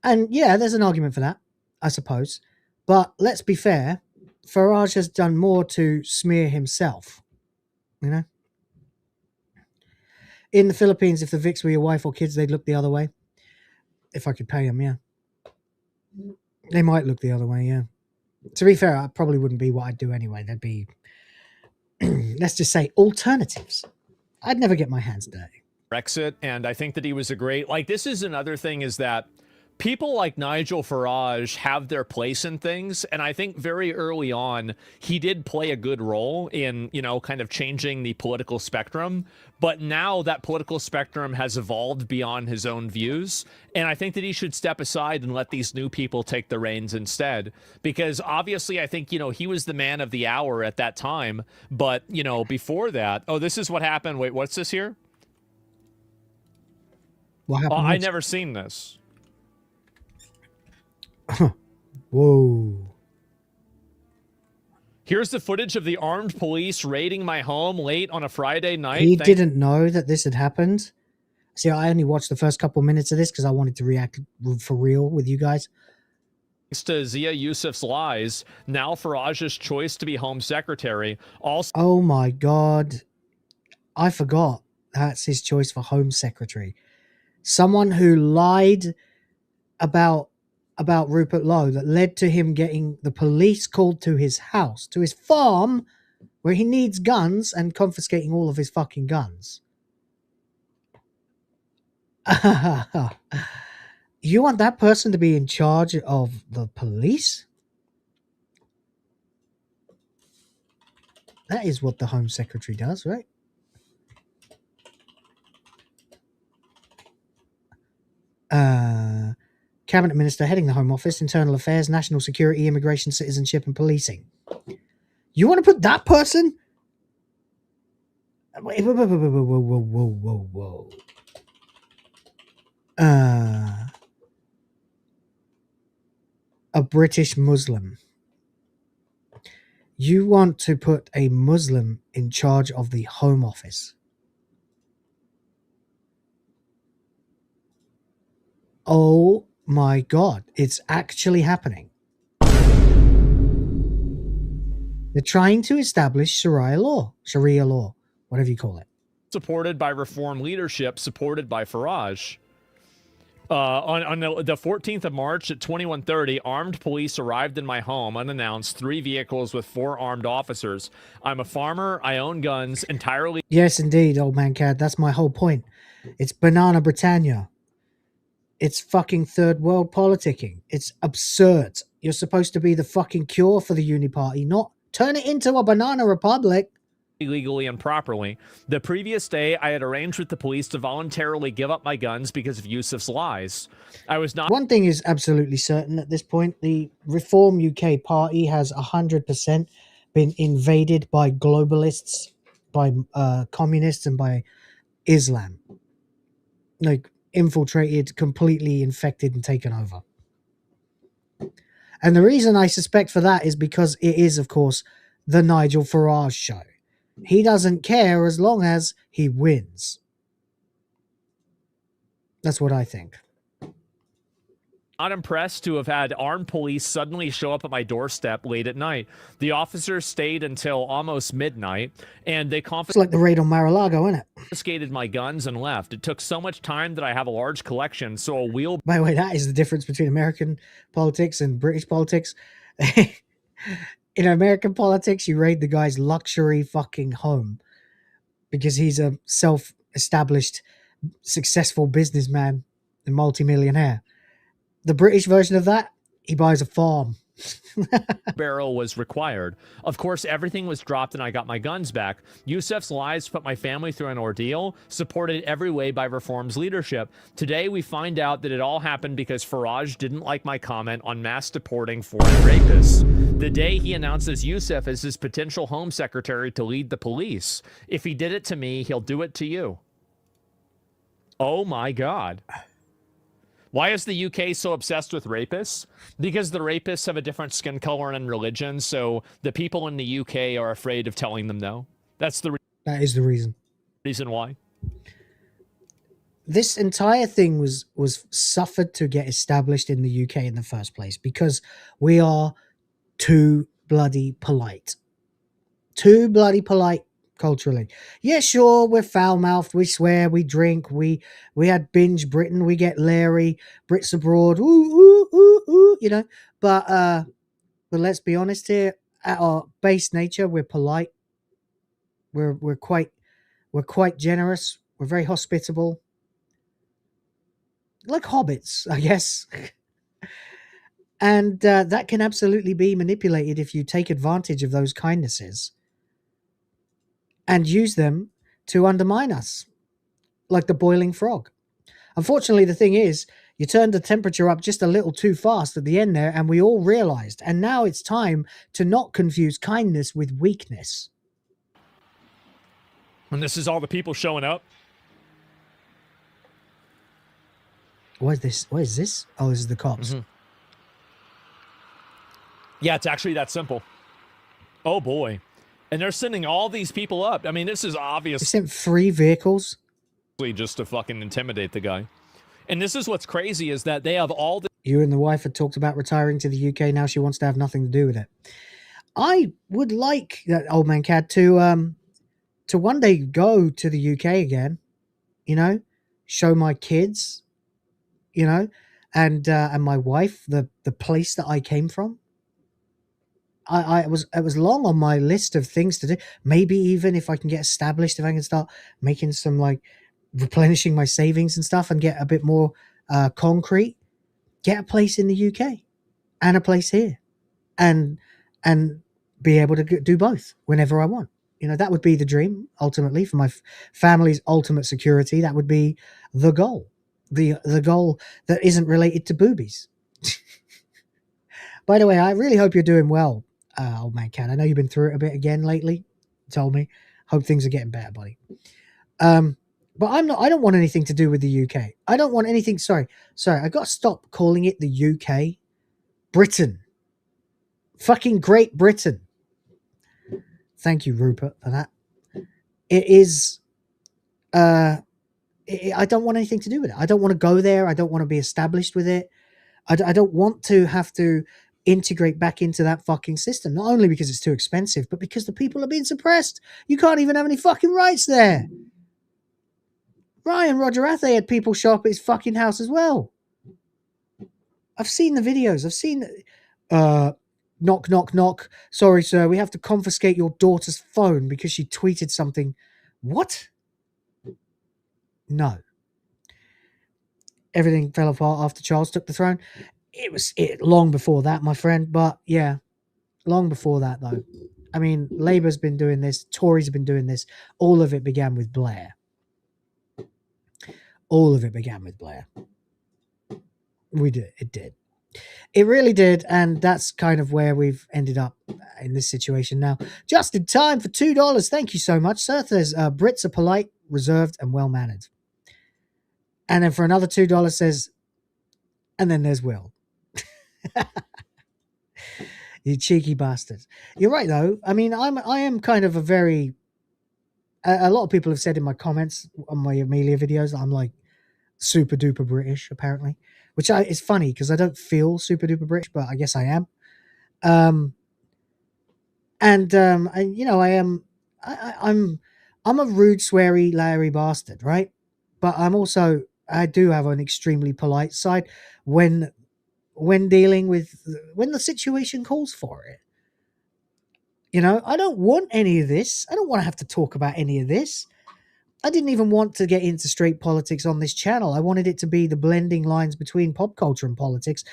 And, yeah, there's an argument for that, I suppose. But let's be fair, Farage has done more to smear himself, you know? In the Philippines, if the Vics were your wife or kids, they'd look the other way. If I could pay them, yeah. They might look the other way, yeah. To be fair, I probably wouldn't be what I'd do anyway. There'd be, let's just say, alternatives. I'd never get my hands dirty. Brexit, and I think that he was a great... Like, this is another thing, is that people like Nigel Farage have their place in things, and I think very early on, he did play a good role in, you know, kind of changing the political spectrum, but now that political spectrum has evolved beyond his own views, and I think that he should step aside and let these new people take the reins instead, because obviously I think, you know, he was the man of the hour at that time, but, you know, before that... Oh, this is what happened. Wait, what's this here? What happened? I never seen this. Whoa. Here's the footage of the armed police raiding my home late on a Friday night. He didn't know that this had happened. See, I only watched the first couple minutes of this because I wanted to react for real with you guys. Thanks to Zia Yusuf's lies, now Farage's choice to be Home Secretary also... Oh my God. I forgot. That's his choice for Home Secretary. Someone who lied about Rupert Lowe that led to him getting the police called to his house, to his farm, where he needs guns, and confiscating all of his fucking guns. You want that person to be in charge of the police? That is what the Home Secretary does, right? Cabinet Minister heading the Home Office, Internal Affairs, National Security, Immigration, Citizenship and Policing. You want to put that person? Whoa. A British Muslim. You want to put a Muslim in charge of the Home Office? Oh my God, it's actually happening. They're trying to establish Sharia law, whatever you call it. Supported by Reform leadership, supported by Farage. On the 14th of March at 21:30, armed police arrived in my home unannounced, 3 vehicles with 4 armed officers. I'm a farmer, I own guns, entirely... Yes, indeed, old man Cad, that's my whole point. It's Banana Britannia. It's fucking third world politicking. It's absurd. You're supposed to be the fucking cure for the Uni Party, not turn it into a banana republic. Illegally and properly. The previous day, I had arranged with the police to voluntarily give up my guns because of Yusuf's lies. I was not... One thing is absolutely certain at this point. The Reform UK Party has 100% been invaded by globalists, by communists, and by Islam. Like... infiltrated, completely infected and taken over. And the reason I suspect for that is because it is, of course, the Nigel Farage show. He doesn't care as long as he wins. That's what I think. Not impressed to have had armed police suddenly show up at my doorstep late at night. The officers stayed until almost midnight, and they It's like the raid on Mar-a-Lago, isn't it? confiscated my guns and left. It took so much time that I have a large collection, so a wheel... By the way, that is the difference between American politics and British politics. In American politics, you raid the guy's luxury fucking home because he's a self-established, successful businessman and multimillionaire. The British version of that, he buys a farm. Barrel was required. Of course, everything was dropped and I got my guns back. Yusuf's lies put my family through an ordeal, supported every way by Reform's leadership. Today, we find out that it all happened because Farage didn't like my comment on mass deporting foreign rapists. The day he announces Yusuf as his potential home secretary to lead the police. If he did it to me, he'll do it to you. Oh my God. Why is the UK so obsessed with rapists? Because the rapists have a different skin color and religion, so the people in the UK are afraid of telling them no. That is the reason. Reason why? This entire thing was suffered to get established in the UK in the first place because we are too bloody polite. Too bloody polite culturally. Yeah, sure, we're foul-mouthed, we swear, we drink, we had binge Britain, we get Larry, Brits abroad, ooh, ooh, ooh, ooh, you know. But let's be honest here, at our base nature, we're polite. We're quite generous. We're very hospitable. Like hobbits, I guess. And that can absolutely be manipulated if you take advantage of those kindnesses and use them to undermine us, like the boiling frog. Unfortunately, the thing is, you turned the temperature up just a little too fast at the end there, and we all realized. And now it's time to not confuse kindness with weakness. And this is all the people showing up? What is this? What is this? Oh, this is the cops. Mm-hmm. Yeah, it's actually that simple. Oh, boy. And they're sending all these people up. I mean, this is obvious. They sent 3 vehicles. Just to fucking intimidate the guy. And this is what's crazy is that they have all the... You and the wife had talked about retiring to the UK. Now she wants to have nothing to do with it. I would like that old man Cad to one day go to the UK again, you know, show my kids, you know, and my wife the place that I came from. It was long on my list of things to do. Maybe even if I can get established, if I can start making some, like, replenishing my savings and stuff and get a bit more concrete, get a place in the UK and a place here and be able to do both whenever I want. You know, that would be the dream ultimately for my family's ultimate security. That would be the goal, the goal that isn't related to boobies. By the way, I really hope you're doing well, old man Cat. I know you've been through it a bit again lately. You told me. Hope things are getting better, buddy. But I don't want anything to do with the UK. I don't want anything. Sorry. I got to stop calling it the UK. Britain. Fucking Great Britain. Thank you, Rupert, for that. It is. I don't want anything to do with it. I don't want to go there. I don't want to be established with it. I don't want to have to integrate back into that fucking system. Not only because it's too expensive, but because the people are being suppressed. You can't even have any fucking rights there. Ryan Roger Athay had people show up at his fucking house as well. I've seen the videos. I've seen knock, knock, knock. Sorry, sir, we have to confiscate your daughter's phone because she tweeted something. What? No. Everything fell apart after Charles took the throne. It was long before that, my friend. But yeah, long before that, though. I mean, Labour's been doing this. Tories have been doing this. All of it began with Blair. All of it began with Blair. It did. It really did. And that's kind of where we've ended up in this situation now. Just in time for $2. Thank you so much, sir. There's Brits are polite, reserved, and well-mannered. And then for another $2 says, and then there's Will. You cheeky bastards. You're right, though. I mean, I am kind of a very... A lot of people have said in my comments on my Amelia videos that I'm like super duper British, apparently. Which is funny because I don't feel super duper British, but I guess I am. And you know, I'm a rude, sweary, Larry bastard, right? But I do have an extremely polite side when dealing with, when the situation calls for it. You know, I don't want any of this. I don't want to have to talk about any of this. I didn't even want to get into straight politics on this channel. I wanted it to be the blending lines between pop culture and politics'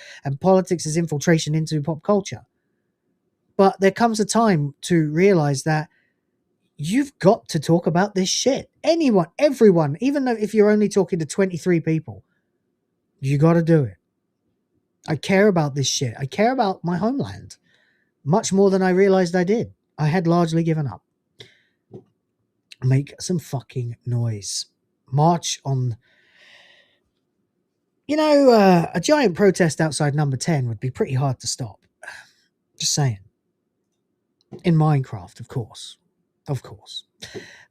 infiltration into pop culture. But there comes a time to realize that you've got to talk about this shit. Anyone, everyone, even though if you're only talking to 23 people, you got to do it. I care about this shit. I care about my homeland much more than I realized I did. I had largely given up. Make some fucking noise. March on... You know, a giant protest outside number 10 would be pretty hard to stop. Just saying. In Minecraft, of course. Of course.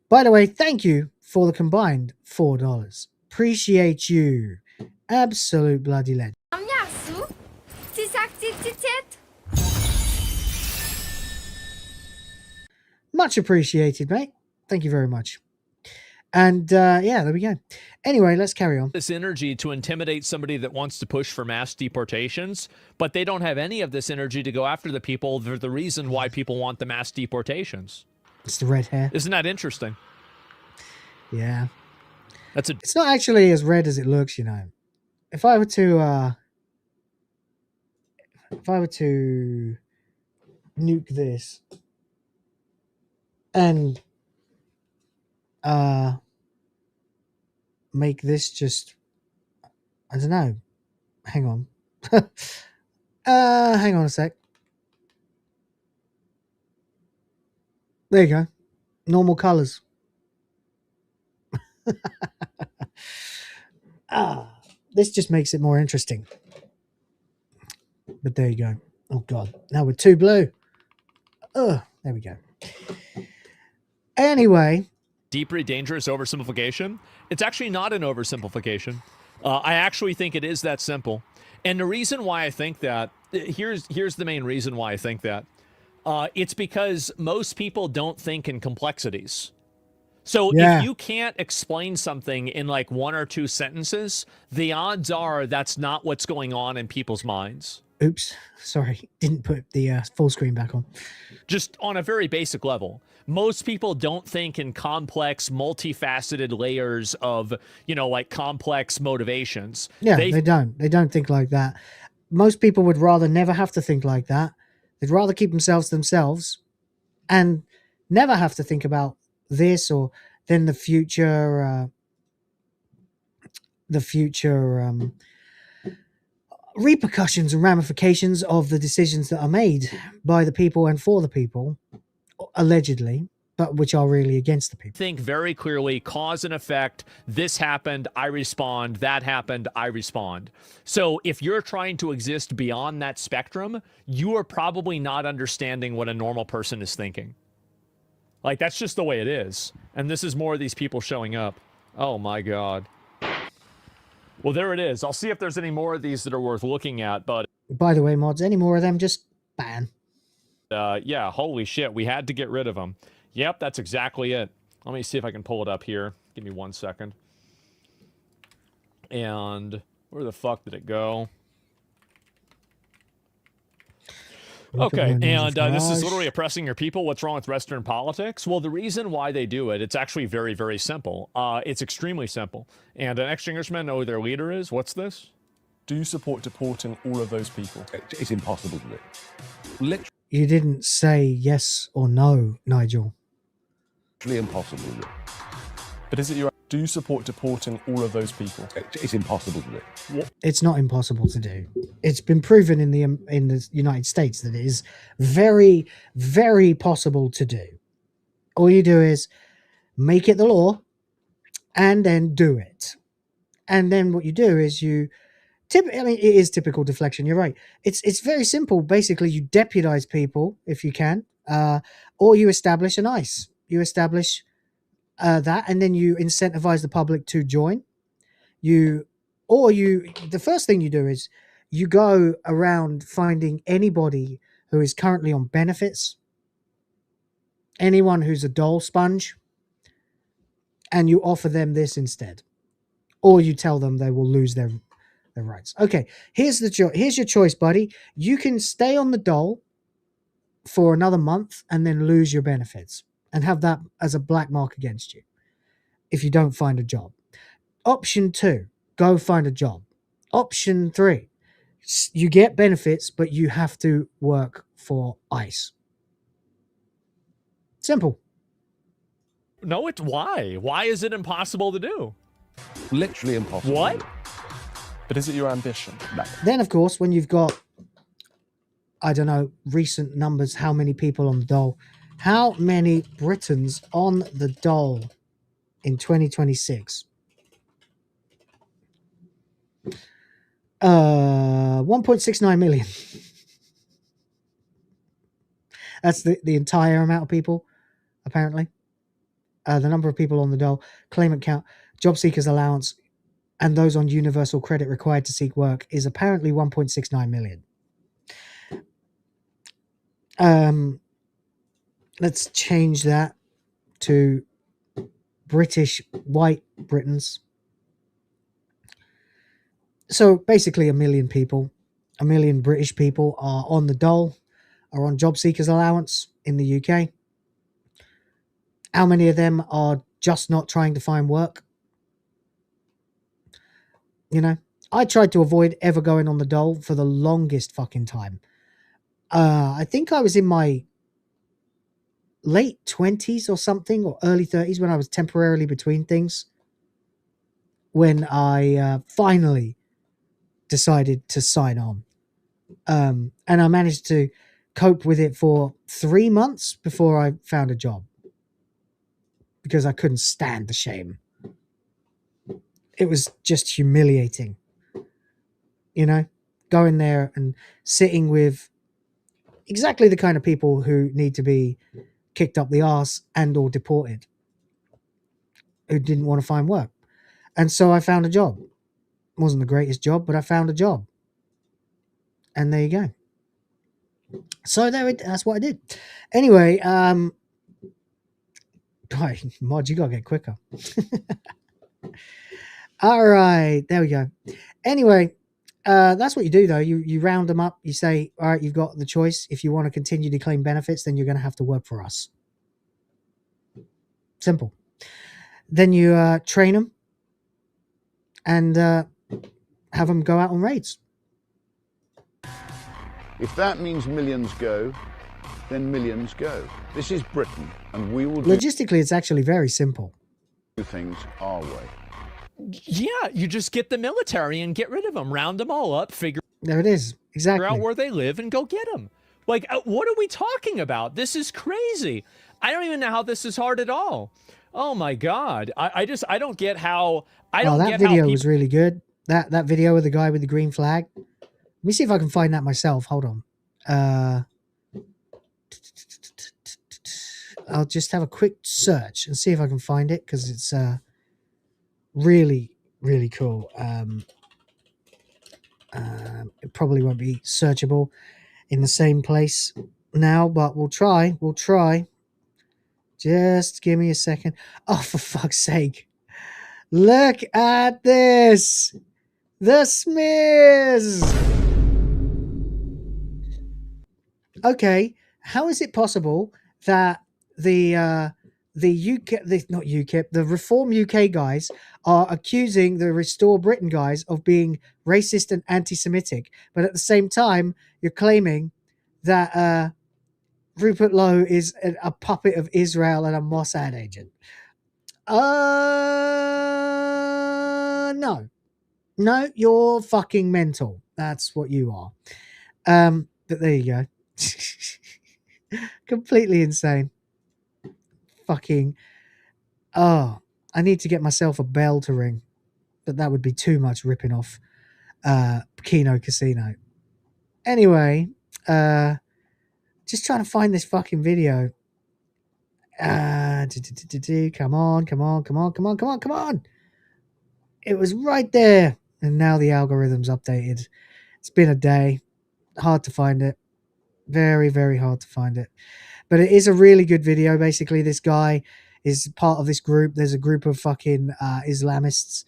By the way, thank you for the combined $4. Appreciate you. Absolute bloody legend. Much appreciated, mate. Thank you very much. And yeah, there we go. Anyway, let's carry on. This energy to intimidate somebody that wants to push for mass deportations, but they don't have any of this energy to go after the people. They're the reason why people want the mass deportations. It's the red hair. Isn't that interesting? Yeah. That's It's not actually as red as it looks, you know. If I were to nuke this and make this just, I don't know. Hang on. Hang on a sec. There you go. Normal colors. This just makes it more interesting. But there you go. Oh God. Now we're too blue. There we go. Anyway. Deeply dangerous oversimplification. It's actually not an oversimplification. I actually think it is that simple. And the reason why I think that, here's the main reason why I think that. It's because most people don't think in complexities. So if you can't explain something in like 1 or 2 sentences, the odds are that's not what's going on in people's minds. Oops, sorry, didn't put the full screen back on. Just on a very basic level. Most people don't think in complex, multifaceted layers of, you know, like complex motivations. Yeah, they don't. They don't think like that. Most people would rather never have to think like that. They'd rather keep themselves and never have to think about this or then the future repercussions and ramifications of the decisions that are made by the people and for the people, allegedly, but which are really against the people. Think very clearly, cause and effect. This happened, I respond. That happened, I respond. So if you're trying to exist beyond that spectrum, you are probably not understanding what a normal person is thinking. Like, that's just the way it is. And this is more of these people showing up. Oh my God. Well, there it is. I'll see if there's any more of these that are worth looking at, but... By the way, mods, any more of them, just ban. Yeah, holy shit, we had to get rid of them. Yep, that's exactly it. Let me see if I can pull it up here. Give me 1 second. And where the fuck did it go? Okay, and this is literally oppressing your people. What's wrong with Western politics? Well, the reason why they do it, it's actually very, very simple. It's extremely simple. And an ex-Englishman know who their leader is. What's this? Do you support deporting all of those people? It's impossible to do. Literally You didn't say yes or no, Nigel. Impossible to do. But is it your... Do you support deporting all of those people? It's impossible to do. What? It's not impossible to do. It's been proven in the United States that it is very, very possible to do. All you do is make it the law and then do it. And then what you do is you... I mean, it is typical deflection. You're right. It's very simple. Basically, you deputize people if you can, or you establish an ICE. You establish that, and then you incentivize the public to join. The first thing you do is you go around finding anybody who is currently on benefits, anyone who's a dole sponge, and you offer them this instead, or you tell them they will lose their rights. Okay, here's your choice, buddy. You can stay on the dole for another month and then lose your benefits and have that as a black mark against you if you don't find a job. Option 2, go find a job. Option 3, you get benefits, but you have to work for ICE. Simple. No, it's why? Why is it impossible to do? Literally impossible. What? But is it your ambition? No. Then, of course, when you've got, I don't know, recent numbers, how many people on the dole, how many Britons on the dole in 2026? 1.69 million. That's the entire amount of people, apparently. The number of people on the dole, claimant count, job seekers allowance, and those on universal credit required to seek work is apparently 1.69 million. Let's change that to British white Britons. So basically 1 million people, 1 million British people are on the dole, are on job seekers allowance in the UK. How many of them are just not trying to find work? You know, I tried to avoid ever going on the dole for the longest fucking time. I think I was in my late 20s or something, or early 30s, when I was temporarily between things, when I finally decided to sign on. And I managed to cope with it for 3 months before I found a job, because I couldn't stand the shame. It was just humiliating, you know, going there and sitting with exactly the kind of people who need to be kicked up the arse and or deported, who didn't want to find work. And so I found a job. It wasn't the greatest job, but I found a job. And there you go. So that's what I did. Anyway, Mod, you gotta get quicker. All right, there we go. Anyway, that's what you do, though. You round them up. You say, all right, you've got the choice. If you want to continue to claim benefits, then you're going to have to work for us. Simple. Then you train them and have them go out on raids. If that means millions go, then millions go. This is Britain, and we will do Logistically, it's actually very simple. things our way. Yeah, you just get the military and get rid of them, round them all up, figure There it is. Exactly. out where they live and go get them. Like, what are we talking about? This is crazy. I don't even know how this is hard at all. Oh my God. I don't get how, that video was really good. That video with the guy with the green flag. Let me see if I can find that myself. Hold on. I'll just have a quick search and see if I can find it, because it's really, really cool. It probably won't be searchable in the same place now, but we'll try. We'll try. Just give me a second. Oh, for fuck's sake. Look at this. The smears. Okay, how is it possible that the Reform UK guys are accusing the Restore Britain guys of being racist and anti-Semitic, but at the same time you're claiming that Rupert Lowe is a puppet of Israel and a Mossad agent? No, you're fucking mental. That's what you are. But there you go. Completely insane. Fucking. Oh, I need to get myself a bell to ring, but that would be too much ripping off Kino Casino. Anyway, just trying to find this fucking video. Come on. It was right there. And now the algorithm's updated. It's been a day. Hard to find it. Very, very hard to find it. But it is a really good video. Basically, this guy is part of this group. There's a group of fucking Islamists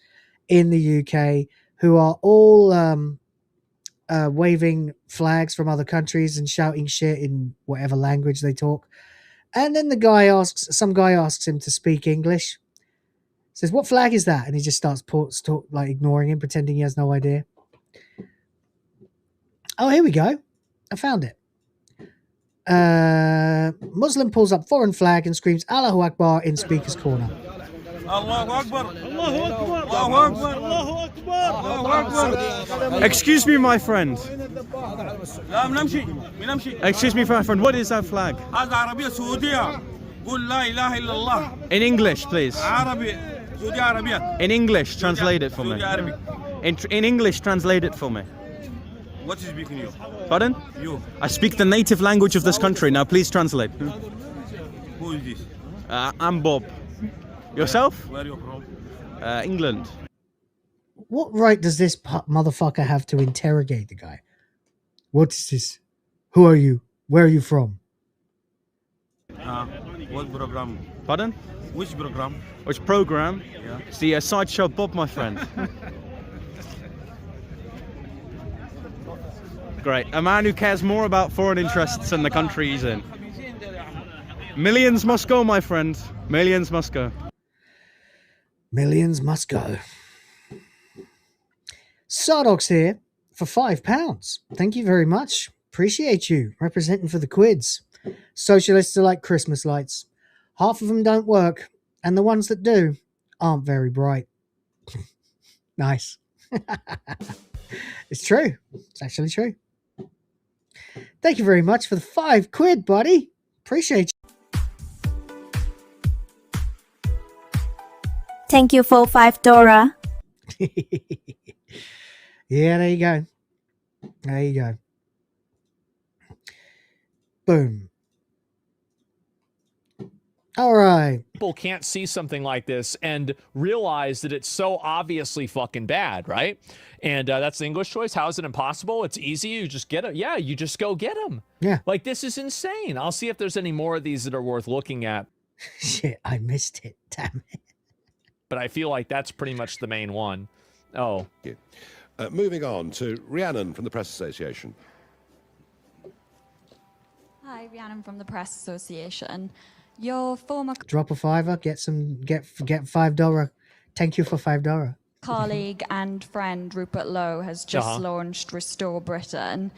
in the UK who are all waving flags from other countries and shouting shit in whatever language they talk. And then some guy asks him to speak English. Says, "What flag is that?" And he just starts like ignoring him, pretending he has no idea. Oh, here we go. I found it. Muslim pulls up foreign flag and screams Allahu Akbar in speaker's corner. Allahu Akbar. Allahu Akbar. Allahu Akbar. Allahu Akbar. Excuse me, my friend. Excuse me, my friend. What is that flag? In English, please. In English, translate it for me. In English, translate it for me. What is speaking you? Pardon? You. I speak the native language of this country. Now, please translate. Who is this? I'm Bob. Yourself? Where are you from? England. What right does this motherfucker have to interrogate the guy? What is this? Who are you? Where are you from? What program? Pardon? Which program? Which program? Yeah. It's the Sideshow Bob, my friend. Great. A man who cares more about foreign interests than the country he's in. Millions must go, my friend. Millions must go. Millions must go. Sardoc's here for £5. Thank you very much. Appreciate you representing for the quids. Socialists are like Christmas lights. Half of them don't work, and the ones that do aren't very bright. Nice. It's true. It's actually true. Thank you very much for the £5, buddy. Appreciate you. Thank you for $5. Yeah, there you go. There you go. Boom. All right. People can't see something like this and realize that it's so obviously fucking bad, right? And that's the English choice. How is it impossible? It's easy. You just get it. Yeah, you just go get them. Yeah. Like, this is insane. I'll see if there's any more of these that are worth looking at. Shit, I missed it. Damn it. But I feel like that's pretty much the main one. Oh. Moving on to Rhiannon from the Press Association. Hi, Rhiannon from the Press Association. Your former Drop a $5, get $5. Thank you for $5. colleague and friend Rupert Lowe has just launched Restore Britain.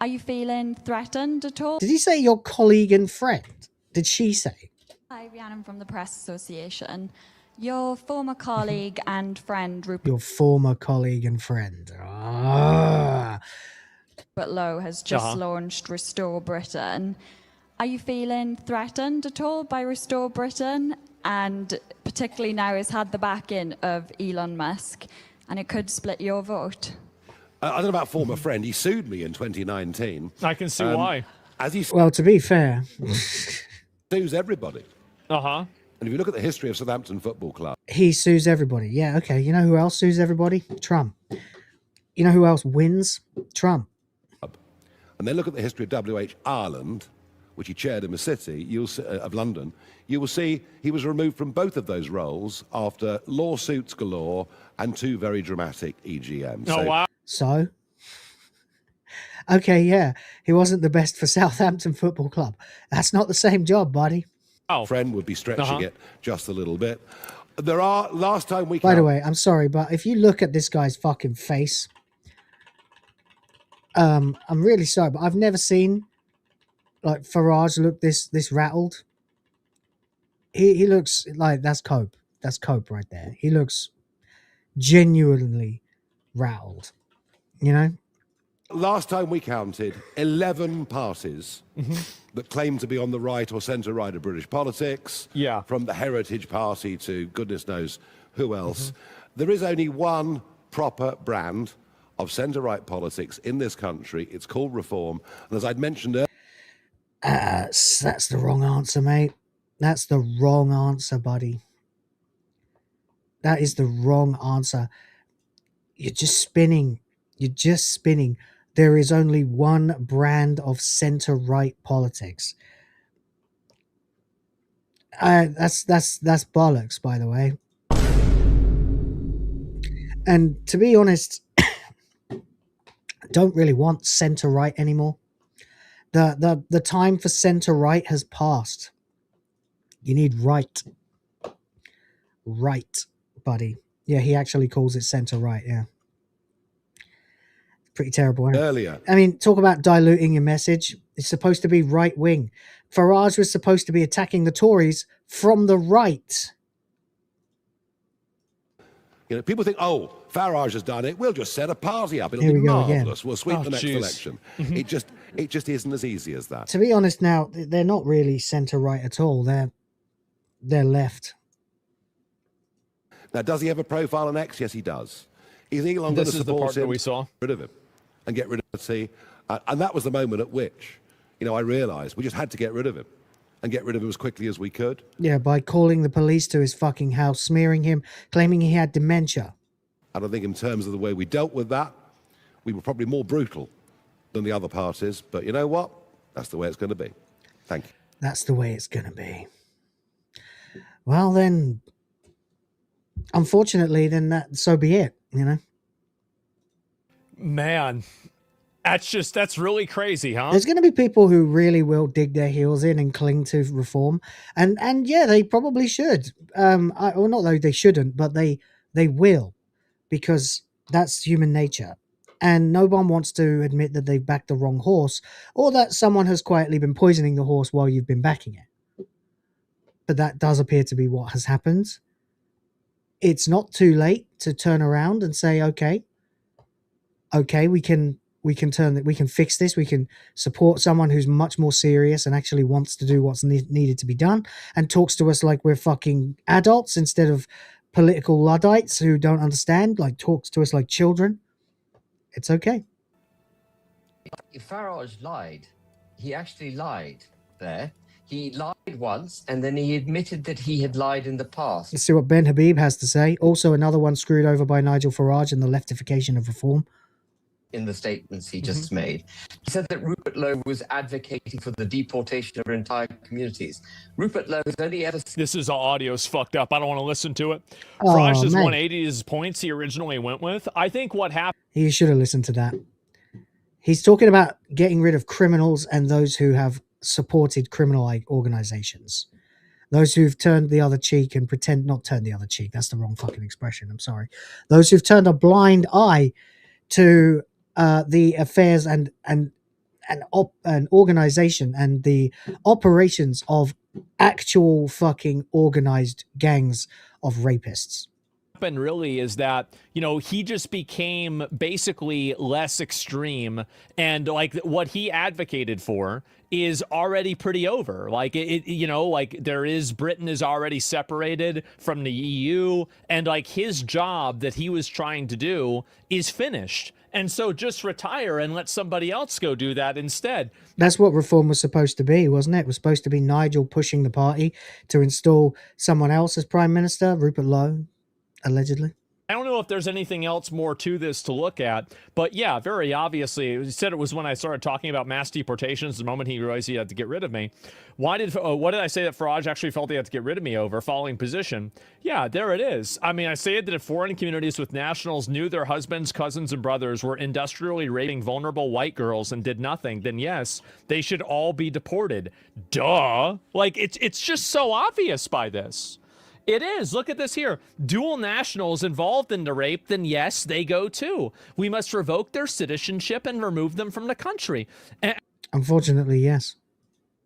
Are you feeling threatened at all? Did he say your colleague and friend? Did she say? Hi, Rhiannon from the Press Association. Your former colleague and friend Rupert Your former colleague and friend. Ah. Lowe has just launched Restore Britain. Are you feeling threatened at all by Restore Britain? And particularly now it's had the backing of Elon Musk, and it could split your vote. I don't know about former friend. He sued me in 2019. I can see why. Well, to be fair, sues everybody. Uh-huh. And if you look at the history of Southampton Football Club, he sues everybody. Yeah, okay. You know who else sues everybody? Trump. You know who else wins? Trump. And then look at the history of WH Ireland, which he chaired in the city of London. You will see he was removed from both of those roles after lawsuits galore and 2 very dramatic EGMs. Oh, wow. So? Okay, yeah. He wasn't the best for Southampton Football Club. That's not the same job, buddy. Oh. Friend would be stretching it just a little bit. There are, last time we... By the way, I'm sorry, but if you look at this guy's fucking face, I'm really sorry, but I've never seen like Farage look this rattled. He looks like that's cope. That's cope right there. He looks genuinely rattled. You know? Last time we counted 11 parties that claim to be on the right or centre-right of British politics. Yeah. From the Heritage Party to goodness knows who else. There is only one proper brand of centre-right politics in this country. It's called Reform. And as I'd mentioned earlier... That's the wrong answer, mate. That's the wrong answer, buddy. That is the wrong answer. You're just spinning. You're just spinning. There is only one brand of centre-right politics. That's bollocks, by the way. And to be honest, don't really want center right anymore. The time for center right has passed. You need right. Right, buddy. Yeah, he actually calls it center right, yeah. Pretty terrible, isn't it? Earlier. I mean, talk about diluting your message. It's supposed to be right wing. Farage was supposed to be attacking the Tories from the right. You know, people think, oh, Farage has done it. We'll just set a party up. It'll Here be we go again. marvellous. We'll sweep the next jeez. election. It just isn't as easy as that. To be honest now, they're not really center right at all. They're left. Now, does he have a profile on X? Yes, he does. Is Elon going to This is the support part that him? we saw. Get rid of him and get rid of see, and that was the moment at which, you know, I realised we just had to get rid of him and get rid of him as quickly as we could. Yeah, by calling the police to his fucking house, smearing him, claiming he had dementia. And I think in terms of the way we dealt with that, we were probably more brutal than the other parties. But you know what? That's the way it's going to be. Thank you. That's the way it's going to be. Well, then, unfortunately, then so be it, you know? Man, that's really crazy, huh? There's going to be people who really will dig their heels in and cling to reform. And yeah, they probably should. Well, not though they shouldn't, but they will, because that's human nature. And no one wants to admit that they've backed the wrong horse, or that someone has quietly been poisoning the horse while you've been backing it. But that does appear to be what has happened. It's not too late to turn around and say, okay, we can turn that, we can fix this, we can support someone who's much more serious and actually wants to do what's needed to be done, and talks to us like we're fucking adults instead of political Luddites who don't understand, like talks to us like children. It's okay. If Farage lied, he actually lied there. He lied once, and then he admitted that he had lied in the past. Let's see what Ben Habib has to say. Also another one screwed over by Nigel Farage and the leftification of reform. In the statements he just made, he said that Rupert Lowe was advocating for the deportation of entire communities. Rupert Lowe has only ever... This audio's fucked up. I don't want to listen to it. Oh, Farage says man. 180 is points he originally went with. I think what happened... You should have listened to that. He's talking about getting rid of criminals and those who have supported criminal organizations. Those who've turned the other cheek and pretend not turned the other cheek. That's the wrong fucking expression. I'm sorry. Those who've turned a blind eye to the affairs and organization and the operations of actual fucking organized gangs of rapists. Happened really is that, you know, he just became basically less extreme, and like what he advocated for is already pretty over. Like you know, like Britain is already separated from the EU, and like his job that he was trying to do is finished. And so just retire and let somebody else go do that instead. That's what reform was supposed to be, wasn't it? It was supposed to be Nigel pushing the party to install someone else as Prime Minister, Rupert Lowe, allegedly. I don't know if there's anything else more to this to look at, but yeah, very obviously, he said it was when I started talking about mass deportations, the moment he realized he had to get rid of me. What did I say that Farage actually felt he had to get rid of me over? Following position. Yeah, there it is. I mean, I say that if foreign communities with nationals knew their husbands, cousins, and brothers were industrially raping vulnerable white girls and did nothing, then yes, they should all be deported. Duh. Like, it's just so obvious by this. It is. Look at this here. Dual nationals involved in the rape, then yes, they go too. We must revoke their citizenship and remove them from the country. And unfortunately, yes.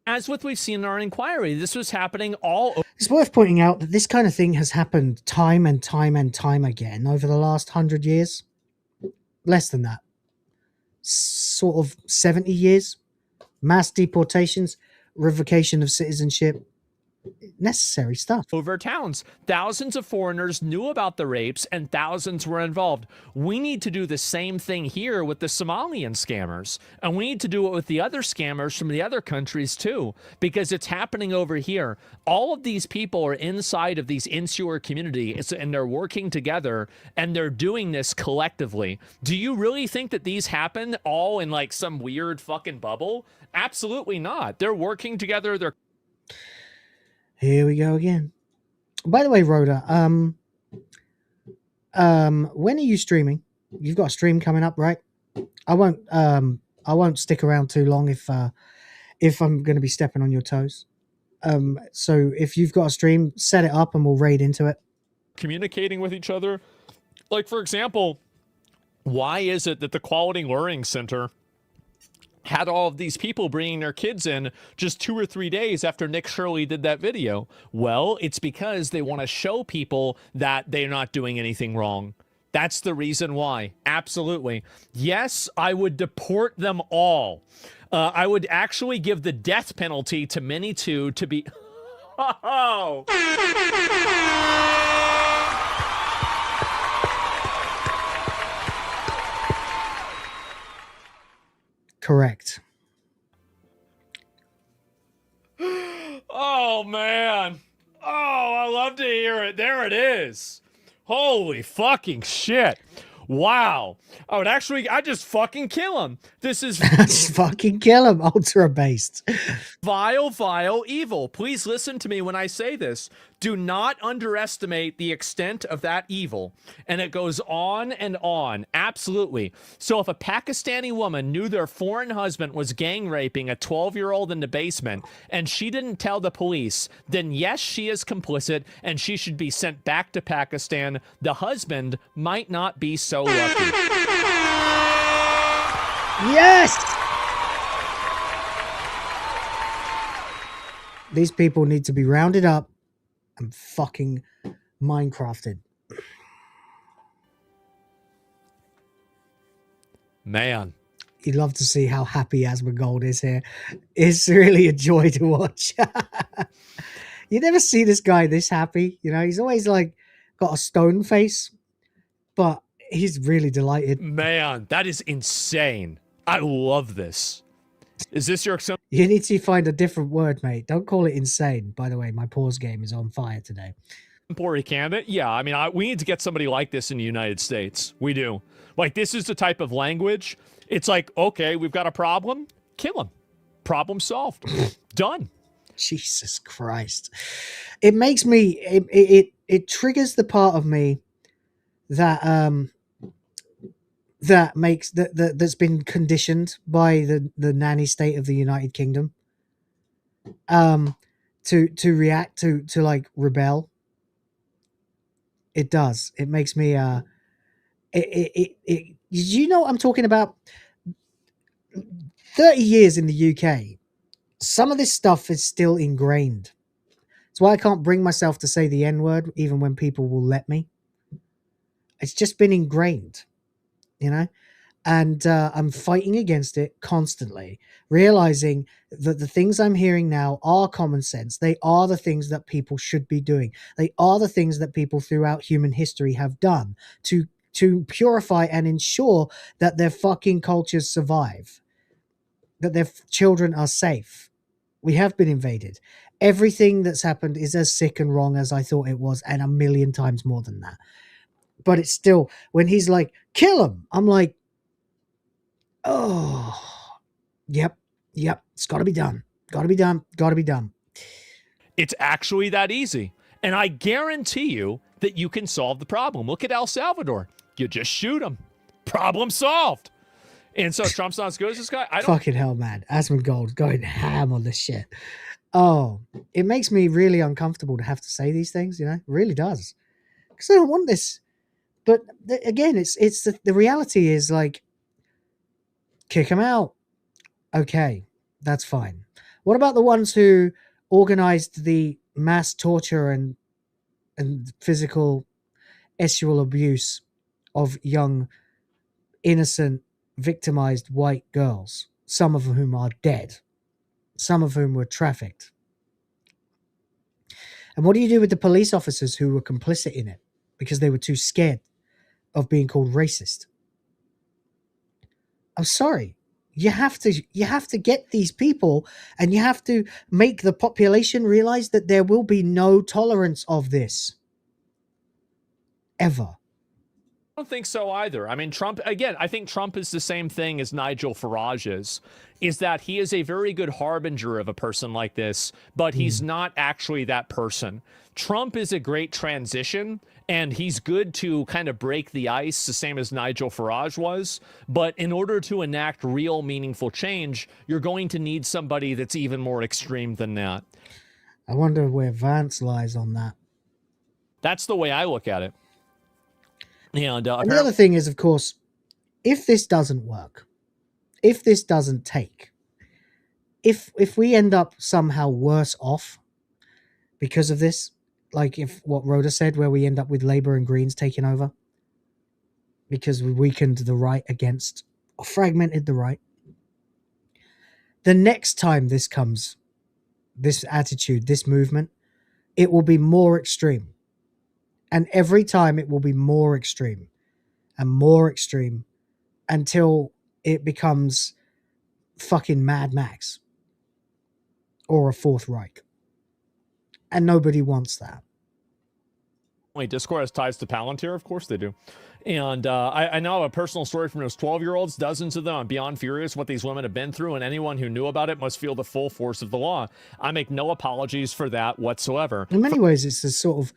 As with we've seen in our inquiry, this was happening all over. It's worth pointing out that this kind of thing has happened time and time and time again over the last 100 years. Less than that. Sort of 70 years. Mass deportations, revocation of citizenship. Necessary stuff. Over towns. Thousands of foreigners knew about the rapes and thousands were involved. We need to do the same thing here with the Somalian scammers. And we need to do it with the other scammers from the other countries too, because it's happening over here. All of these people are inside of these insular communities and they're working together and they're doing this collectively. Do you really think that these happen all in like some weird fucking bubble? Absolutely not. They're working together. They're Here we go again. By the way, Rhoda, when are you streaming? You've got a stream coming up, right? I won't stick around too long if I'm going to be stepping on your toes. So if you've got a stream, set it up and we'll raid into it. Communicating with each other. Like, for example, why is it that the Quality Learning Center had all of these people bringing their kids in just 2 or 3 days after Nick Shirley did that video? Well, it's because they want to show people that they're not doing anything wrong. That's the reason why. Absolutely. Yes, I would deport them all. I would actually give the death penalty to many two to be... Oh! Correct. Oh, man. Oh, I love to hear it. There it is. Holy fucking shit. Wow. I'd just fucking kill him. This is... Just fucking kill him, ultra-based. Vile, vile evil. Please listen to me when I say this. Do not underestimate the extent of that evil. And it goes on and on. Absolutely. So if a Pakistani woman knew their foreign husband was gang raping a 12-year-old in the basement and she didn't tell the police, then yes, she is complicit and she should be sent back to Pakistan. The husband might not be so lucky. Yes! These people need to be rounded up and fucking Minecrafted. Man. You'd love to see how happy MagesGuild is here. It's really a joy to watch. You never see this guy this happy. You know, he's always like got a stone face, but he's really delighted. Man, that is insane. I love this. Is this your... You need to find a different word, mate. Don't call it insane. By the way, my pause game is on fire today. Exemplary candidate? Yeah, I mean, we need to get somebody like this in the United States. We do. Like, this is the type of language. It's like, okay, we've got a problem. Kill him. Problem solved. Done. Jesus Christ. It makes me... It triggers the part of me that... that's been conditioned by the nanny state of the United Kingdom to react to like rebel. It does. It makes me you know what I'm talking about? 30 years in the UK, some of this stuff is still ingrained. That's why I can't bring myself to say the N-word even when people will let me. It's just been ingrained. You know, and I'm fighting against it constantly, realizing that the things I'm hearing now are common sense. They are the things that people should be doing. They are the things that people throughout human history have done to purify and ensure that their fucking cultures survive, that their children are safe. We have been invaded. Everything that's happened is as sick and wrong as I thought it was, and a million times more than that. But it's still, when he's like, kill him, I'm like, oh, yep, it's got to be done. Got to be done. Got to be done. It's actually that easy. And I guarantee you that you can solve the problem. Look at El Salvador. You just shoot him. Problem solved. And so Trump's not as good as this guy? Fucking hell, man. MagesGuild going ham on this shit. Oh, it makes me really uncomfortable to have to say these things, you know? It really does. Because I don't want this. But again, it's the reality is like, kick them out. Okay, that's fine. What about the ones who organized the mass torture and physical sexual abuse of young, innocent, victimized white girls, some of whom are dead, some of whom were trafficked? And what do you do with the police officers who were complicit in it because they were too scared of being called racist? I'm sorry. You have to get these people, and you have to make the population realize that there will be no tolerance of this. Ever. I don't think so either. I mean, Trump, again, I think Trump is the same thing as Nigel Farage is that he is a very good harbinger of a person like this, but he's not actually that person. Trump is a great transition, And he's good to kind of break the ice, the same as Nigel Farage was. But in order to enact real meaningful change, you're going to need somebody that's even more extreme than that. I wonder where Vance lies on that. That's the way I look at it. And the other thing is, of course, if this doesn't work, if this doesn't take, if we end up somehow worse off because of this, like if what Rhoda said, where we end up with Labour and Greens taking over because we weakened the right against, or fragmented the right, the next time this comes, this attitude, this movement, it will be more extreme. And every time it will be more extreme and more extreme until it becomes fucking Mad Max or a Fourth Reich. And nobody wants that. Wait, Discord has ties to Palantir? Of course they do. And I know a personal story from those 12-year-olds, dozens of them. I'm beyond furious what these women have been through, and anyone who knew about it must feel the full force of the law. I make no apologies for that whatsoever. In many ways, it's a sort of,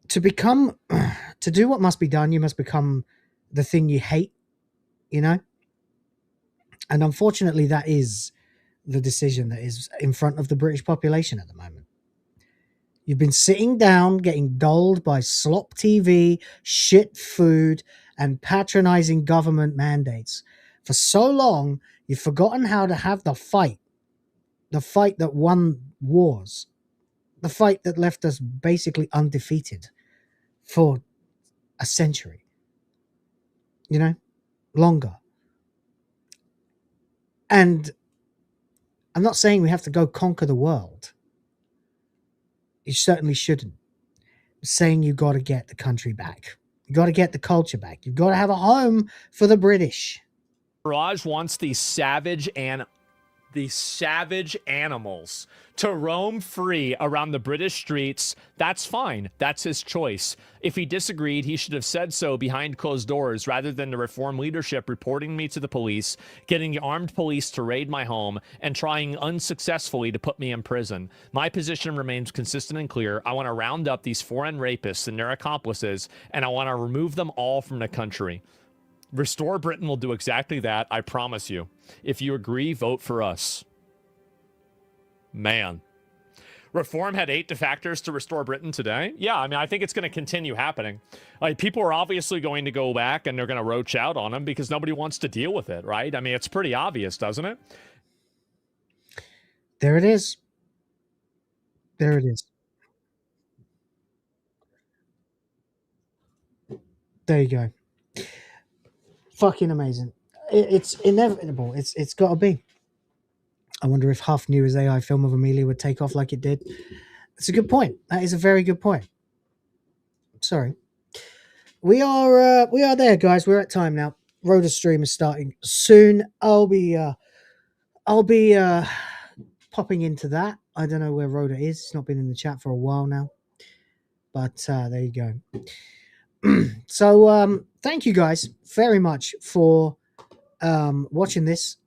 to do what must be done, you must become the thing you hate, you know? And unfortunately, that is the decision that is in front of the British population at the moment. You've been sitting down, getting dulled by slop TV, shit food, and patronizing government mandates. For so long, you've forgotten how to have the fight that won wars, the fight that left us basically undefeated for a century, you know, longer. And I'm not saying we have to go conquer the world. You certainly shouldn't. I'm saying you got to get the country back. You got to get the culture back. You've got to have a home for the British. Farage wants these savage animals to roam free around the British streets. That's fine. That's his choice. If he disagreed, he should have said so behind closed doors rather than the Reform leadership reporting me to the police, getting the armed police to raid my home, and trying unsuccessfully to put me in prison. My position remains consistent and clear. I want to round up these foreign rapists and their accomplices, and I want to remove them all from the country. Restore Britain will do exactly that, I promise you. If you agree, vote for us. Man. Reform had 8 defectors to restore Britain today? Yeah, I mean, I think it's going to continue happening. Like, people are obviously going to go back and they're going to roach out on them because nobody wants to deal with it, right? I mean, it's pretty obvious, doesn't it? There it is. There it is. There you go. Fucking amazing. It's inevitable. It's got to be. I wonder if Huff knew his AI film of Amelia would take off like it did. It's a good point. That is a very good point. Sorry. We are there, guys. We're at time now. Rhoda stream is starting soon. I'll be popping into that. I don't know where Rhoda is. It's not been in the chat for a while now. But there you go. So thank you guys very much for watching this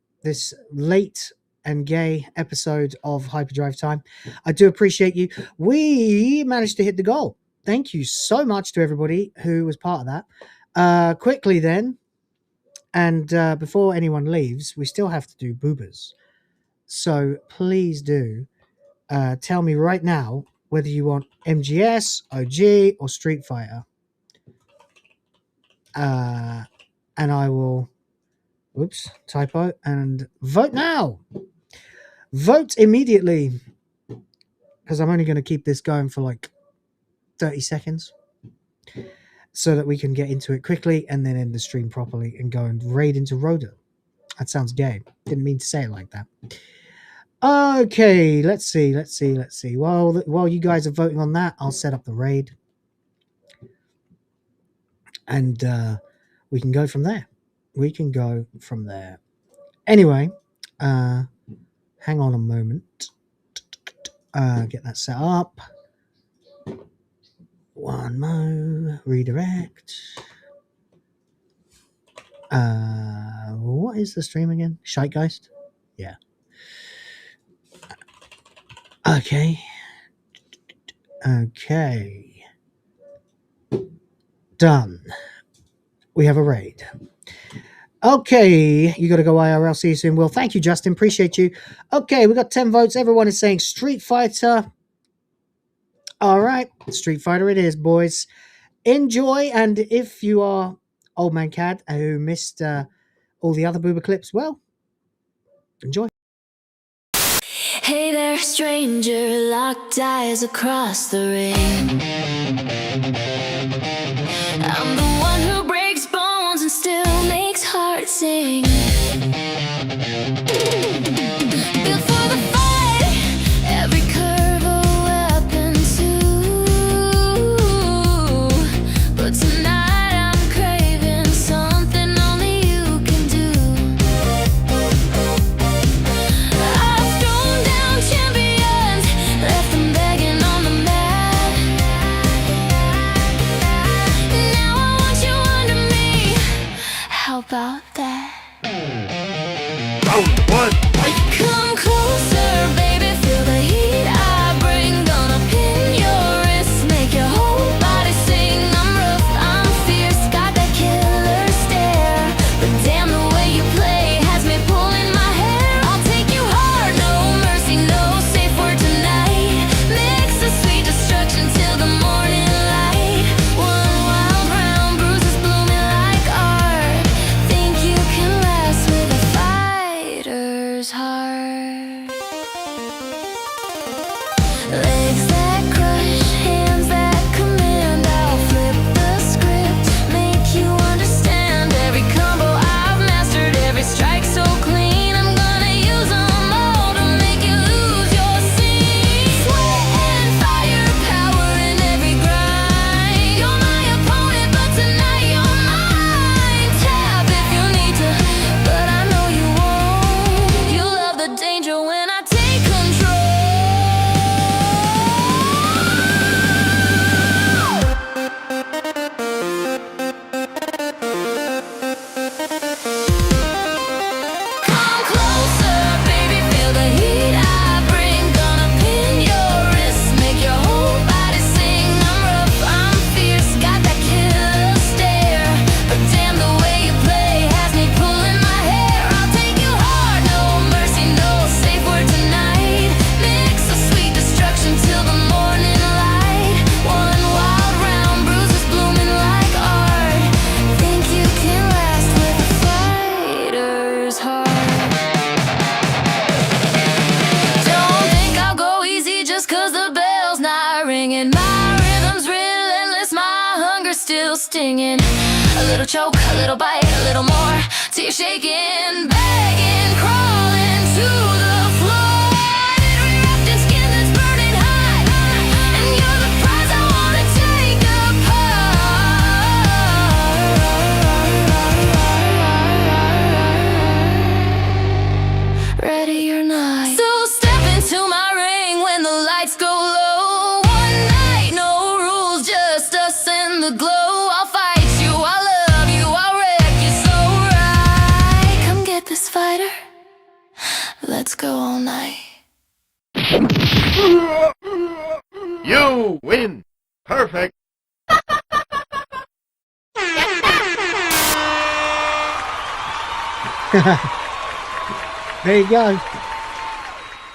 late and gay episode of HyperDrive Time. I do appreciate you. We managed to hit the goal. Thank you so much to everybody who was part of that. Quickly then, and before anyone leaves, we still have to do boobers. So please do tell me right now whether you want MGS, OG, or Street Fighter. And I will, whoops, typo, and vote now. Vote immediately, because I'm only going to keep this going for like 30 seconds so that we can get into it quickly and then end the stream properly and go and raid into Rhoda. That sounds gay. Didn't mean to say it like that. Okay, let's see. While you guys are voting on that, I'll set up the raid. And we can go from there. Anyway, hang on a moment. Get that set up. One more. Redirect. What is the stream again? Scheitgeist? Yeah. Okay. Done. We have a raid. Okay, you got to go IRL. See you soon. Well, thank you, Justin. Appreciate you. Okay, we got 10 votes. Everyone is saying Street Fighter. All right, Street Fighter it is, boys. Enjoy, and if you are Old Man Cad who missed all the other Booba clips, well, enjoy. Hey there, stranger, locked eyes across the ring. I'm the one who breaks bones and still makes hearts sing. Built for the fight, every curve a weapon too. But tonight I'm craving something only you can do. I've thrown down champions, left them begging on the mat. Now I want you under me. How about that? Round one, fight! Come closer, baby, feel the heat I bring. Gonna pin your wrist, make your whole body sing. I'm rough, I'm fierce, got that killer stare. But damn, the way you play has me pulling my hair. I'll take you hard, no mercy, no safe word tonight. Mix the sweet destruction till the morning light. One wild round, bruises blooming like art. Think you can last with a fighter's heart. Legs that crush, hands that command. I'll flip the script, make you understand. Every combo I've mastered, every strike so clean. I'm gonna use them all to make you lose your scene. Sweat and fire, power in every grind. You're my opponent, but tonight you're mine. Tap if you need to, but I know you won't. You love the danger when I take control. Come closer, baby, feel the heat I bring. Gonna pin your wrist, make your whole body sing. I'm rough, I'm fierce, got that killer stare. But damn, the way you play has me pulling my hair. I'll take you hard, no mercy, no safe word tonight. Mix the sweet destruction till the morning light. One wild round, bruises blooming like art. Think you can last with a fighter's heart. Don't think I'll go easy just 'cause the bell's not ringing. My rhythm's relentless, my hunger's still stinging. A little choke, a little bite, a little more, till you're shaking, begging, crawling to the floor. Every wrapped in skin that's burning hot, and you're the prize I wanna take apart. Ready or not. So step into my ring when the lights go low. One night, no rules, just us and the glow. I'll fight you, I'll love you, I'll wreck you so right. Come get this fighter, let's go all night. You win. Perfect. There you go.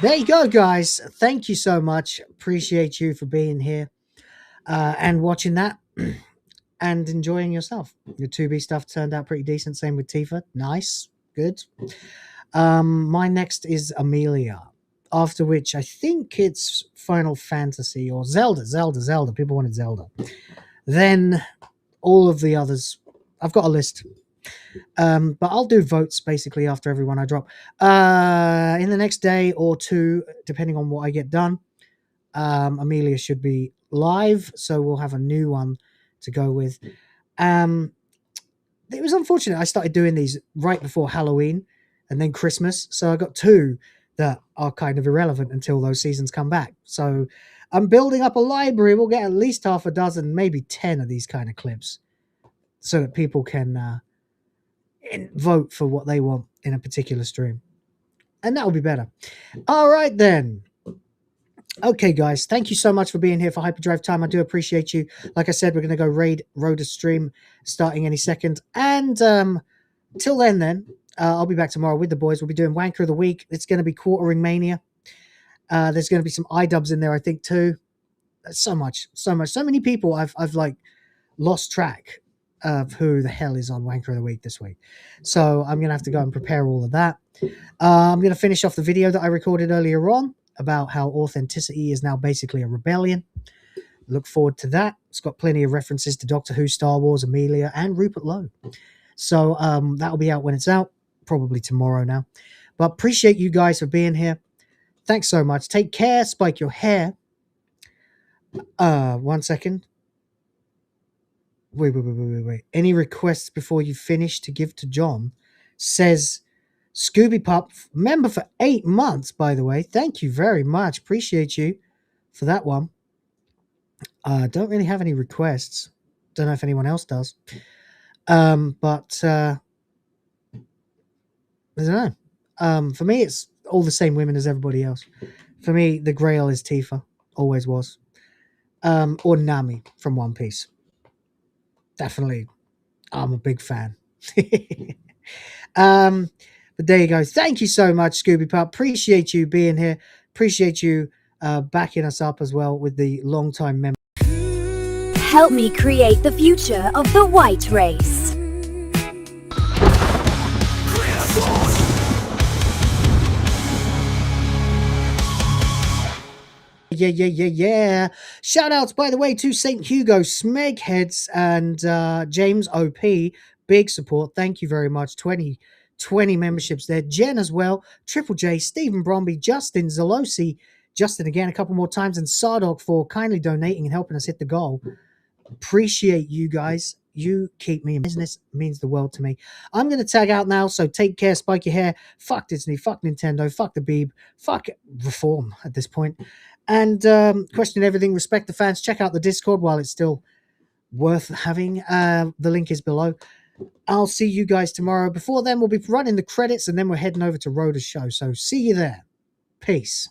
There you go, guys. Thank you so much. Appreciate you for being here and watching that and enjoying yourself. Your 2B stuff turned out pretty decent. Same with Tifa. Nice. Good. My next is Amelia. After which I think it's Final Fantasy or Zelda. People wanted Zelda. Then all of the others. I've got a list. But I'll do votes basically after everyone I drop. In the next day or two, depending on what I get done, Amelia should be live, so we'll have a new one to go with. It was unfortunate. I started doing these right before Halloween and then Christmas, so I got two that are kind of irrelevant until those seasons come back. So I'm building up a library. We'll get at least half a dozen, maybe 10 of these kind of clips so that people can vote for what they want in a particular stream. And that will be better. All right, then. Okay, guys, thank you so much for being here for HyperDrive Time. I do appreciate you. Like I said, we're going to go raid RadART stream starting any second. And till then, I'll be back tomorrow with the boys. We'll be doing Wanker of the Week. It's going to be Quartering Mania. There's going to be some iDubbbz in there, I think, too. So many people I've like lost track of who the hell is on Wanker of the Week this week. So I'm going to have to go and prepare all of that. I'm going to finish off the video that I recorded earlier on about how authenticity is now basically a rebellion. Look forward to that. It's got plenty of references to Doctor Who, Star Wars, Amelia, and Rupert Lowe. So that'll be out when it's out, probably tomorrow now. But appreciate you guys for being here. Thanks so much. Take care. Spike your hair. 1 second. Wait. Any requests before you finish to give to John? Says Scooby Pup, member for 8 months, by the way. Thank you very much. Appreciate you for that one. Don't really have any requests. Don't know if anyone else does. But I don't know. For me, it's all the same women as everybody else. For me, the Grail is Tifa. Always was. Or Nami from One Piece. Definitely. I'm a big fan. But there you go. Thank you so much, Scooby Pup. Appreciate you being here. Appreciate you backing us up as well with the long-time member. Help me create the future of the white race. Yeah. Shout outs, by the way, to St. Hugo, Smegheads, and James OP. Big support. Thank you very much. 20 memberships there. Jen as well. Triple J, Stephen Bromby, Justin Zalosi, Justin again a couple more times, and Sardoc for kindly donating and helping us hit the goal. Appreciate you guys. You keep me in business. It means the world to me. I'm going to tag out now, so take care, spike your hair. Fuck Disney, fuck Nintendo, fuck the Beeb, fuck Reform at this point. And question everything, respect the fans. Check out the Discord while it's still worth having. The link is below. I'll see you guys tomorrow. Before then, we'll be running the credits, and then we're heading over to RadART's show. So see you there. Peace.